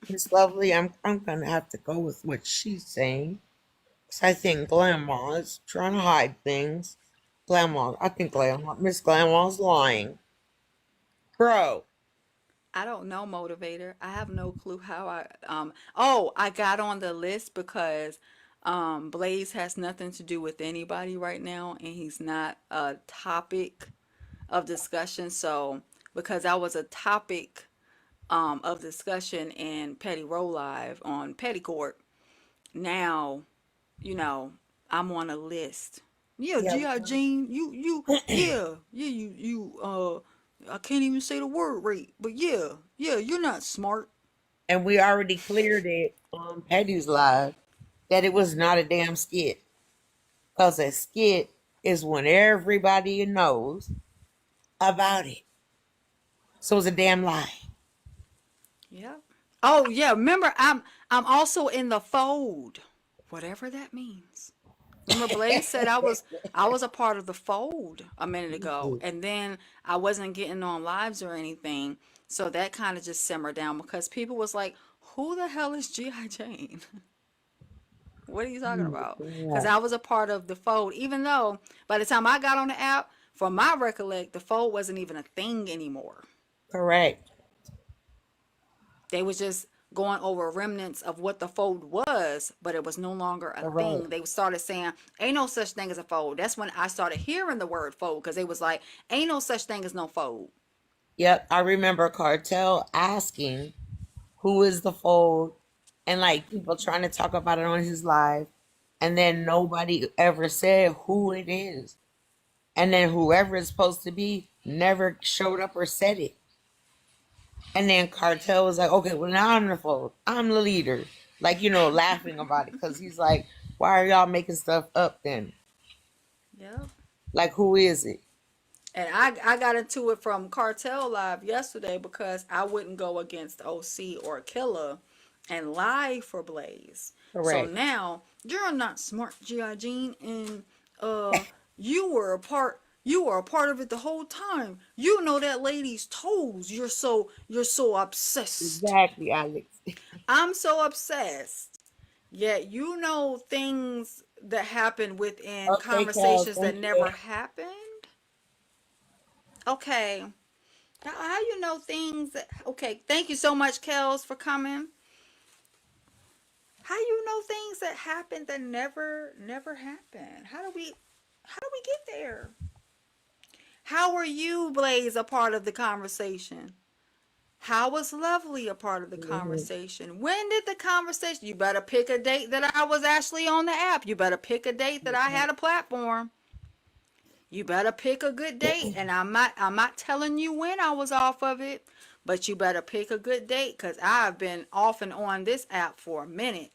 A: Miss Lovely. I'm gonna have to go with what she's saying. 'Cause I think Grandma is trying to hide things. I think Miss Grandma's lying, bro.
C: I don't know, motivator. I have no clue how oh, I got on the list because Blaze has nothing to do with anybody right now and he's not a topic of discussion. So because I was a topic of discussion in Petty Row Live on Petty Court, now, you know, I'm on a list. Yeah,
A: Yeah,
C: G.I. Jean, I can't even say the word right, but yeah, you're not smart.
A: and we already cleared it on Petty's live that it was not a damn skit. Cause a skit is when everybody knows about it. So it's a damn lie.
C: Yeah. Oh yeah, remember I'm also in the fold. Whatever that means. Remember Blaze said I was a part of the fold a minute ago and then I wasn't getting on lives or anything. So that kind of just simmered down because people was like, "Who the hell is G.I. Jane?" What are you talking about? Because
A: Yeah,
C: I was a part of the fold, even though by the time I got on the app, from my recollect, the fold wasn't even a thing anymore.
A: correct.
C: They was just going over remnants of what the fold was, but it was no longer a
A: Correct.
C: thing. They started saying, ain't no such thing as a fold. That's when I started hearing the word fold because they was like, ain't no such thing as no fold.
A: Yep, I remember Cartel asking who is the fold and like people trying to talk about it on his live and then nobody ever said who it is. And then whoever it's supposed to be never showed up or said it. And then Cartel was like, okay, well, now I'm the fold. I'm the leader. Like, laughing about it. Because he's like, why are y'all making stuff up then?
C: Yep.
A: Like, who is it?
C: And I got into it from Cartel Live yesterday because I wouldn't go against OC or Killer and lie for Blaze. So
A: Correct.
C: now you're not smart, G.I. Jean, and uh you were a part of it the whole time. You know that lady's toes. You're so obsessed.
A: Exactly, Alex.
C: I'm so obsessed. Yet you know things that happen within
A: Okay, Cal,
C: conversations that
A: thank
C: never
A: you.
C: happened. Okay. How you know things that, okay, thank you so much, Kels, for coming. How you know things that happened that never happened? How do we get there? How are you, Blaze, a part of the conversation? How was Lovely a part of the
A: Mhm.
C: conversation? When did the conversation? You better pick a date that I was actually on the app. You better pick a date that I had a platform. You better pick a good date, and I'm not telling you when I was off of it, but you better pick a good date because I've been off and on this app for a minute,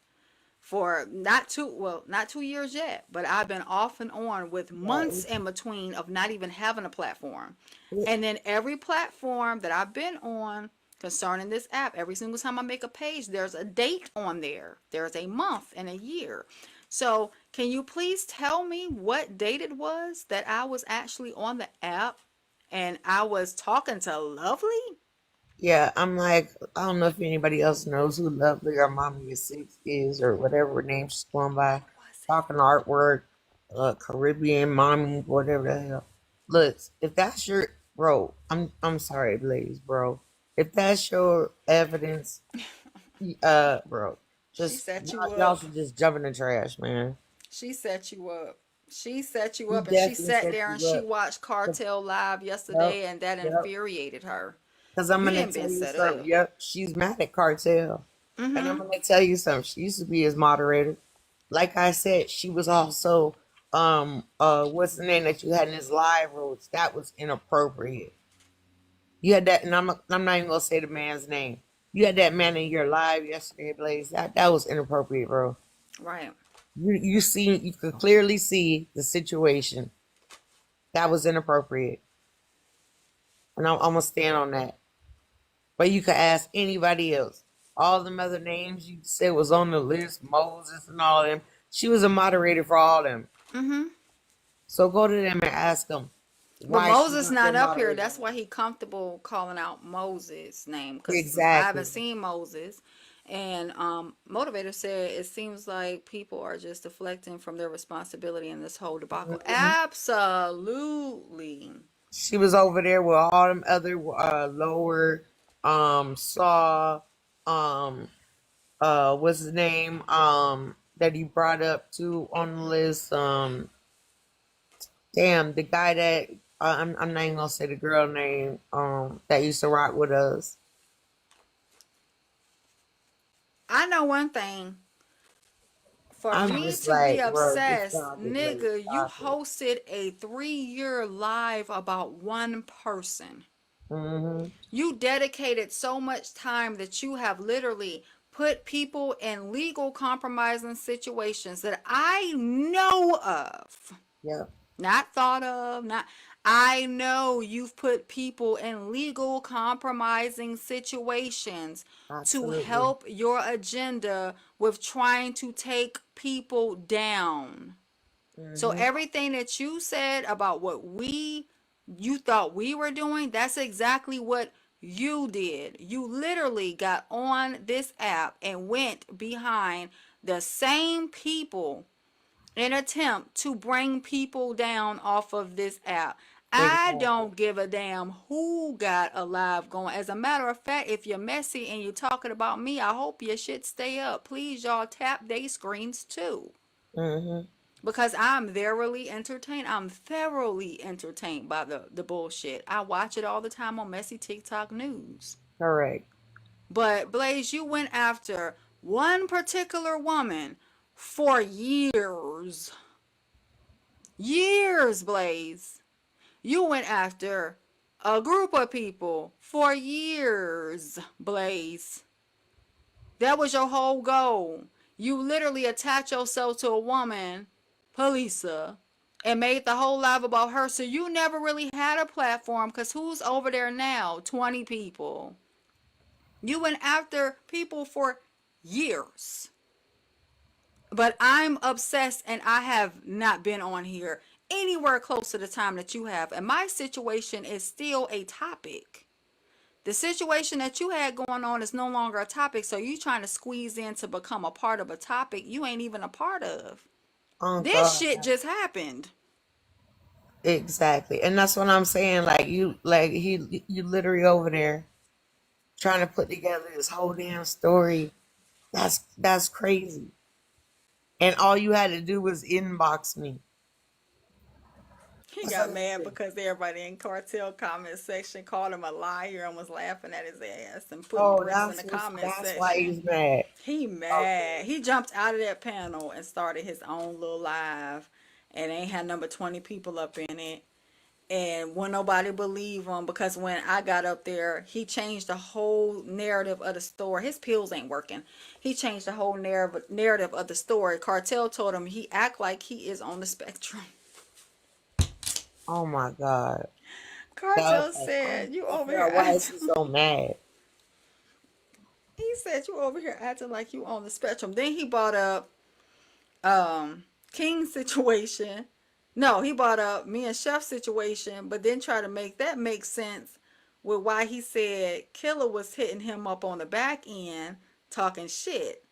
C: for not 2 years yet, but I've been off and on with months
A: Right.
C: in between of not even having a platform. And then every platform that I've been on concerning this app, every single time I make a page, there's a date on there. There's a month and a year. So, can you please tell me what date it was that I was actually on the app and I was talking to Lovely?
A: Yeah, I'm like, I don't know if anybody else knows who Lovely or Mommy is 6 is or whatever her name she's going by.
C: What was it?
A: Talking artwork, Caribbean Mommy, whatever the hell. Look, if that's your bro, I'm sorry, Blaze, bro. If that's your evidence, bro,
C: She
A: just
C: set you
A: y'all
C: up.
A: should just jump in the trash, man.
C: She set you up. She set you
A: He
C: up and she
A: definitely
C: sat
A: set
C: there and
A: you
C: she
A: up.
C: watched
A: 'Cause-
C: Cartel Live
A: Yep,
C: yesterday and that
A: yep.
C: infuriated her.
A: Because I'm
C: You
A: gonna
C: didn't
A: tell
C: been
A: you
C: set
A: something.
C: up.
A: Yep, she's mad at Cartel. And I'm
C: Mm-hmm.
A: gonna tell you something. She used to be his moderator. Like I said, she was also what's the name that you had in his live rules? That was inappropriate. You had that, and I'm not even gonna say the man's name. You had that man in your live yesterday, Blaze. That was inappropriate, bro.
C: Right.
A: You could clearly see the situation that was inappropriate, and I'm gonna stand on that. But you could ask anybody else. All them other names you said was on the list, Moses and all them. She was a moderator for all them.
B: Mm-hmm.
A: So go to them and ask them
B: But
A: why she
B: Moses
A: not their
B: not up here.
A: moderator.
B: That's why he comfortable calling out Moses' name because I haven't
A: Exactly.
B: seen Moses. And Motivator said it seems like people are just deflecting from their responsibility in this whole debacle.
A: Mhm.
B: Absolutely.
A: She was over there with all them other lower saw um what's his name that he brought up too on the list damn the guy that I'm not even gonna say the girl name that used to rock with us.
B: I know one thing. For
A: I'm
B: me
A: just
B: to be
A: like, bro, just
B: obsessed,
A: stop it, like
B: nigga, you
A: stop it.
B: hosted a 3-year live about one person.
A: Hmm.
B: You dedicated so much time that you have literally put people in legal compromising situations that I know of,
A: Yep,
B: not thought of, not I know you've put people in legal compromising situations to
A: absolutely.
B: help your agenda with trying to take people down. So
A: Hmm.
B: everything that you said about what you thought we were doing, that's exactly what you did. You literally got on this app and went behind the same people in attempt to bring people down off of this app. I
A: Exactly.
B: don't give a damn who got a live going. As a matter of fact, if you're messy and you're talking about me, I hope your shit stay up. Please, y'all tap they screens too
A: Hmm.
B: because I'm thoroughly entertained by the bullshit. I watch it all the time on messy TikTok news.
A: Correct.
B: But Blaze, you went after one particular woman for years. Years, Blaze. You went after a group of people for years, Blaze. That was your whole goal. You literally attach yourself to a woman, Polisa, and made the whole live about her. So you never really had a platform because who's over there now? 20 people. You went after people for years. But I'm obsessed and I have not been on here anywhere close to the time that you have. And my situation is still a topic. The situation that you had going on is no longer a topic, so you trying to squeeze in to become a part of a topic you ain't even a part of.
A: Oh
B: This
A: God.
B: shit just happened.
A: Exactly. And that's what I'm saying. Like you literally over there trying to put together this whole damn story. That's crazy. And all you had to do was inbox me.
B: He
A: That's
B: got mad
A: everything.
B: because everybody in cartel comment section called him a liar and was laughing at his ass and putting
A: Oh,
B: bricks in the comment
A: that's why
B: section.
A: he's mad.
B: He
A: Okay.
B: mad. He jumped out of that panel and started his own little live and ain't had number 20 people up in it. And when nobody believe him because when I got up there, he changed the whole narrative of the story. His pills ain't working. He changed the whole narrative of the story. Cartel told him he act like he is on the spectrum.
A: Oh my God. That
B: Cartel
A: was like, oh,
B: said, you over here
A: girl, why is
B: acting.
A: he so mad?
B: He said, you over here acting like you on the spectrum. Then he brought up King's situation. No, he brought up me and Chef's situation, but then try to make that make sense with why he said Killer was hitting him up on the back end talking shit.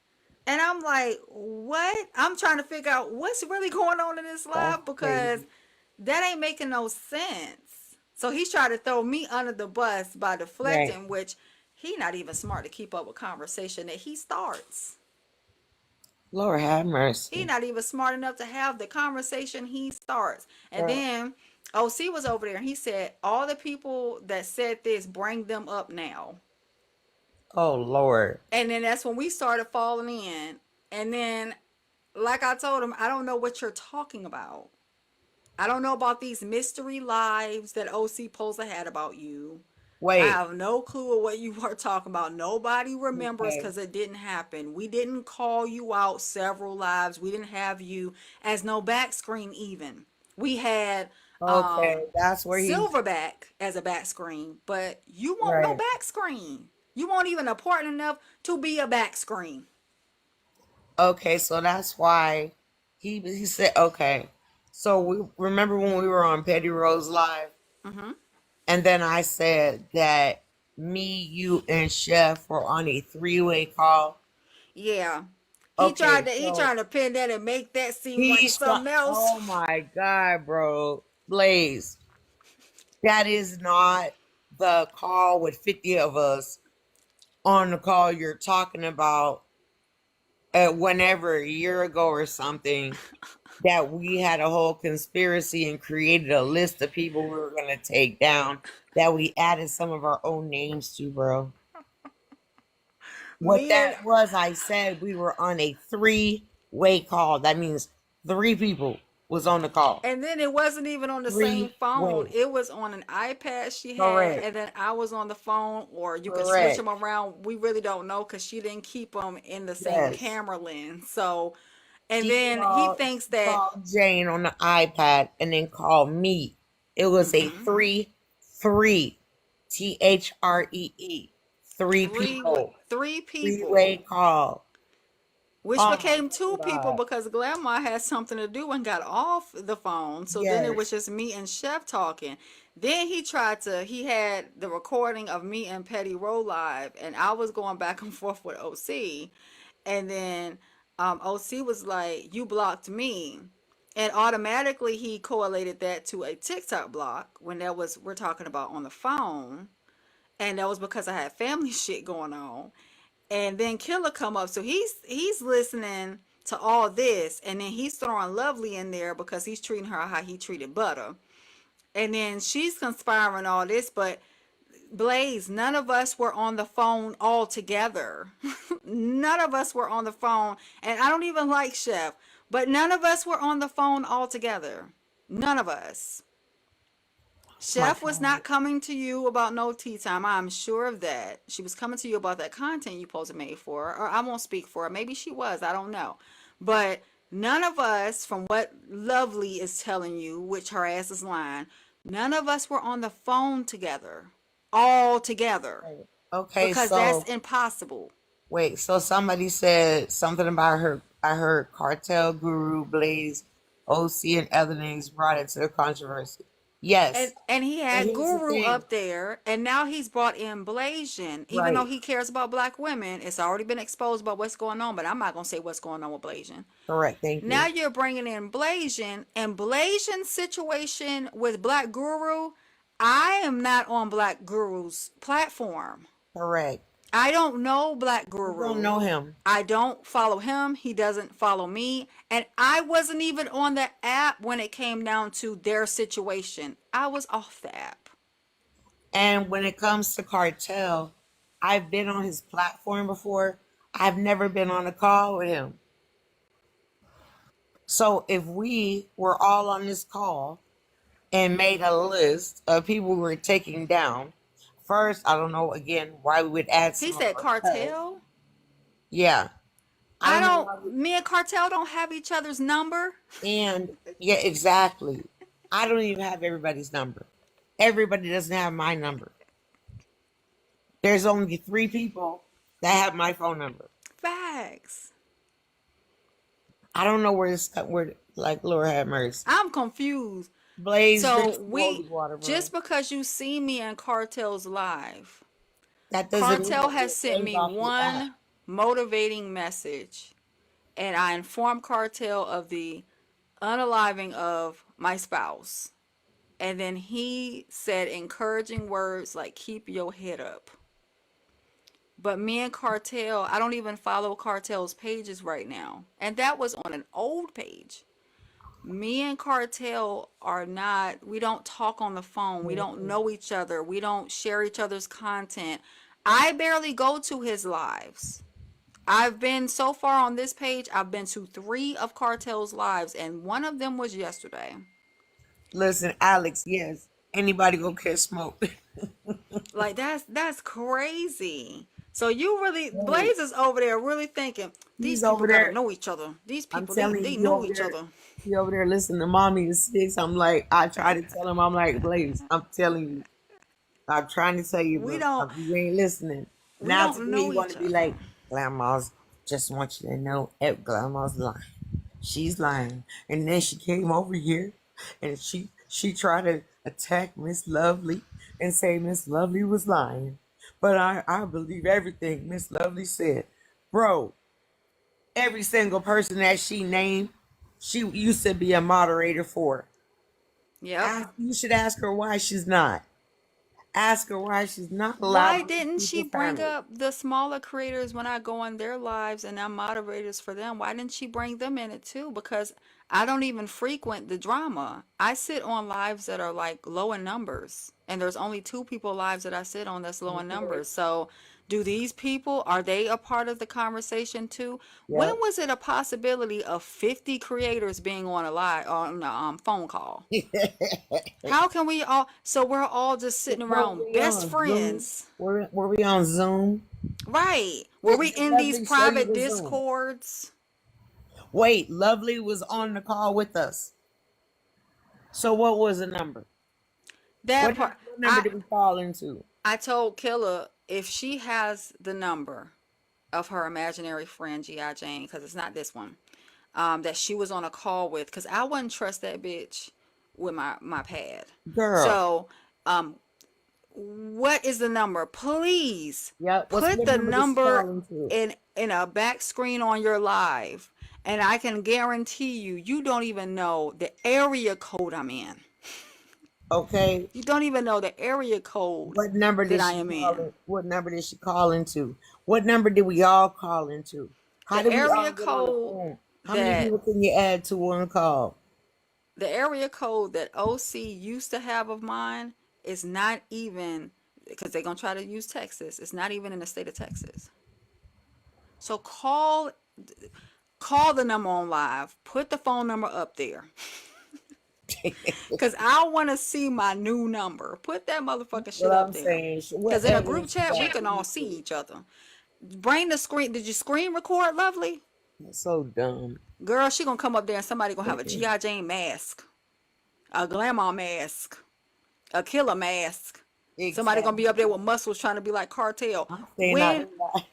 B: And I'm like, what? I'm trying to figure out what's really going on in this
A: That's
B: live because
A: crazy.
B: that ain't making no sense. So he's trying to throw me under the bus by
A: Right.
B: deflecting, which he not even smart to keep up with conversation that he starts.
A: Lord have
B: He
A: mercy.
B: not even smart enough to have the conversation he starts. And
A: Girl.
B: then OC was over there and he said, all the people that said this, bring them up now.
A: Oh Lord.
B: And then that's when we started falling in. And then, like I told him, I don't know what you're talking about. I don't know about these mystery lives that OC Posa had about you.
C: I
A: Wait.
C: have no clue of what you are talking about. Nobody remembers
A: Okay.
C: because it didn't happen. We didn't call you out several lives. We didn't have you as no back screen even. We had
A: Okay. That's where he's
C: Silverback as a back screen, but you want no
A: right.
C: back screen. You weren't even important enough to be a back screen.
A: Okay, so that's why he said okay. So we remember when we were on Petty Rose Live,
C: Mm-hmm.
A: and then I said that me, you, and Chef were on a three-way call.
C: Yeah.
A: Okay,
C: He
A: so
C: tried to pin that and make that seem like something else.
A: oh my God, bro. Blaze, that is not the call with 50 of us on the call you're talking about whenever a year ago or something that we had a whole conspiracy and created a list of people we were going to take down that we added some of our own names to, bro. What
C: Me and
A: that was, I said we were on a three-way call. That means three people was on the call.
C: And then it wasn't even on the same phone.
A: Three-way.
C: It was on an iPad she had,
A: Correct.
C: and then I was on the phone, or you could switch
A: Correct.
C: them around. We really don't know because she didn't keep them in the same
A: Yes.
C: camera lens. So, and
A: She
C: then he
A: called,
C: thinks
A: she
C: that,
A: called Jane on the iPad and then called me. It was a
C: mhm,
A: three, THREE, three people,
C: three
A: three-way
C: people,
A: call.
C: which
A: Oh my
C: became two people
A: God.
C: because Grandma had something to do and got off the phone. So then it was
A: Yes.
C: just me and Chef talking. Then he had the recording of me and Petty Roll Live, and I was going back and forth with OC. And then OC was like, "You blocked me." And automatically he correlated that to a TikTok block when that was, we're talking about on the phone. And that was because I had family shit going on. And then Killer come up, so he's listening to all this, and then he's throwing Lovely in there because he's treating her how he treated Butter, and then she's conspiring all this. But Blaze, none of us were on the phone all together. None of us were on the phone, and I don't even like Chef, but none of us were on the phone all together. None of us.
A: My
C: Chef was
A: phone.
C: not coming to you about no tea time. I'm sure of that. She was coming to you about that content you supposed to make for her. Or I won't speak for her. Maybe she was. I don't know. But none of us, from what Lovely is telling you, which her ass is lying, none of us were on the phone together. All together.
A: Right. Okay,
C: Because that's
A: so
C: impossible.
A: wait, so somebody said something about her. I heard Cartel Guru, Blaze, OC, and other names brought into the controversy.
C: And
A: Yes.
C: and he
A: And
C: had
A: here's the
C: Guru
A: thing.
C: up there, and now he's brought in Blasian. Even though
A: Right.
C: he cares about black women, it's already been exposed about what's going on. But I'm not gonna say what's going on with Blasian.
A: Correct. Thank
C: Now
A: you.
C: you're bringing in Blasian, and Blasian's situation with Black Guru. I am not on Black Guru's platform.
A: Correct.
C: I don't know Black
A: You don't
C: Guru.
A: know him.
C: I don't follow him. He doesn't follow me. And I wasn't even on the app when it came down to their situation. I was off the app.
A: And when it comes to Cartel, I've been on his platform before. I've never been on a call with him. So if we were all on this call and made a list of people we were taking down, first, I don't know again why we would add
C: He
A: some of
C: said
A: our cousins.
C: Cartel.
A: Yeah. I
C: I
A: don't know why
C: don't,
A: we,
C: me and Cartel don't have each other's number.
A: and yeah, exactly. I don't even have everybody's number. Everybody doesn't have my number. There's only three people that have my phone number.
C: Facts.
A: I don't know where this where like Lord have mercy.
C: I'm confused.
A: Blaze, drink
C: So
A: some holy
C: we,
A: water, bro.
C: just because you see me in Cartel's live,
A: That doesn't mean
C: Cartel
A: that
C: has
A: you're
C: sent
A: Blaze
C: me
A: off the app.
C: one motivating message, and I informed Cartel of the unaliving of my spouse. And then he said encouraging words like keep your head up. But me and Cartel, I don't even follow Cartel's pages right now. And that was on an old page. Me and Cartel are not, we don't talk on the phone. We don't
A: Mhm.
C: know each other. We don't share each other's content. I barely go to his lives. I've been so far on this page, I've been to 3 of Cartel's lives, and one of them was yesterday.
A: Listen, Alex, yes. Anybody go catch smoke?
C: Like that's crazy. So you really
A: Right.
C: Blaze is over there really thinking these
A: He's
C: people
A: over
C: gotta
A: there.
C: know each other. These
A: I'm
C: people
A: telling you,
C: they know each other.
A: he over there listening to mommy is six. I'm like, I try to tell him, I'm like, Blaze, I'm telling you, I'm trying to tell you,
C: We
A: but
C: don't
A: you ain't listening.
C: we
A: Now
C: don't
A: today
C: know
A: you want
C: each
A: to be
C: other.
A: like, Grandma's just want you to know, Grandma's lying. She's lying. And then she came over here, and she tried to attack Miss Lovely and say Miss Lovely was lying. But I believe everything Miss Lovely said, bro. Every single person that she named, she used to be a moderator for.
C: Yep.
A: You should ask her why she's not. Ask her why she's not allowed
C: Why
A: to
C: didn't
A: keep
C: she
A: her
C: bring
A: family.
C: up the smaller creators when I go on their lives and I'm moderators for them? Why didn't she bring them in it too? Because I don't even frequent the drama. I sit on lives that are like low in numbers. And there's only two people lives that I sit on that's low in numbers. So do these people, are they a part of the conversation too? When
A: Yep.
C: was it a possibility of 50 creators being on a live on a phone call? How can we all, so we're all just sitting
A: What were
C: around
A: we
C: best
A: on Zoom?
C: friends.
A: Were we on Zoom?
C: Right. Were we
A: Did
C: in these
A: Lovely show you
C: private
A: the Zoom?
C: discords?
A: Wait, Lovely was on the call with us. So what was the number?
C: That part.
A: What number
C: I
A: did we call into?
C: I told Killa if she has the number of her imaginary friend G.I. Jane, because it's not this one, that she was on a call with, because I wouldn't trust that bitch with my pad.
A: Girl.
C: So, what is the number? Please
A: Yep.
C: put
A: What
C: the
A: number did she
C: number
A: call into?
C: in a back screen on your live, and I can guarantee you, you don't even know the area code I'm in.
A: Okay.
C: You don't even know the area code
A: What number
C: that
A: did
C: I
A: she
C: am
A: call
C: in.
A: it? What number did she call into? What number did we all call into? How
C: The
A: did we
C: area
A: all get on the
C: code
A: phone? How many
C: that
A: people can you add to one call?
C: OC used to have of mine is not even, because they're gonna try to use Texas. It's not even in the state of Texas. So call the number on live. Put the phone number up there. Cause I want to see my new number. Put that motherfucking
A: What
C: shit up
A: I'm
C: there.
A: saying,
C: Cause
A: what
C: in a group
A: evidence you
C: chat we
A: got?
C: can all see each other. Bring the screen. Did you screen record, Lovely?
A: That's so dumb.
C: Girl, she gonna come up there and somebody gonna have a G.I. Jane mask, a glamour mask, a killer mask. Somebody gonna
A: Exactly.
C: be up there with muscles trying to be like Cartel.
A: I'm staying out
C: When
A: of that.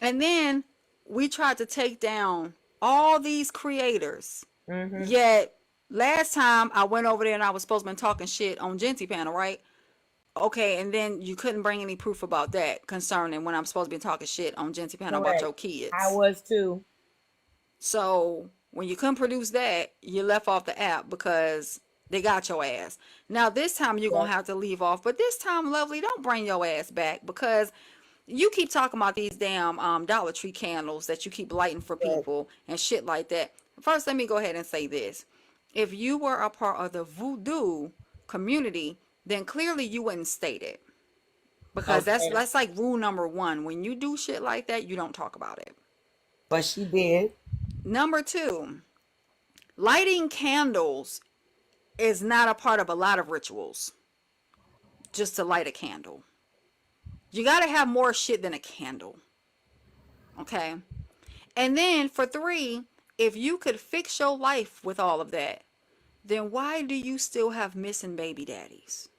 C: and then we tried to take down all these creators.
A: Mm-hmm.
C: Yet last time I went over there and I was supposed to be talking shit on Genty panel, right? Okay, and then you couldn't bring any proof about that concerning when I'm supposed to be talking shit on Genty panel about
A: Correct.
C: your
A: I
C: kids.
A: was too.
C: So when you couldn't produce that, you left off the app because they got your ass. Now this time you're gonna
A: Yep.
C: have to leave off, but this time, Lovely, don't bring your ass back because you keep talking about these damn Dollar Tree candles that you keep lighting for
A: Yes.
C: people and shit like that. First, let me go ahead and say this: if you were a part of the voodoo community, then clearly you wouldn't state it because
A: Okay.
C: that's like rule number one. When you do shit like that, you don't talk about it.
A: But she did.
C: Number two, lighting candles is not a part of a lot of rituals. Just to light a candle, you got to have more shit than a candle. Okay. And then for three, if you could fix your life with all of that, then why do you still have missing baby daddies?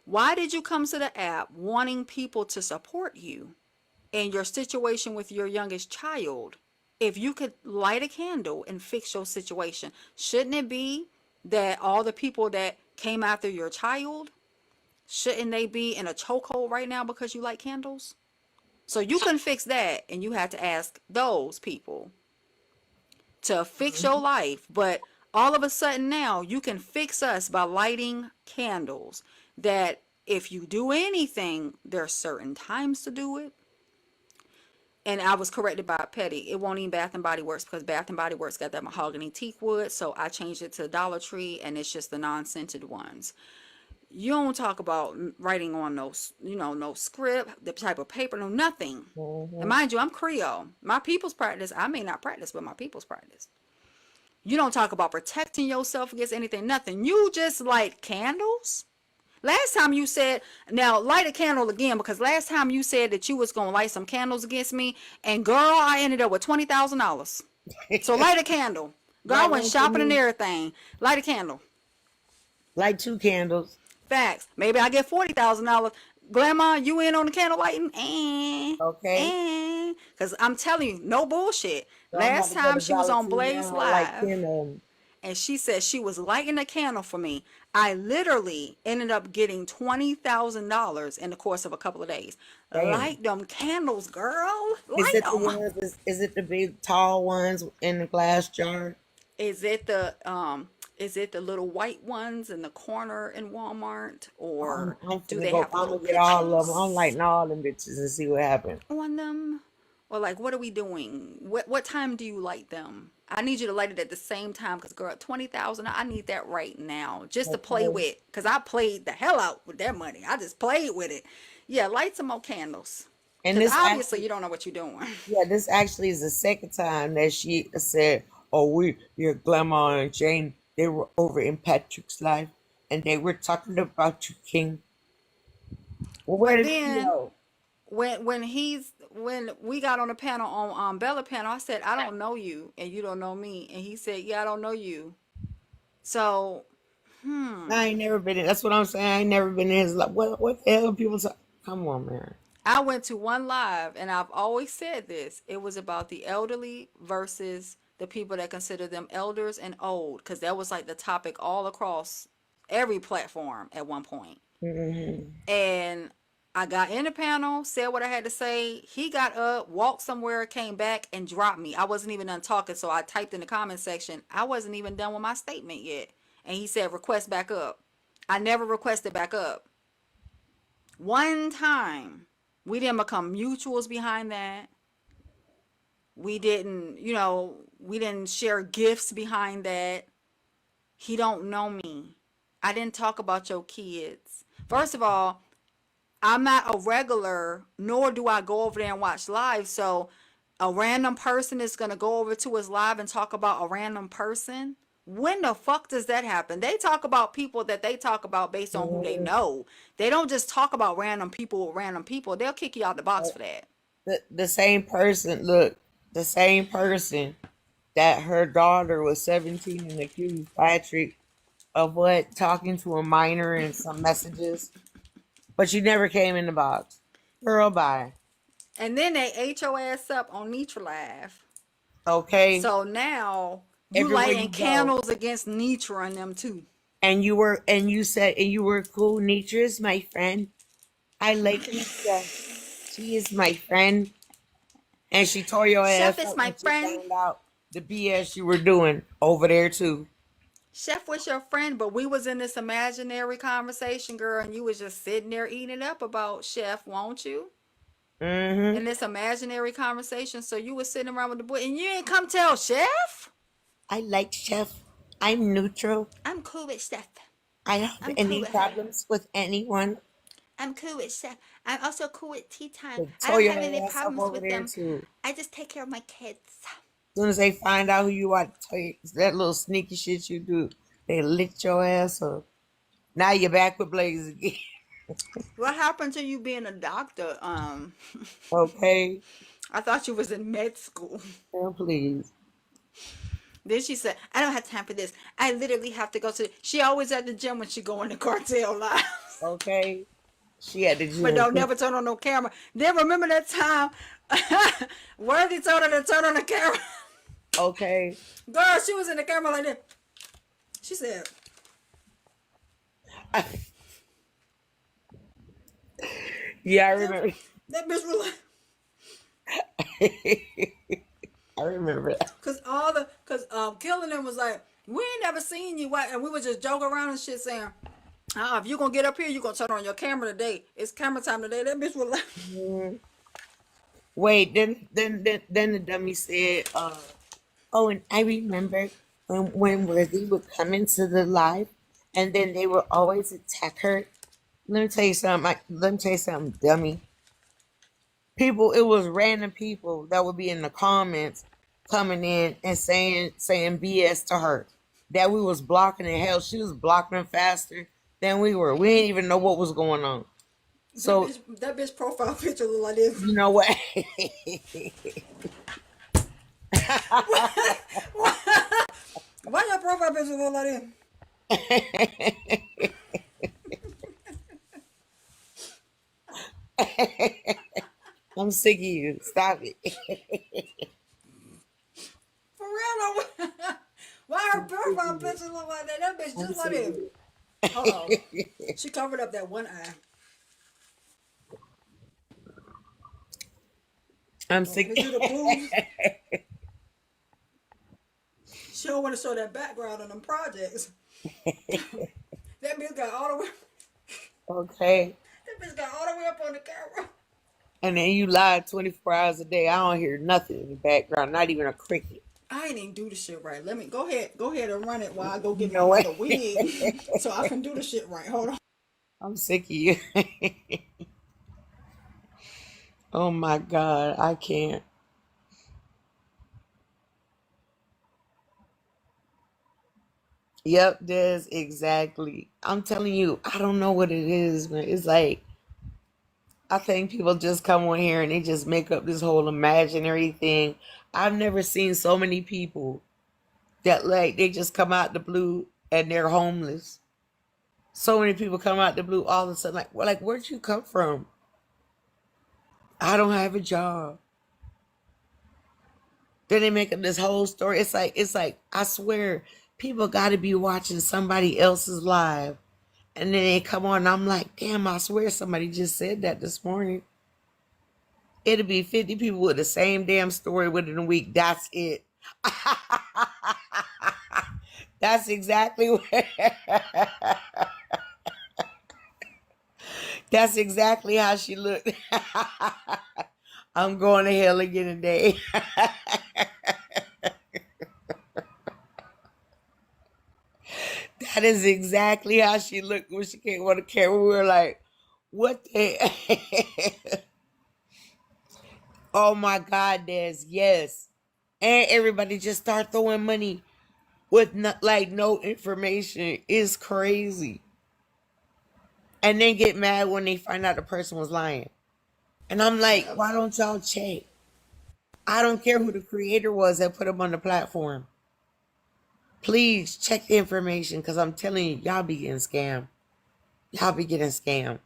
C: Why did you come to the app wanting people to support you in your situation with your youngest child? If you could light a candle and fix your situation, shouldn't it be that all the people that came after your child, shouldn't they be in a chokehold right now because you light candles? So you couldn't fix that, and you had to ask those people to fix your
A: Mhm.
C: life. But all of a sudden now you can fix us by lighting candles. That if you do anything, there are certain times to do it. And I was corrected by Petty. It won't even Bath and Body Works because Bath and Body Works got that mahogany teak wood. So I changed it to Dollar Tree, and it's just the non-scented ones. You don't talk about writing on no, no script, the type of paper, no nothing. And
A: Mhm.
C: mind you, I'm Creole. My people's practice, I may not practice, but my people's practice. You don't talk about protecting yourself against anything, nothing. You just light candles Last time you said, now light a candle again, because last time you said that you was gonna light some candles against me, and girl, I ended up with $20,000. So light a candle. Girl, I
A: Light
C: went
A: one for
C: shopping and
A: me.
C: everything. Light a candle.
A: Light 2 candles.
C: Facts. Maybe I get $40,000. Grandma, you in on the candle lighting?
A: Okay.
C: Because I'm telling you, no bullshit.
A: So I'm about
C: Last
A: to go
C: time
A: to
C: she was
A: Dollar
C: on
A: Tree
C: Blaze
A: now and light
C: Live,
A: 10 of them.
C: and she said she was lighting a candle for me. I literally ended up getting $20,000 in the course of a couple of days.
A: Damn.
C: Light them candles, girl.
A: Is
C: Light
A: it the
C: them.
A: ones? Is it the big tall ones in the glass jar?
C: Is it the little white ones in the corner in Walmart, or
A: I'm
C: do
A: finna
C: they
A: go.
C: have the
A: I'm
C: little
A: gonna get all of them. I'm
C: pictures
A: lighting all them bitches and see what happens.
C: on them? Or like, what are we doing? What time do you light them? I need you to light it at the same time, because girl, 20,000, I need that right now just to play
A: Okay.
C: with, because I played the hell out with that money. I just played with it. Yeah, light some more candles,
A: And
C: because
A: this
C: obviously
A: actually,
C: you don't know what you're doing.
A: yeah, this actually is the second time that she said, "Oh, your Grandma and Jane, they were over in Patrick's life, and they were talking about you, King." Well, where
C: But
A: the
C: then
A: video?
C: when we got on the panel on Bella panel, I said, I don't know you and you don't know me, and he said, yeah, I don't know you. So
A: I ain't never been in. That's what I'm saying. I ain't never been in his life. What the hell are people talk? Come on, man.
C: I went to one live, and I've always said this. It was about the elderly versus the people that consider them elders and old, because that was like the topic all across every platform at one point.
A: Hmm.
C: And I got in the panel, said what I had to say. He got up, walked somewhere, came back, and dropped me. I wasn't even done talking, so I typed in the comment section. I wasn't even done with my statement yet. And he said, request back up. I never requested back up. One time, we didn't become mutuals behind that. We didn't share gifts behind that. He don't know me. I didn't talk about your kids. First of all, I'm not a regular, nor do I go over there and watch live. So a random person is going to go over to his live and talk about a random person. When the fuck does that happen? They talk about people that they talk about based on who they know. They don't just talk about random people with random people. They'll kick you out the box for that.
A: The same person. Look, the same person that her daughter was 17 and accused Patrick of what, talking to a minor and some messages, but she never came in the box. Girl, bye.
C: And then they ate your ass up on Nitra Live.
A: Okay,
C: So now you
A: everywhere
C: lighting
A: you go,
C: candles against Nitra and them too.
A: and you said, and you were cool. Nietzsche is my friend. I like Nietzsche. She is my friend, and she tore your
C: Chef
A: ass
C: is
A: up
C: my
A: when she
C: friend.
A: found out the BS you were doing over there too.
C: Chef was your friend, but we was in this imaginary conversation, girl, and you was just sitting there eating it up about Chef, won't you?
A: Hmm.
C: In this imaginary conversation. So you was sitting around with the boy, and you ain't come tell Chef?
A: I like Chef. I'm neutral.
C: I'm cool with Chef.
A: I don't have
C: I'm cool
A: any
C: with her.
A: problems with anyone.
C: I'm cool with Chef. I'm also cool with tea time.
A: They
C: I
A: tore
C: don't
A: your
C: have any
A: ass up
C: problems
A: over
C: with
A: there
C: them.
A: too.
C: I just take care of my kids.
A: As soon as they find out who you are, that little sneaky shit you do, they lit your ass up. Now you're back with Blaze again.
C: What happened to you being a doctor?
A: Okay?
C: I thought you was in med school.
A: Now, please.
C: Then she said, I don't have time for this. I literally have to go to she always at the gym when she go in the cartel live.
A: Okay? She had the
C: But
A: gym.
C: don't never turn on no camera. Then remember that time Worthy told her to turn on the camera.
A: Okay?
C: Girl, she was in the camera like that. She said,
A: Yeah, I remember.
C: that bitch was like,
A: I remember that.
C: cause Killing them was like, we ain't never seen you, and we would just joke around and shit saying, if you gonna get up here, you gonna turn on your camera today. It's camera time today. That bitch was like,
A: Mhm. Wait, then the dummy said, "Oh, and I remember when Worthy would come into the live, and then they would always attack her." Let me tell you something. Let me tell you something, dummy. People, it was random people that would be in the comments coming in and saying BS to her, that we was blocking, and hell, she was blocking them faster than we were. We didn't even know what was going on. So
B: that bitch profile picture look like this.
A: you know what?
B: Why your profile picture look like this?
A: I'm sick of you. Stop it.
B: For real though. Why her profile picture look like that? That bitch
A: I'm
B: just
A: sick
B: like
A: of
B: this.
A: you.
B: Hold on. She covered up that one eye.
A: I'm
B: Oh,
A: sick.
B: is it a blues? She don't want to show that background on them projects. That bitch got all the way.
A: Okay.
B: That bitch got all the way up on the camera.
A: And then you lie 24 hours a day. I don't hear nothing in the background, not even a cricket.
B: I ain't even do the shit right. Let me go ahead and run it while I go
A: You
B: get my
A: know what?
B: mother wig so I can do the shit right. Hold on.
A: I'm sick of you. Oh my God, I can't. Yep, Des, exactly. I'm telling you, I don't know what it is, man. It's like I think people just come on here and they just make up this whole imaginary thing. I've never seen so many people that like they just come out the blue and they're homeless. So many people come out the blue all of a sudden, like, well, like where'd you come from? I don't have a job. Then they make up this whole story. It's like I swear, people got to be watching somebody else's live, and then they come on. And I'm like, damn, I swear somebody just said that this morning. It'll be 50 people with the same damn story within a week. That's it. That's exactly what. That's exactly how she looked. I'm going to hell again today. That is exactly how she looked when she came on the camera. We were like, what the? Oh my God, Des, yes. And everybody just start throwing money with no information. It's crazy. And then get mad when they find out the person was lying. And I'm like,
B: Yep.
A: why don't y'all check? I don't care who the creator was that put him on the platform. Please check the information because I'm telling you, y'all be getting scammed. Y'all be getting scammed.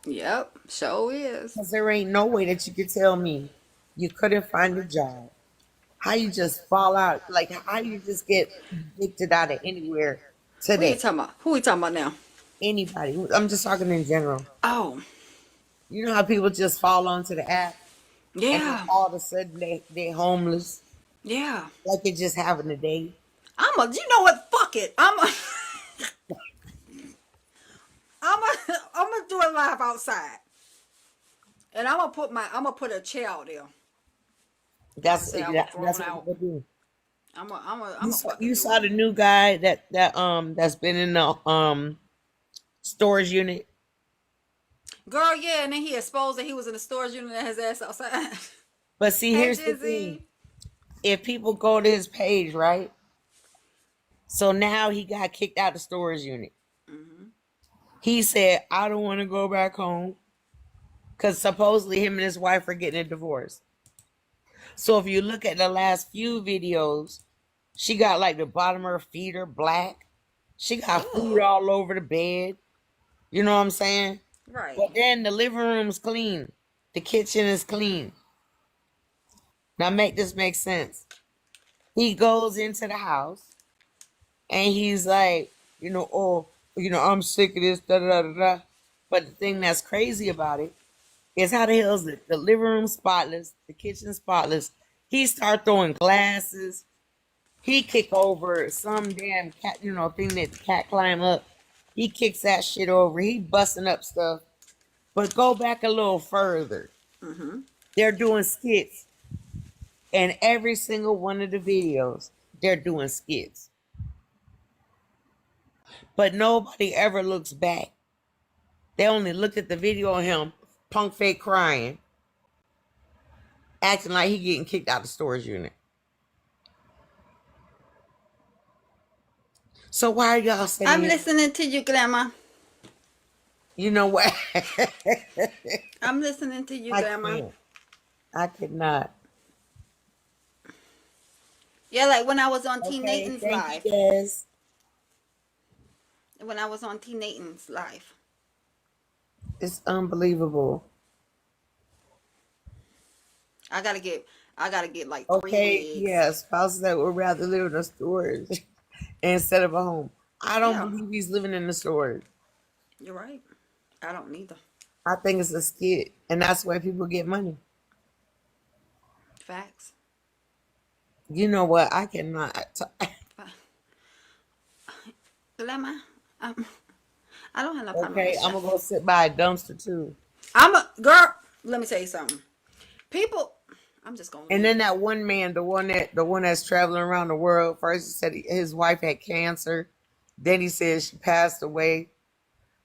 B: Yep. Sure is.
A: Because there ain't no way that you could tell me you couldn't find a job. How you just fall out? Like, how you just get evicted out of anywhere
B: What you
A: today?
B: talking about? Who we talking about now?
A: Anybody. I'm just talking in general.
B: Oh,
A: You know how people just fall onto the app and then
B: yeah.
A: all of a sudden they homeless?
B: Yeah.
A: Like it just happened today.
B: You know what? Fuck it. I'm gonna do it live outside. And I'm gonna put a chair out there. I'm gonna
A: That's
B: say I was
A: that's
B: thrown
A: what
B: out.
A: people do.
B: I'm a fucking
A: You
B: do
A: saw
B: it.
A: the new guy that's been in the storage unit.
B: Girl, yeah, and then he exposed that he was in the storage unit and his ass outside.
A: But see,
B: Hey,
A: here's the thing.
B: Jizzy.
A: If people go to his page, right? So now he got kicked out of the storage unit. He said, I don't want to go back home. Because supposedly him and his wife are getting a divorce. So if you look at the last few videos, she got like the bottom of her feet are black. She got food
B: Ugh.
A: all over the bed. You know what I'm saying?
B: Right.
A: But then the living room's clean. The kitchen is clean. Now make this make sense. He goes into the house and he's like, oh, I'm sick of this, da da da da. Da. But the thing that's crazy about it is how the hell is the living room spotless, the kitchen spotless. He start throwing glasses. He kick over some damn cat, thing that the cat climb up. He kicks that shit over. He busting up stuff. But go back a little further. They're doing skits. And every single one of the videos, they're doing skits. But nobody ever looks back. They only looked at the video of him, punk fake crying, acting like he getting kicked out of the storage unit. So why are y'all
C: I'm
A: saying,
C: listening to you, Grandma.
A: you know what?
C: I'm listening to you,
A: I
C: Grandma.
A: can't. I cannot.
C: Yeah, like when I was on T
A: Okay,
C: Nathan's
A: thank you
C: live.
A: guys.
C: When I was on T Nathan's live.
A: It's unbelievable.
C: I gotta get like 3
A: Okay,
C: wigs.
A: yeah, spouses that would rather live in a storage instead of a home. I don't
C: Yeah,
A: believe he's living in the storage.
C: you're right. I don't neither.
A: I think it's a skit, and that's where people get money.
C: Facts.
A: You know what? I cannot.
C: Grandma, um, I don't have no problem with
A: Okay,
C: Miss
A: I'm gonna go
C: Jackie.
A: sit by a dumpster too.
C: I'm a girl. Let me tell you something. People, I'm just gonna
A: And
C: leave
A: then
C: it.
A: that one man, the one that's traveling around the world, first he said his wife had cancer. Then he said she passed away.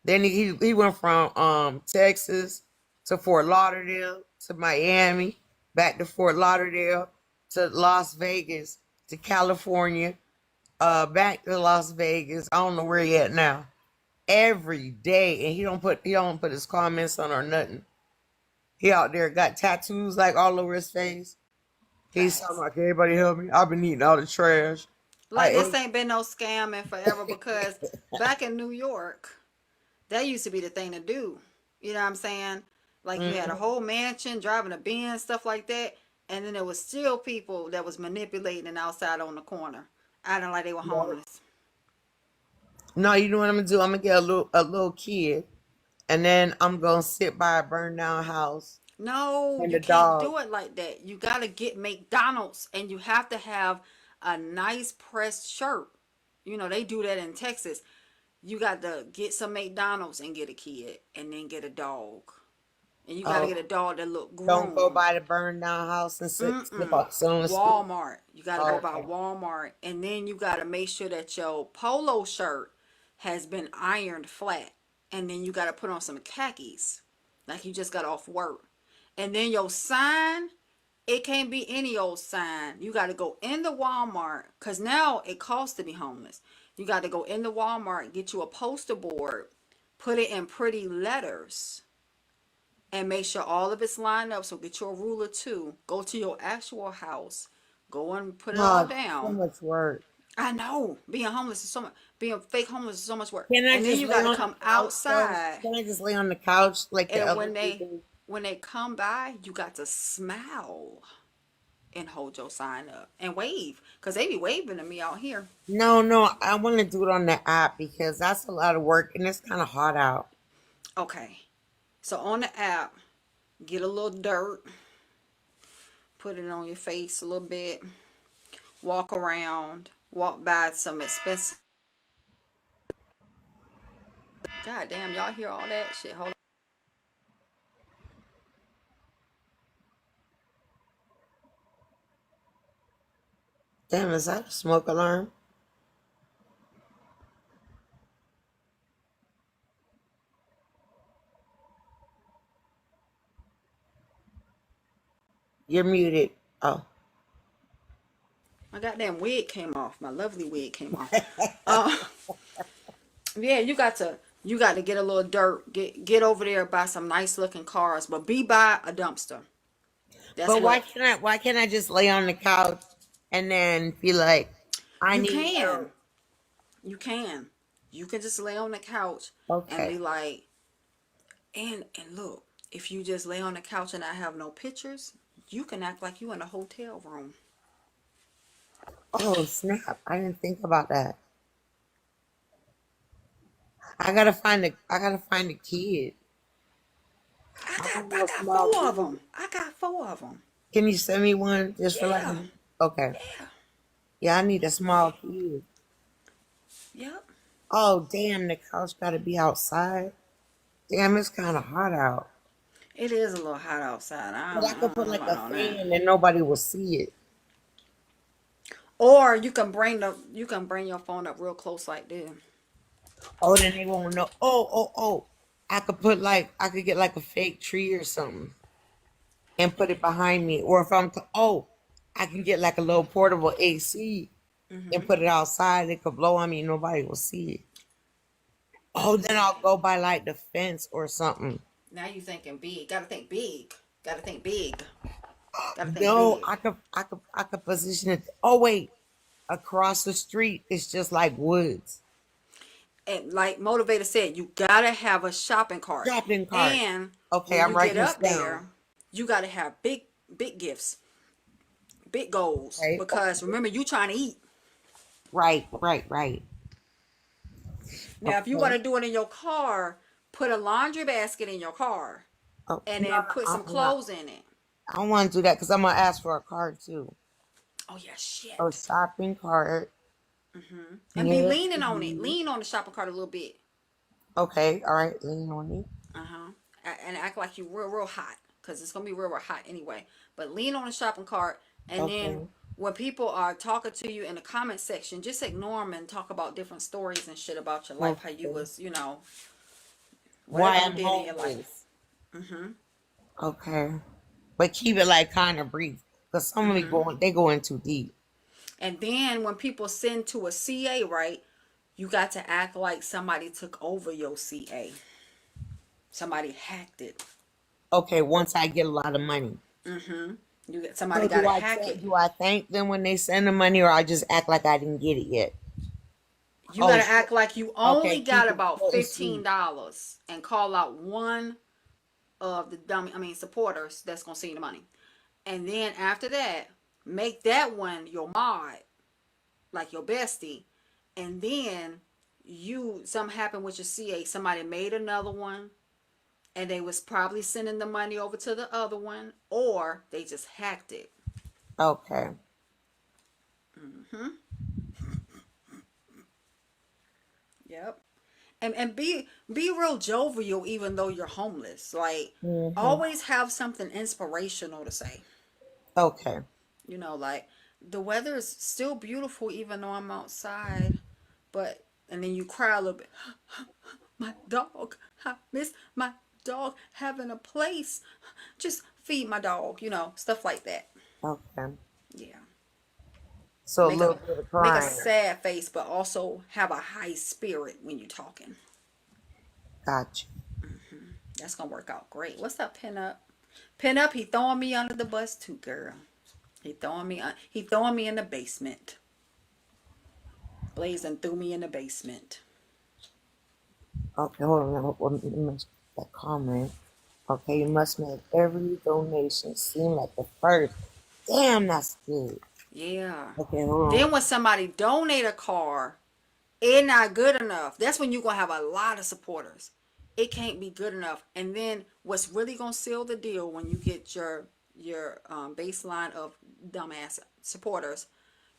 A: Then he went from Texas to Fort Lauderdale to Miami, back to Fort Lauderdale to Las Vegas to California, back to Las Vegas. I don't know where he at now. Every day, and he don't put his comments on or nothing. He out there got tattoos like all over his face. He's talking
C: Facts.
A: like everybody help me. I've been eating all the trash.
C: Like
A: Like
C: this ain't been no scam in forever because back in New York, that used to be the thing to do. You know what I'm saying? Like you had a
A: mhm.
C: whole mansion, driving a Benz, stuff like that, and then there was still people that was manipulating outside on the corner, acting like they were
A: Yeah.
C: homeless.
A: No, you know what I'm gonna do? I'm gonna get a little kid, and then I'm gonna sit by a burned down house
C: No,
A: and
C: you
A: the
C: can't
A: dog.
C: do it like that. You gotta get McDonald's, and you have to have a nice pressed shirt. You know they do that in Texas. You got to get some McDonald's and get a kid, and then get a dog, and you got to
A: Oh,
C: get a dog that look
A: don't go
C: groomed.
A: by the burned down house and
C: Mm-mm.
A: sit on the stoop.
C: Walmart. You got to go by
A: Okay.
C: Walmart. And then you got to make sure that your polo shirt has been ironed flat. And then you got to put on some khakis. Like you just got off work. And then your sign, it can't be any old sign. You got to go in the Walmart. Because now it costs to be homeless. You got to go in the Walmart, get you a poster board, put it in pretty letters and make sure all of it's lined up. So get your ruler too. Go to your actual house. Go and put it all
A: God, so
C: down.
A: much work.
C: I know being homeless is so much. Being fake homeless is so much work.
A: Can I
C: And then
A: just
C: you
A: lay
C: got to
A: on the
C: come
A: couch though?
C: outside.
A: Can I just lay on the couch like the
C: And
A: other people?
C: when they come by, you got to smile and hold your sign up and wave, cause they be waving to me out here.
A: No, no, I want to do it on the app because that's a lot of work and it's kind of hot out.
C: Okay, so on the app, get a little dirt, put it on your face a little bit, walk around, walk by some expensive. God damn, y'all hear all that shit? Hold on.
A: Damn, is that a smoke alarm? You're muted. Oh,
C: My goddamn wig came off. My lovely wig came off. Uh, yeah, you got to get a little dirt. Get over there by some nice looking cars, but be by a dumpster. That's
A: but why
C: what
A: can't I? Why can't I just lay on the couch and then be like, I
C: you
A: need
C: can.
A: help?
C: You can. You can just lay on the couch and
A: Okay.
C: be like, and look, if you just lay on the couch and I have no pictures, you can act like you in a hotel room.
A: Oh snap! I didn't think about that. I gotta find a kid. I don't
C: I
A: know a
C: got
A: small
C: four of
A: kid.
C: them. I got four of them.
A: Can you send me one just for like?
C: Yeah.
A: Okay.
C: Yeah.
A: Yeah, I need a small kid.
C: Yep.
A: Oh damn, the couch gotta be outside. Damn, it's kind of hot out.
C: It is a little hot outside.
A: But I could
C: I
A: put
C: don't
A: like
C: know
A: a
C: about that.
A: fan and nobody will see it.
C: Or you can bring your phone up real close like this.
A: Oh, then they won't know. Oh. I could get like a fake tree or something and put it behind me. Or if I can get like a little portable AC and put it outside. It could blow on me. Nobody will see it. Oh, then I'll go by like the fence or something.
B: Now you thinking big. Gotta think big. Gotta think big. Gotta think
A: No,
B: big.
A: I could position it. Oh wait, across the street, it's just like woods.
B: And like Motivator said, you gotta have a shopping cart.
A: Shopping cart.
B: And
A: Okay,
B: when
A: I'm
B: you get
A: writing this
B: up there,
A: down.
B: you gotta have big gifts, big goals.
A: Okay.
B: Because remember, you trying to eat.
A: Right.
B: Now, if you want
A: Okay.
B: to do it in your car, put a laundry basket in your car
A: Oh,
B: and
A: no,
B: then put some
A: no,
B: clothes in it.
A: I don't want to do that because I'm gonna ask for a card too.
B: Oh yeah,
A: A
B: shit.
A: shopping cart.
B: And be
A: Yes.
B: leaning on it. Lean on the shopping cart a little bit.
A: Okay, all right. Lean on it.
B: Uh-huh. And act like you real hot. Because it's going to be real hot anyway. But lean on the shopping cart. And
A: Okay.
B: then when people are talking to you in the comment section, just ignore them and talk about different stories and shit about your life. How you
A: Okay.
B: was,
A: Why
B: whatever you
A: I'm
B: did in your life.
A: homeless. Okay. But keep it like kind of brief. Because some of me they go in too deep.
B: And then when people send to a CA, right, you got to act like somebody took over your CA. Somebody hacked it.
A: Okay, once I get a lot of money.
B: Somebody
A: So
B: got to hack it.
A: do I thank them when they send the money, or I just act like I didn't get it yet?
B: You
A: Oh,
B: got to act like you only
A: okay,
B: got
A: keep it
B: about
A: short and
B: $15 and call out one of the supporters that's going to send you the money. And then after that, make that one your mod, like your bestie. And then something happened with your CA. Somebody made another one and they was probably sending the money over to the other one, or they just hacked it.
A: Okay.
B: Yep. And be real jovial even though you're homeless. Like
A: Hmm.
B: always have something inspirational to say.
A: Okay.
B: Like the weather is still beautiful even though I'm outside, but and then you cry a little bit. My dog, I miss my dog having a place. Just feed my dog, stuff like that.
A: Okay.
B: Yeah.
A: So a
B: Make a
A: little bit of
B: make a
A: crying.
B: sad face, but also have a high spirit when you're talking.
A: Gotcha.
B: That's gonna work out great. What's up, Pin Up? Pin Up, he throwing me under the bus too, girl. He throwing me in the basement. Blazing threw me in the basement.
A: Okay, hold on. Let me make that comment. Okay, you must make every donation seem like the first. Damn, that's good.
B: Yeah.
A: Okay, hold on.
B: Then when somebody donate a car, it's not good enough. That's when you're gonna have a lot of supporters. It can't be good enough. And then what's really gonna seal the deal when you get your baseline of dumbass supporters,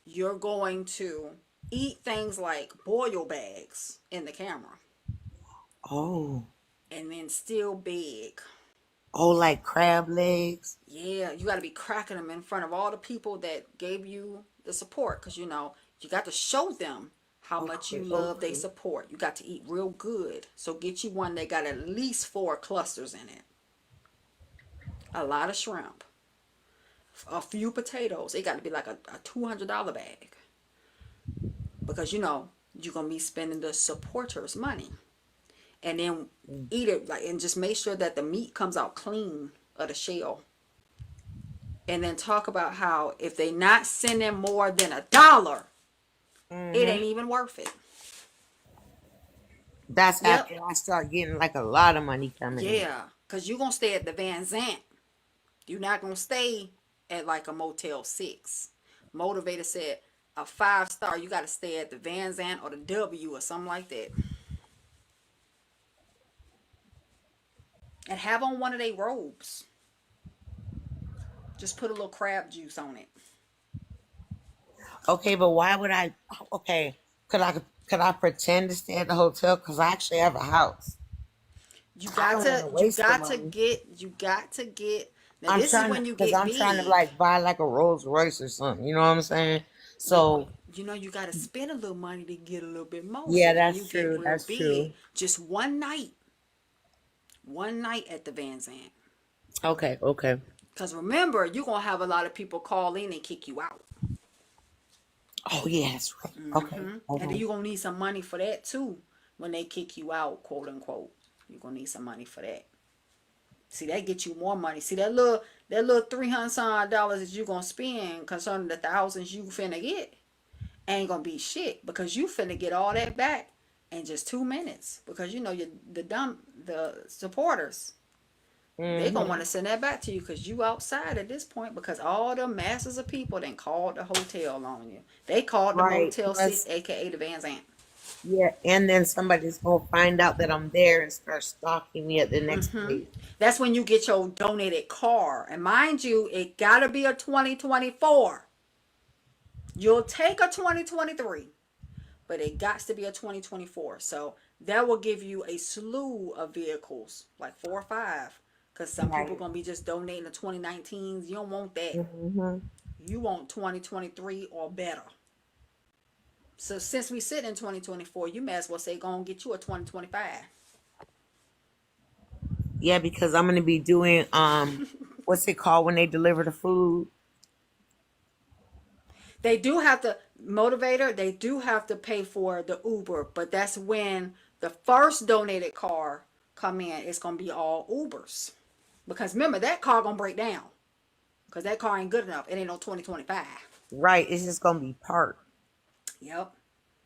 B: you're going to eat things like boil bags in the camera
A: Oh,
B: and then still beg.
A: oh, like crab legs.
B: Yeah, you got to be cracking them in front of all the people that gave you the support because you got to show them how much you
A: Okay,
B: love their
A: okay.
B: support. You got to eat real good. So get you one that got at least 4 clusters in it. A lot of shrimp, a few potatoes. It got to be like a $200 bag because you're going to be spending the supporters' money. And then eat it and just make sure that the meat comes out clean of the shell. And then talk about how if they not sending more than $1, it ain't even worth it.
A: That's
B: Yep.
A: after I start getting like a lot of money coming in.
B: Yeah, because you're going to stay at the Van Zant. You're not going to stay at like a Motel 6. Motivator said a 5-star, you got to stay at the Van Zant or the W or something like that. And have on one of their robes. Just put a little crab juice on it.
A: Okay, but why would I? Okay, could I pretend to stay at the hotel? Because I actually have a house.
B: You
A: I
B: got
A: don't want
B: to
A: to
B: you
A: waste the
B: got to
A: money.
B: get now
A: I'm
B: this is
A: trying to,
B: when you
A: because
B: get
A: I'm trying to
B: big.
A: like buy like a Rolls Royce or something. You know what I'm saying?
B: You
A: So
B: you got to spend a little money to get a little bit more.
A: yeah,
B: So when you
A: that's
B: get
A: true.
B: real
A: That's
B: big,
A: true.
B: just one night at the Van Zandt.
A: Okay.
B: Because remember, you're going to have a lot of people call in and kick you out.
A: Oh yeah, that's right. Okay.
C: And
A: Hold
C: then
A: on.
C: you're gonna need some money for that too when they kick you out, quote unquote. You're gonna need some money for that. See, that get you more money. See, that little $300 that you gonna spend concerning the thousands you finna get ain't gonna be shit because you finna get all that back in just 2 minutes. Because you know the supporters, they gonna
A: Mm-hmm.
C: want to send that back to you because you outside at this point because all the masses of people then called the hotel on you. They called the
A: Right.
C: Motel 6,
A: Plus,
C: aka the Van Zant.
A: yeah, and then somebody's gonna find out that I'm there and start stalking me at the next place.
C: That's when you get your donated car. And mind you, it gotta be a 2024. You'll take a 2023, but it got to be a 2024. So that will give you a slew of vehicles, like 4 or 5. Because some people
A: Right.
C: gonna be just donating the 2019s. You don't want that.
A: Mm-hmm.
C: You want 2023 or better. So since we sit in 2024, you may as well say go and get you a 2025.
A: Yeah, because I'm gonna be doing what's it called when they deliver the food?
C: They do have to motivator. They do have to pay for the Uber, but that's when the first donated car come in. It's gonna be all Ubers because remember that car gonna break down because that car ain't good enough. It ain't no 2025.
A: Right. It's just gonna be parked.
C: Yep.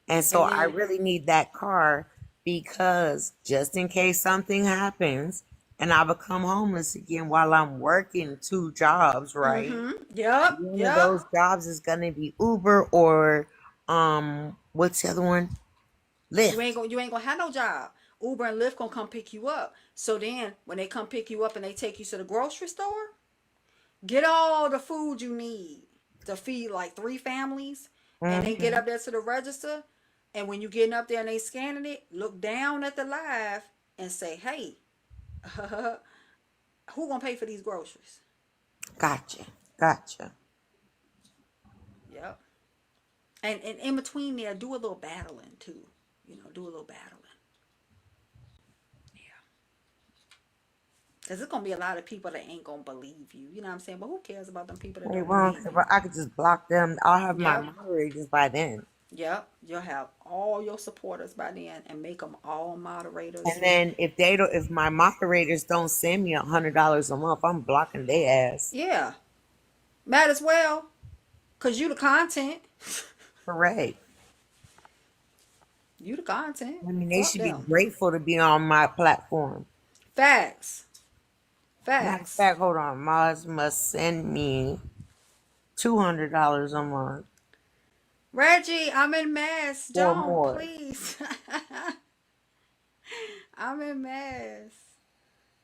A: And so
C: And
A: I
C: then
A: really need that car because just in case something happens and I become homeless again while I'm working 2 jobs, right?
C: yep,
A: One of
C: yep.
A: those jobs is gonna be Uber or what's the other one? Lyft.
C: You ain't gonna have no job. Uber and Lyft gonna come pick you up. So then when they come pick you up and they take you to the grocery store, get all the food you need to feed like 3 families, and then get
A: Hmm.
C: up there to the register. And when you getting up there and they scanning it, look down at the live and say, "Hey, who gonna pay for these groceries?"
A: Gotcha. Gotcha.
C: Yep. And in between there, do a little battling too. You know, do a little battling. Yeah. Cause it's gonna be a lot of people that ain't gonna believe you. You know what I'm saying? But who cares about them people that
A: Hey,
C: don't
A: wrong.
C: believe you?
A: I could just block them. I'll have my
C: Yep.
A: moderators by then.
C: Yep. You'll have all your supporters by then and make them all moderators.
A: And then if my moderators don't send me $100 a month, I'm blocking their ass.
C: Yeah. Might as well. Cause you the content.
A: Correct.
C: You the content.
A: I mean, they
C: Fuck
A: should be
C: them.
A: grateful to be on my platform.
C: Facts.
A: Matter of
C: Facts.
A: fact, hold on. Mars must send me $200 a month
C: Reggie, I'm in mess.
A: or
C: Don't
A: more.
C: please. I'm in mess.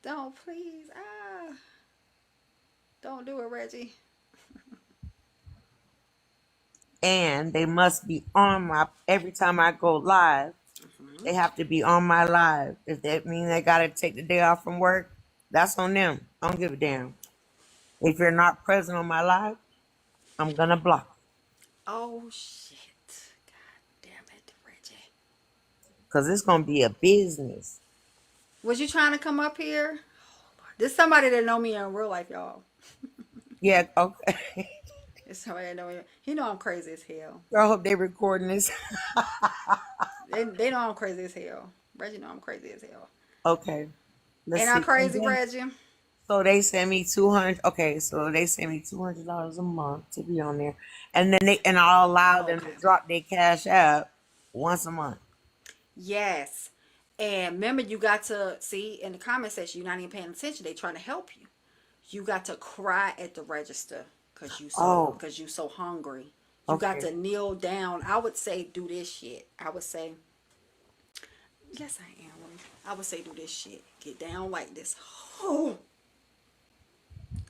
C: Don't please. Ah. Don't do it, Reggie.
A: And they must be on my every time I go live. They have to be on my live. If that means they gotta take the day off from work, that's on them. I don't give a damn. If you're not present on my live, I'm gonna block
C: Oh shit. God damn it, Reggie.
A: because it's gonna be a business.
C: Was you trying to come up here? This somebody that know me in real life, y'all.
A: Yeah, okay.
C: It's somebody that know me. He know I'm crazy as hell.
A: I hope they recording this.
C: They know I'm crazy as hell. Reggie know I'm crazy as hell.
A: Okay, let's
C: Ain't I
A: see. And
C: crazy,
A: then
C: Reggie?
A: so they send me 200. Okay, so they send me $200 a month to be on there, and then I'll allow them to
C: Okay.
A: drop their cash out once a month.
C: Yes. And remember, you got to see in the comment section, you're not even paying attention. They trying to help you. You got to cry at the register
A: Oh,
C: because you so hungry. You got
A: okay.
C: to kneel down. I would say do this shit. I would say, yes, I am. I would say do this shit. Get down like this. Oh,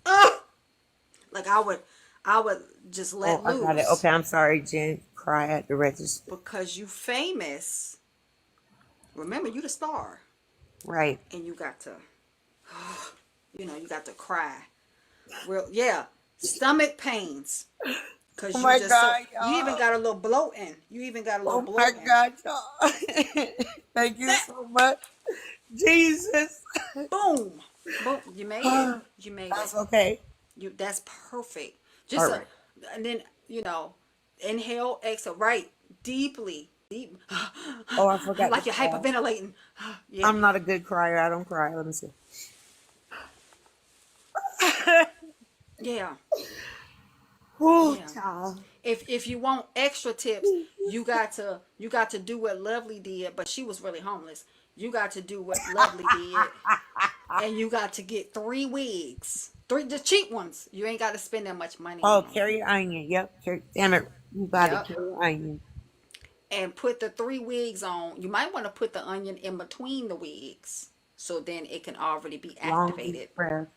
C: oh. Like I would just
A: Oh,
C: let
A: I got it.
C: loose
A: Okay, I'm sorry, Jen. Cry at the register.
C: because you famous. Remember, you the star,
A: Right.
C: and you got to, you got to cry. Real, yeah. Stomach pains.
A: Oh
C: Cause you
A: my
C: just so
A: God,
C: you even
A: y'all.
C: got a little bloating. You even got a little
A: Oh my
C: bloating.
A: God, y'all. Thank you
C: That
A: so much. Jesus.
C: boom, boom. You made it. You made it.
A: That's okay.
C: That's perfect.
A: All
C: Just
A: right.
C: and then Inhale, exhale, right, deeply, deep.
A: Oh, I forgot to
C: Like you're
A: cry.
C: hyperventilating. Yeah,
A: I'm not a good crier. I don't cry. Let me see.
C: yeah,
A: Whew,
C: yeah.
A: child.
C: If you want extra tips, you got to do what Lovely did, but she was really homeless. You got to do what Lovely did, and you got to get 3 wigs, three the cheap ones. You ain't got to spend that much money
A: Oh,
C: on them.
A: carry onion. Yep. Damn it. You got it.
C: Yep.
A: Carry onion.
C: And put the 3 wigs on. You might want to put the onion in between the wigs, so then it can already be
A: Long deep
C: activated.
A: breath.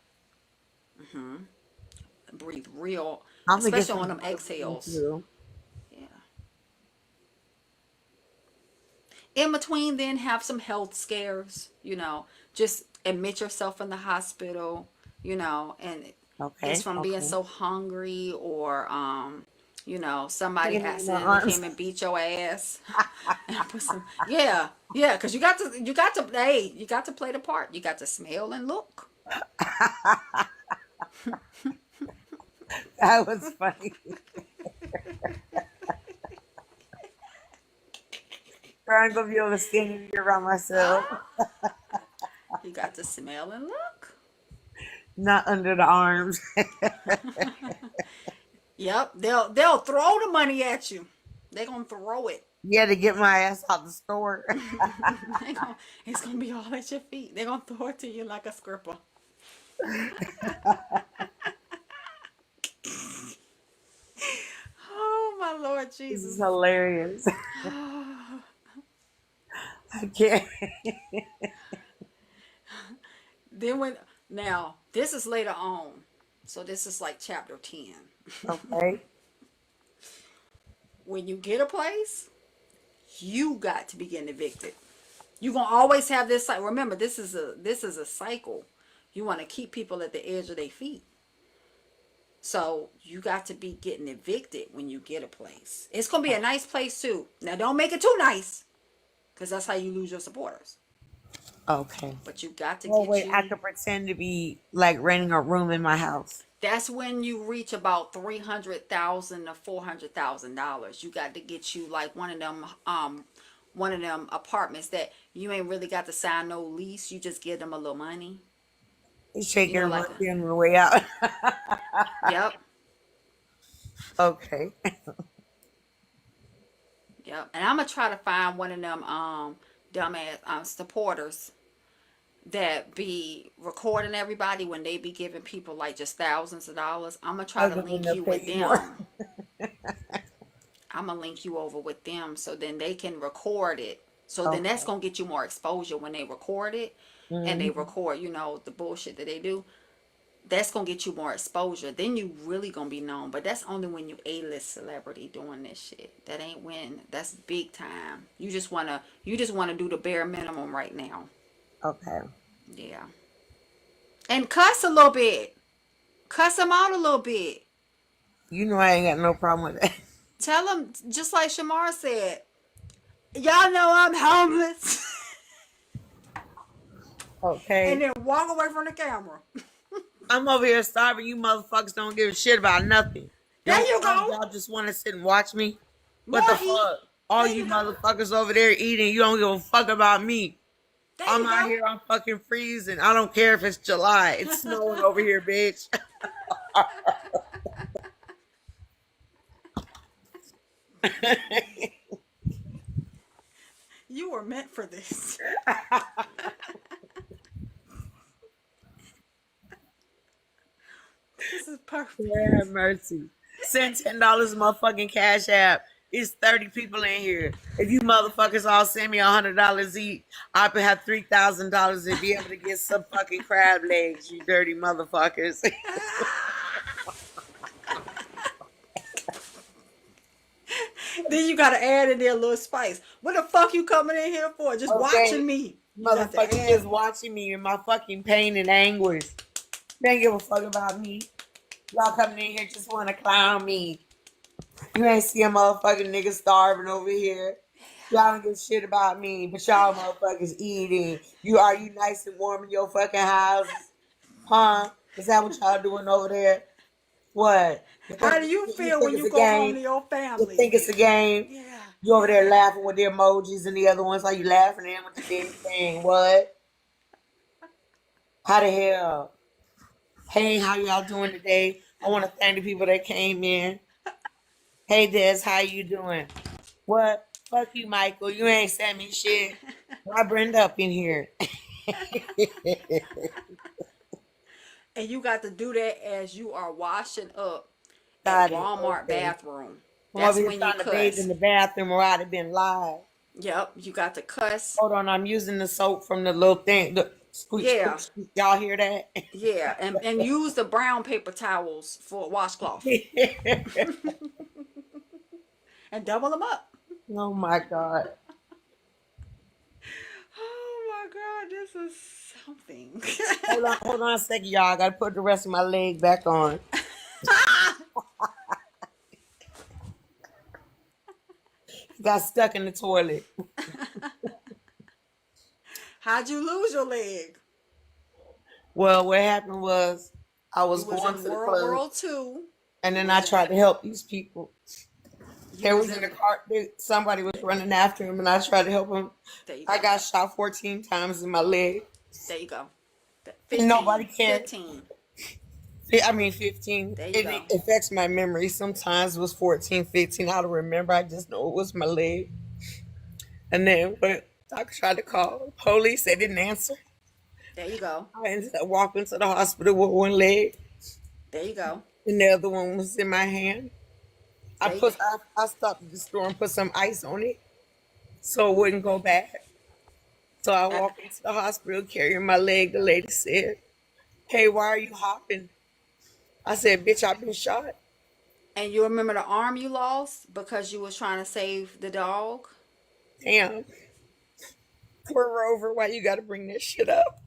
C: Breathe real,
A: I'm gonna get
C: especially on
A: some
C: them
A: Vaseline
C: exhales.
A: too.
C: Yeah. In between, then have some health scares. Just admit yourself in the hospital. And it's
A: Okay.
C: from being
A: Okay.
C: so hungry, or somebody
A: Taking it in my
C: accidentally
A: arms.
C: came and beat your ass. And put some, yeah, yeah, because you got to play the part. You got to smell and look.
A: That was funny. I ain't gonna be able to stand in here by myself.
C: You got to smell and look.
A: Not under the arms.
C: Yep, they'll throw the money at you. They're gonna throw it.
A: Yeah, to get my ass out the store.
C: It's gonna be all at your feet. They're gonna throw it to you like a scripper. Oh my Lord
A: This is
C: Jesus.
A: hilarious. I can't.
C: Then now this is later on, so this is like chapter 10.
A: Okay.
C: When you get a place, you got to be getting evicted. You're gonna always have this cycle. Remember, this is a cycle. You want to keep people at the edge of their feet. So you got to be getting evicted when you get a place. It's gonna be a nice place too. Now don't make it too nice, because that's how you lose your supporters.
A: Okay.
C: But you got to
A: Oh
C: get
A: wait, I
C: you.
A: could pretend to be like renting a room in my house.
C: That's when you reach about $300,000 to $400,000. You got to get you like one of them apartments that you ain't really got to sign no lease. You just give them a little money.
A: Shaking and
C: Like
A: monkey on the way out.
C: yep,
A: Okay.
C: yep. And I'm gonna try to find one of them dumbass supporters that be recording everybody when they be giving people like just thousands of dollars. I'm gonna try to
A: Other than
C: link
A: they'll
C: you
A: pay
C: with
A: you more.
C: them. I'm gonna link you over with them, so then they can record it. So then that's
A: Okay.
C: gonna get you more exposure when they record it, and they
A: Hmm.
C: record, the bullshit that they do. That's gonna get you more exposure. Then you really gonna be known. But that's only when you A-list celebrity doing this shit. That ain't when. That's big time. You just wanna do the bare minimum right now.
A: Okay.
C: Yeah. And cuss a little bit. Cuss them out a little bit.
A: You know I ain't got no problem with that.
C: Tell them, just like Shamar said, y'all know I'm homeless. And
A: Okay.
C: then walk away from the camera.
A: I'm over here starving. You motherfuckers don't give a shit about nothing.
C: There
A: Don't
C: you
A: all
C: go.
A: y'all just want to sit and watch me? What the
C: More heat.
A: fuck? All
C: There
A: you
C: you go.
A: motherfuckers over there eating, you don't give a fuck about me.
C: There
A: I'm
C: you
A: out
C: go.
A: here, I'm fucking freezing. I don't care if it's July. It's snowing over here, bitch.
C: You were meant for this. This is perfect.
A: Lord have mercy. Send $10 motherfucking cash app. It's 30 people in here. If you motherfuckers all send me $100 each, I could have $3,000 and be able to get some fucking crab legs, you dirty motherfuckers.
C: Then you gotta add in there a little spice. What the fuck you coming in here for? Just
A: Okay.
C: watching me. You got to
A: Motherfuckers
C: add.
A: just watching me in my fucking pain and anguish. They ain't give a fuck about me. Y'all coming in here just want to clown me. You ain't see a motherfucking nigga starving over here. Y'all don't give a shit about me, but y'all motherfuckers eating. You nice and warm in your fucking house? Huh? Is that what y'all doing over there? What?
C: How do you feel when you go home to your
A: You
C: family?
A: think it's a game?
C: Yeah.
A: You over there laughing with the emojis and the other ones like you laughing at them with the damn thing. What? How the hell? Hey, how y'all doing today? I want to thank the people that came in. Hey, Des, how you doing? What? Fuck you, Michael. You ain't sent me shit. Why Brenda up in here?
C: And you got to do that as you are washing up at
A: Got it.
C: Walmart
A: Okay.
C: bathroom.
A: I'm over
C: That's
A: here
C: when you
A: trying to bathe in
C: cuss.
A: the bathroom or I'd have been live.
C: Yep, you got to cuss.
A: Hold on, I'm using the soap from the little thing. The squeak, squeak,
C: Yeah,
A: squeak. Y'all hear that?
C: yeah, and use the brown paper towels for a washcloth and double them up.
A: Oh my God.
C: Oh my God, this is something.
A: Hold on a second, y'all. I gotta put the rest of my leg back on. Got stuck in the toilet.
C: How'd you lose your leg?
A: Well, what happened was I
C: You
A: was
C: was
A: going
C: in
A: to the
C: World
A: club
C: War II.
A: and
C: You
A: then I
C: was in.
A: tried to help these people.
C: You
A: They
C: was
A: was in
C: in.
A: the car. Somebody was running after him and I tried to help him.
C: There you
A: I
C: go.
A: got shot 14 times in my leg.
C: There you go.
A: Nobody
C: 15.
A: cared.
C: 15.
A: I mean, 15.
C: There you
A: It
C: go.
A: affects my memory. Sometimes it was 14, 15. I don't remember. I just know it was my leg. And then when I tried to call police, they didn't answer.
C: There you go.
A: I ended up walking to the hospital with one leg
C: There you go.
A: and the other one was in my hand.
C: There you go.
A: I stopped at the store and put some ice on it so it wouldn't go bad. So I
C: Uh,
A: walked into the hospital carrying my leg. The lady said, "Hey, why are you hopping?" I said, "Bitch, I've been shot."
C: and you remember the arm you lost because you was trying to save the dog?
A: Damn. Poor Rover, why you gotta bring that shit up?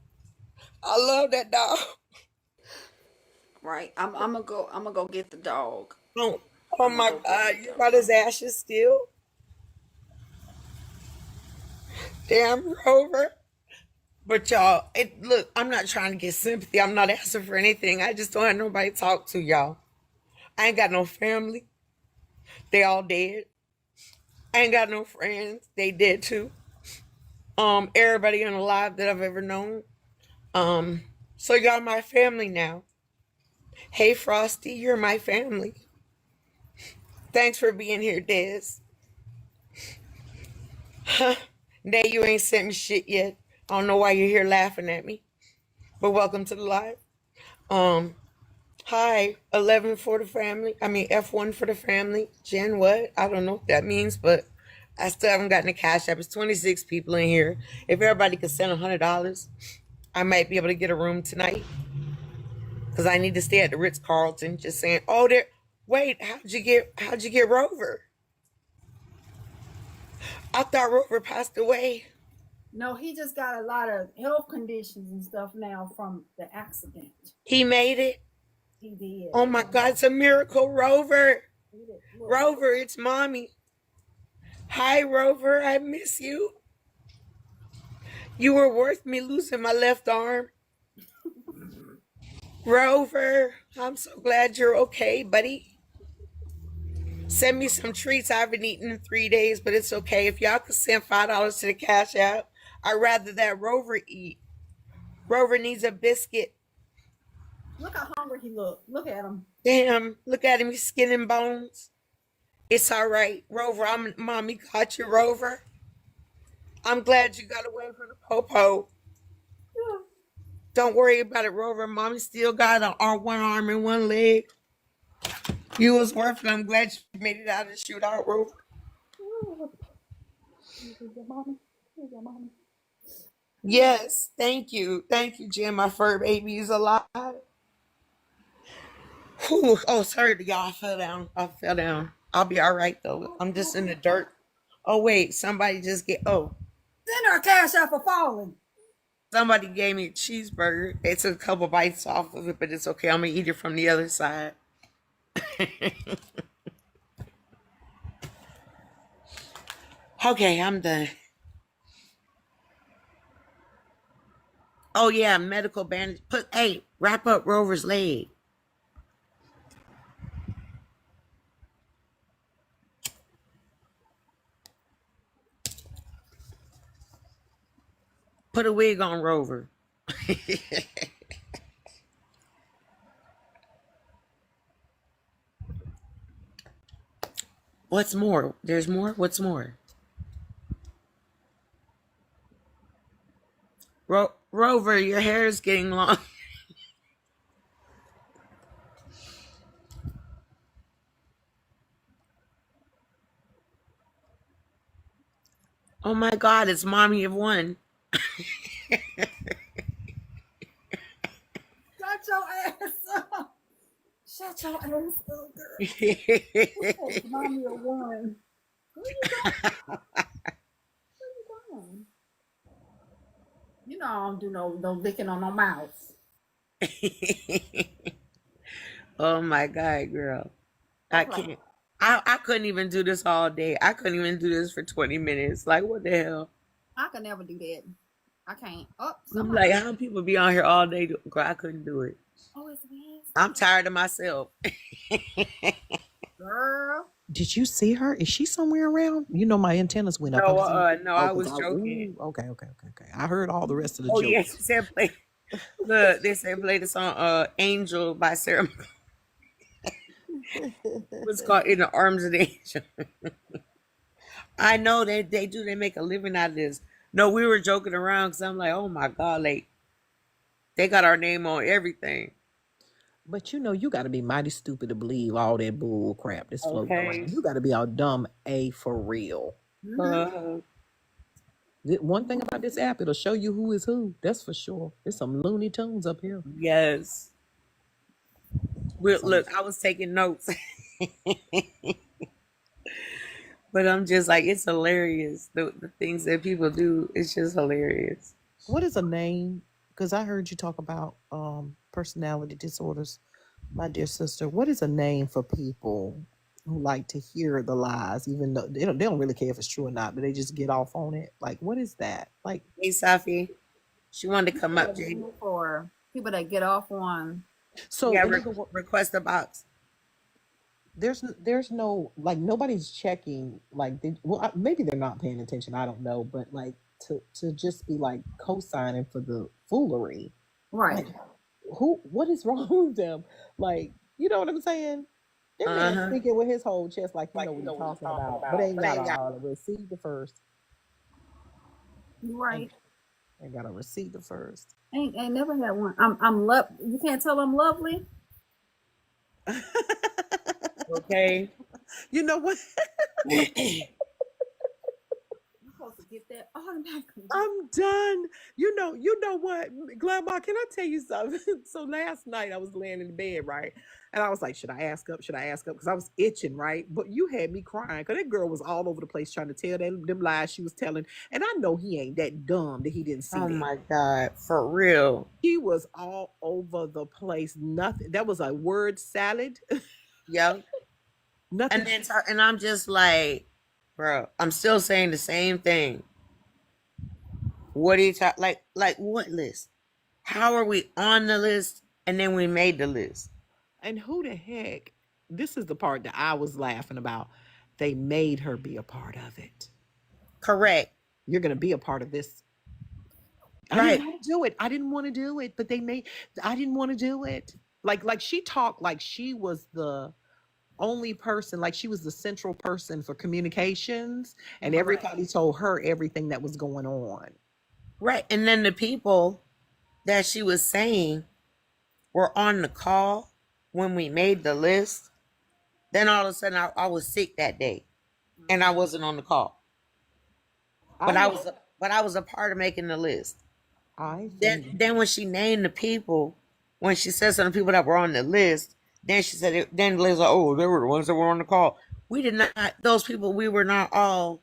A: I love that dog.
C: Right. I'm gonna go get the dog.
A: Oh, oh
C: I'm gonna
A: my
C: go get
A: God,
C: the
A: you
C: dog.
A: got his ashes still? Damn, Rover. But y'all, look, I'm not trying to get sympathy. I'm not asking for anything. I just don't have nobody to talk to, y'all. I ain't got no family. They all dead. I ain't got no friends. They dead too. Everybody unalive that I've ever known. Um, so y'all my family now. Hey Frosty, you're my family. Thanks for being here, Des. Nay, you ain't sent me shit yet. I don't know why you're here laughing at me. But welcome to the live. Um, Hi, 11 for the family. I mean, F1 for the family. Jen, what? I don't know what that means, but I still haven't gotten a cash app. It's 26 people in here. If everybody could send $100, I might be able to get a room tonight because I need to stay at the Ritz Carlton. Just saying, oh, there. Wait, how'd you get Rover? I thought Rover passed away.
B: No, he just got a lot of health conditions and stuff now from the accident.
A: He made it.
B: He did.
A: Oh my God, it's a miracle, Rover. Rover, it's mommy. Hi, Rover. I miss you. You were worth me losing my left arm. Rover, I'm so glad you're okay, buddy. Send me some treats. I haven't eaten in 3 days, but it's okay. If y'all could send $5 to the cash app, I'd rather that Rover eat. Rover needs a biscuit.
B: Look how hungry he look. Look at him.
A: Damn, look at him, he's skin and bones. It's all right, Rover. Mommy got you, Rover. I'm glad you got away from the popo. Don't worry about it, Rover. Mommy still got one arm and one leg. You was worth it. I'm glad you made it out of the shootout, Rover. Yes, thank you. Thank you, Jim. My fur baby is alive. Whew. Oh, sorry, y'all. I fell down. I'll be all right, though. I'm just in the dirt. Oh, wait. Somebody just
B: Send her a cash out for falling.
A: somebody gave me a cheeseburger. They took a couple bites off of it, but it's okay. I'm going to eat it from the other side. Okay, I'm done. Oh, yeah, medical bandage. Hey, wrap up Rover's leg. Put a wig on Rover. What's more? There's more? What's more? Rover, your hair is getting long. Oh my God, it's mommy of one.
B: Shut your ass up. Shut your ass up, girl. Mommy of one. Where you going? Where you going? You know I don't do no licking on no mouth.
A: Oh my God, girl. I can't. I couldn't even do this all day. I couldn't even do this for 20 minutes. Like, what the hell?
B: I can never do that. I can't. Oh,
A: I'm like, how people be on here all day? Girl, I couldn't do it.
B: oh, it's Wednesday.
A: I'm tired of myself.
B: Girl.
D: Did you see her? Is she somewhere around? You know, my antennas went up.
A: No, I was joking.
D: Okay. I heard all the rest of the
A: Oh,
D: jokes.
A: yeah, she said play. Look, they said play the song Angel by Sarah. It was called In the Arms of the Angel. I know they do. They make a living out of this. No, we were joking around because I'm like, oh my God, like they got our name on everything.
D: But you know, you got to be mighty stupid to believe all that bull crap that's floating around. You got to be all dumb for real. One thing about this app, it'll show you who is who. That's for sure. There's some Looney Tunes up here.
A: Yes. Look, I was taking notes. But I'm just like, it's hilarious. The things that people do, it's just hilarious.
D: What is a name? Because I heard you talk about personality disorders, my dear sister. What is a name for people who like to hear the lies, even though they don't really care if it's true or not, but they just get off on it? Like, what is that? Like,
A: hey, Safi, she wanted to come up, Jay.
B: For people that get off on.
D: So
A: yeah, request a box.
D: There's no, like, nobody's checking, like, maybe they're not paying attention, I don't know, but like to just be like co-signing for the foolery,
B: right?
D: Like, what is wrong with them? Like, you know what I'm saying? That man speaking with his whole chest, like, you know what he's talking about, but ain't got to receive the first.
B: Right.
D: Ain't got to receive the first.
B: Ain't never had one. I'm you can't tell I'm lovely.
A: Okay.
D: You know what?
B: You're supposed to get that automatically.
D: I'm done. You know what, Grandma, can I tell you something? So last night I was laying in bed, right? And I was like, should I ask up? Because I was itching, right? But you had me crying because that girl was all over the place trying to tell them lies she was telling. And I know he ain't that dumb that he didn't see that.
A: Oh my God, for real.
D: He was all over the place. Nothing. That was a word salad.
A: Yep.
D: Nothing.
A: And I'm just like, bro, I'm still saying the same thing. What are you talking? Like what list? How are we on the list and then we made the list?
D: And who the heck? This is the part that I was laughing about. They made her be a part of it.
A: Correct.
D: You're going to be a part of this.
A: Right.
D: I didn't want to do it, but I didn't want to do it. Like she talked like she was the only person, like she was the central person for communications, and everybody told her everything that was going on.
A: Right. And then the people that she was saying were on the call when we made the list. Then all of a sudden I was sick that day and I wasn't on the call. But I was a part of making the list. Then when she named the people, when she said some of the people that were on the list, then she said then Liz like, oh, they were the ones that were on the call. We did not, those people, we were not all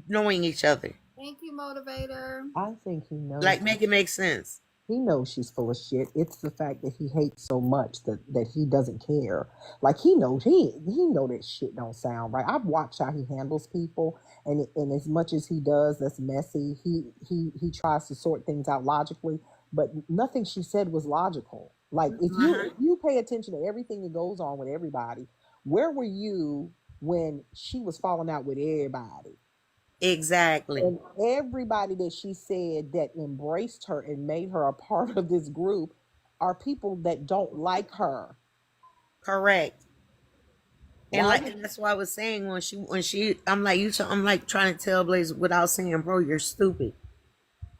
A: knowing each other.
B: Thank you, motivator.
D: I think he knows.
A: Like, make it make sense.
D: He knows she's full of shit. It's the fact that he hates so much that he doesn't care. Like, he knows he know that shit don't sound right. I've watched how he handles people, and as much as he does that's messy, he tries to sort things out logically, but nothing she said was logical. Like, if you pay attention to everything that goes on with everybody, where were you when she was falling out with everybody?
A: Exactly.
D: And everybody that she said that embraced her and made her a part of this group are people that don't like her.
A: Correct. And
D: Why
A: like,
D: would
A: and that's why I was saying when she, I'm like I'm like trying to tell Blaze without saying, bro, you're stupid.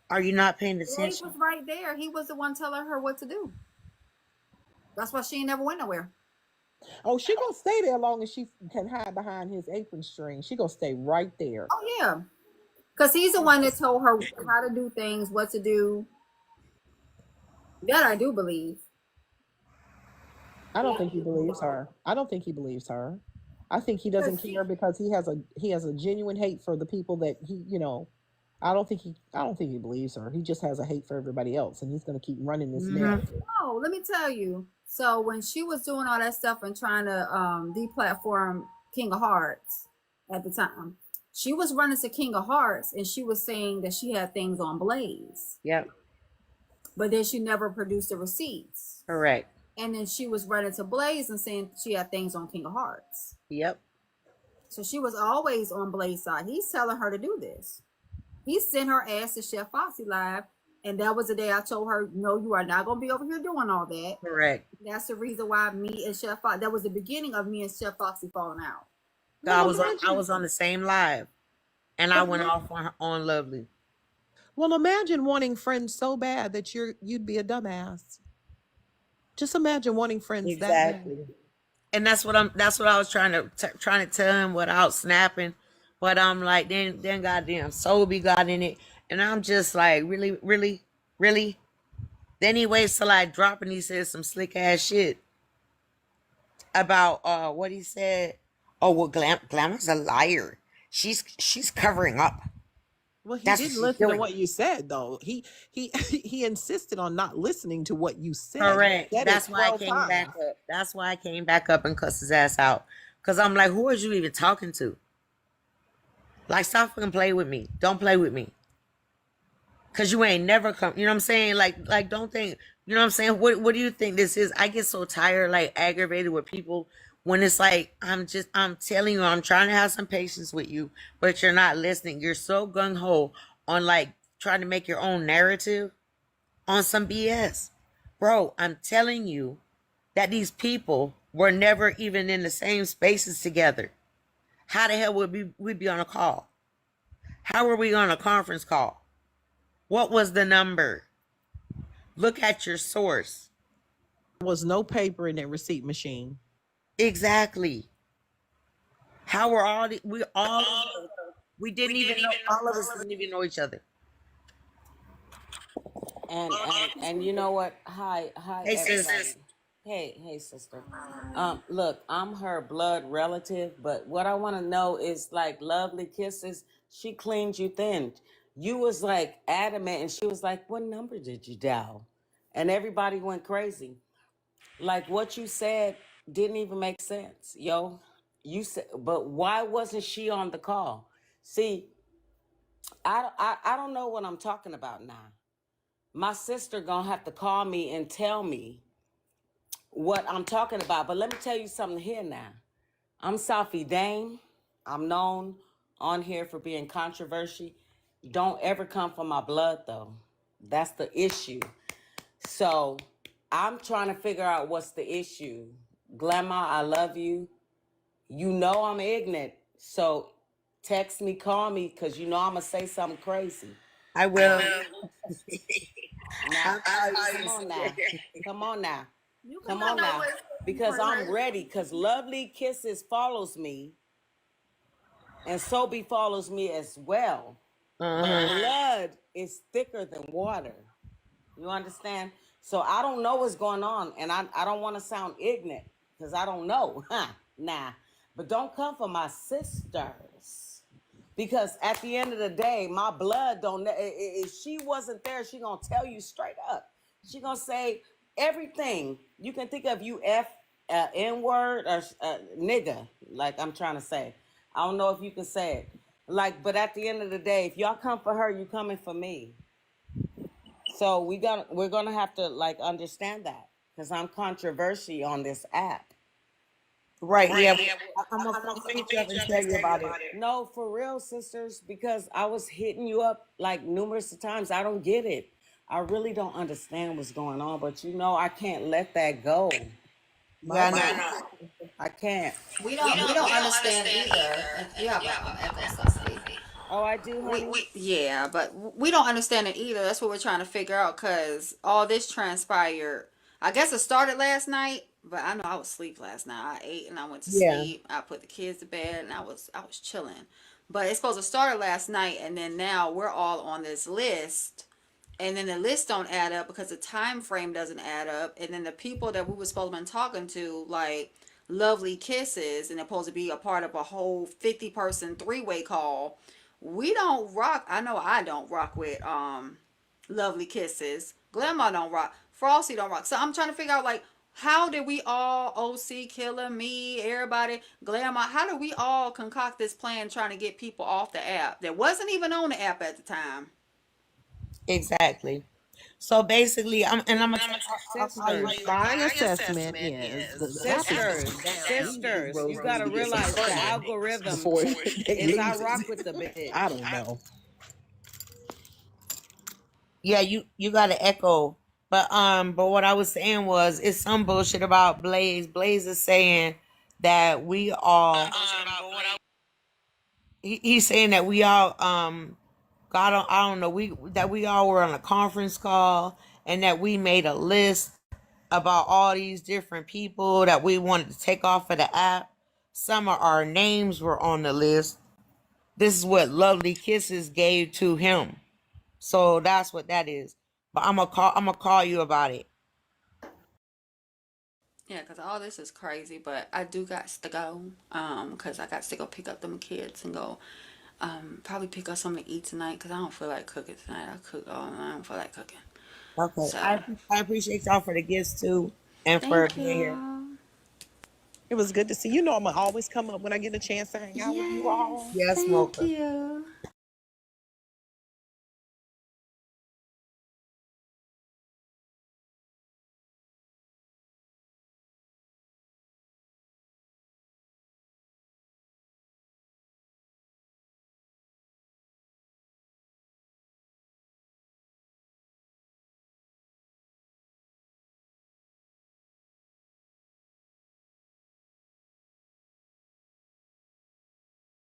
A: Are you not paying
B: Blaze was
A: attention?
B: right there. He was the one telling her what to do. That's why she ain't never went nowhere.
D: Oh, she gonna stay there as long as she can hide behind his apron string. She gonna stay right there.
B: Oh yeah, because he's the one that told her how to do things, what to do. That I do believe.
D: I don't think he believes her. I don't think he believes her. I think he doesn't
B: Because
D: care because he has a genuine hate for the people that he. I don't think he believes her. He just has a hate for everybody else, and he's gonna keep running this
A: Hmm.
D: narrative.
B: oh, let me tell you. So when she was doing all that stuff and trying to deplatform King of Hearts at the time, she was running to King of Hearts and she was saying that she had things on Blaze,
A: Yep.
B: but then she never produced the receipts.
A: Correct.
B: And then she was running to Blaze and saying she had things on King of Hearts.
A: Yep.
B: So she was always on Blaze's side. He's telling her to do this. He sent her ass to Chef Foxy Live. And that was the day I told her, no, you are not going to be over here doing all that.
A: Correct.
B: That's the reason why me and Chef Foxy, that was the beginning of me and Chef Foxy falling out.
A: I
D: Well,
A: was on I
D: imagine.
A: was on the same live, and I
D: But
A: went off on Lovely.
D: well, imagine wanting friends so bad that you'd be a dumbass. Just imagine wanting friends that bad.
A: Exactly. And that's what I was trying to tell him without snapping, but I'm like, then goddamn Sobe got in it, and I'm just like, really, really, really. Then he waits till I drop and he says some slick ass shit about what he said. Oh well, Glamour's a liar. She's covering up.
D: Well, he
A: That's what
D: didn't
A: she's
D: listen to
A: doing.
D: what you said, though. He insisted on not listening to what you said.
A: Correct.
D: He said it
A: That's why I
D: 12
A: came back
D: times.
A: up. That's why I came back up and cussed his ass out. Cause I'm like, who are you even talking to? Like, stop fucking play with me. Don't play with me. Cause you ain't never come. You know what I'm saying? Like, don't think. You know what I'm saying? What do you think this is? I get so tired, like aggravated with people when it's like I'm telling you, I'm trying to have some patience with you, but you're not listening. You're so gung ho on like trying to make your own narrative on some BS, bro. I'm telling you that these people were never even in the same spaces together. How the hell would we be on a call? How were we on a conference call? What was the number? Look at your source.
D: There was no paper in that receipt machine.
A: Exactly. How were we didn't even know, all of us didn't even know each other.
C: And you know what? Hi
A: Hey sis.
C: everybody. Hey sister. Look, I'm her blood relative, but what I want to know is like Lovely Kisses, she cleaned you thin. You was like adamant and she was like, "What number did you dial?" And everybody went crazy. Like what you said didn't even make sense, yo. You said, but why wasn't she on the call? See, I don't know what I'm talking about now. My sister gonna have to call me and tell me what I'm talking about. But let me tell you something here now. I'm Safi Dame. I'm known on here for being controversial. Don't ever come for my blood though. That's the issue. So I'm trying to figure out what's the issue. Glamour, I love you. You know I'm ignorant. So text me, call me, because you know I'm going to say something crazy.
A: I will.
C: Now,
A: I'll call you,
C: come on now.
A: sister.
C: Come on now.
B: You can
C: Come
B: come
C: on now.
B: over
C: Because I'm ready. Because Lovely Kisses follows me. And Sobe follows me as well. But blood is thicker than water. You understand? So I don't know what's going on. And I don't want to sound ignorant. Because I don't know. Nah. But don't come for my sisters. Because at the end of the day, my blood don't. If she wasn't there, she gonna tell you straight up. She gonna say everything you can think of. You n word or nigga. Like I'm trying to say. I don't know if you can say it. Like, but at the end of the day, if y'all come for her, you coming for me. So we're gonna have to like understand that because I'm controversial on this app.
A: Right, yeah. I'm gonna hit you up and tell you about it.
E: No, for real, sisters, because I was hitting you up like numerous times. I don't get it. I really don't understand what's going on, but I can't let that go.
A: Yeah, I know.
E: I can't.
B: We don't understand either. And you have an echo, Sophie.
E: Oh, I do, honey.
B: Yeah, but we don't understand it either. That's what we're trying to figure out because all this transpired. I guess it started last night, but I know I was asleep last night. I ate and I went to
A: Yeah.
B: sleep. I put the kids to bed and I was chilling. But it's supposed to start last night, and then now we're all on this list, and then the list don't add up because the time frame doesn't add up, and then the people that we were supposed to be talking to, like Lovely Kisses, and they're supposed to be a part of a whole 50-person three-way call. We don't rock. I know I don't rock with Lovely Kisses. Grandma don't rock. Frosty don't rock. So I'm trying to figure out, like, how did we all, OC Killer, me, everybody, Grandma, how did we all concoct this plan trying to get people off the app that wasn't even on the app at the time?
A: Exactly. So basically, I'm gonna
E: Sisters,
D: My assessment is the app is
E: sisters,
D: going down.
E: sisters,
D: These
E: you gotta
D: roads need to get
E: realize
D: some
E: the
D: funding
E: algorithm
D: before they
E: is I
D: lose
E: rock
D: it.
E: with the bitch.
D: I don't know.
A: yeah, you got to echo. But what I was saying was it's some bullshit about Blaze. Blaze is saying that we all he's saying that we all got on, I don't know, we all were on a conference call and that we made a list about all these different people that we wanted to take off of the app. Some of our names were on the list. This is what Lovely Kisses gave to him. So that's what that is. But I'm gonna call you about it.
B: Yeah, because all this is crazy, but I do got to go. Because I got to go pick up them kids and go probably pick up something to eat tonight because I don't feel like cooking tonight. I don't feel like cooking.
A: Okay.
B: So,
A: I appreciate y'all for the gifts too and for
B: thank
A: being here.
B: you.
D: It was good to see you. Know I'm gonna always come up when I get a chance to hang out with you all.
A: Yes,
B: Thank
A: Mocha.
B: you.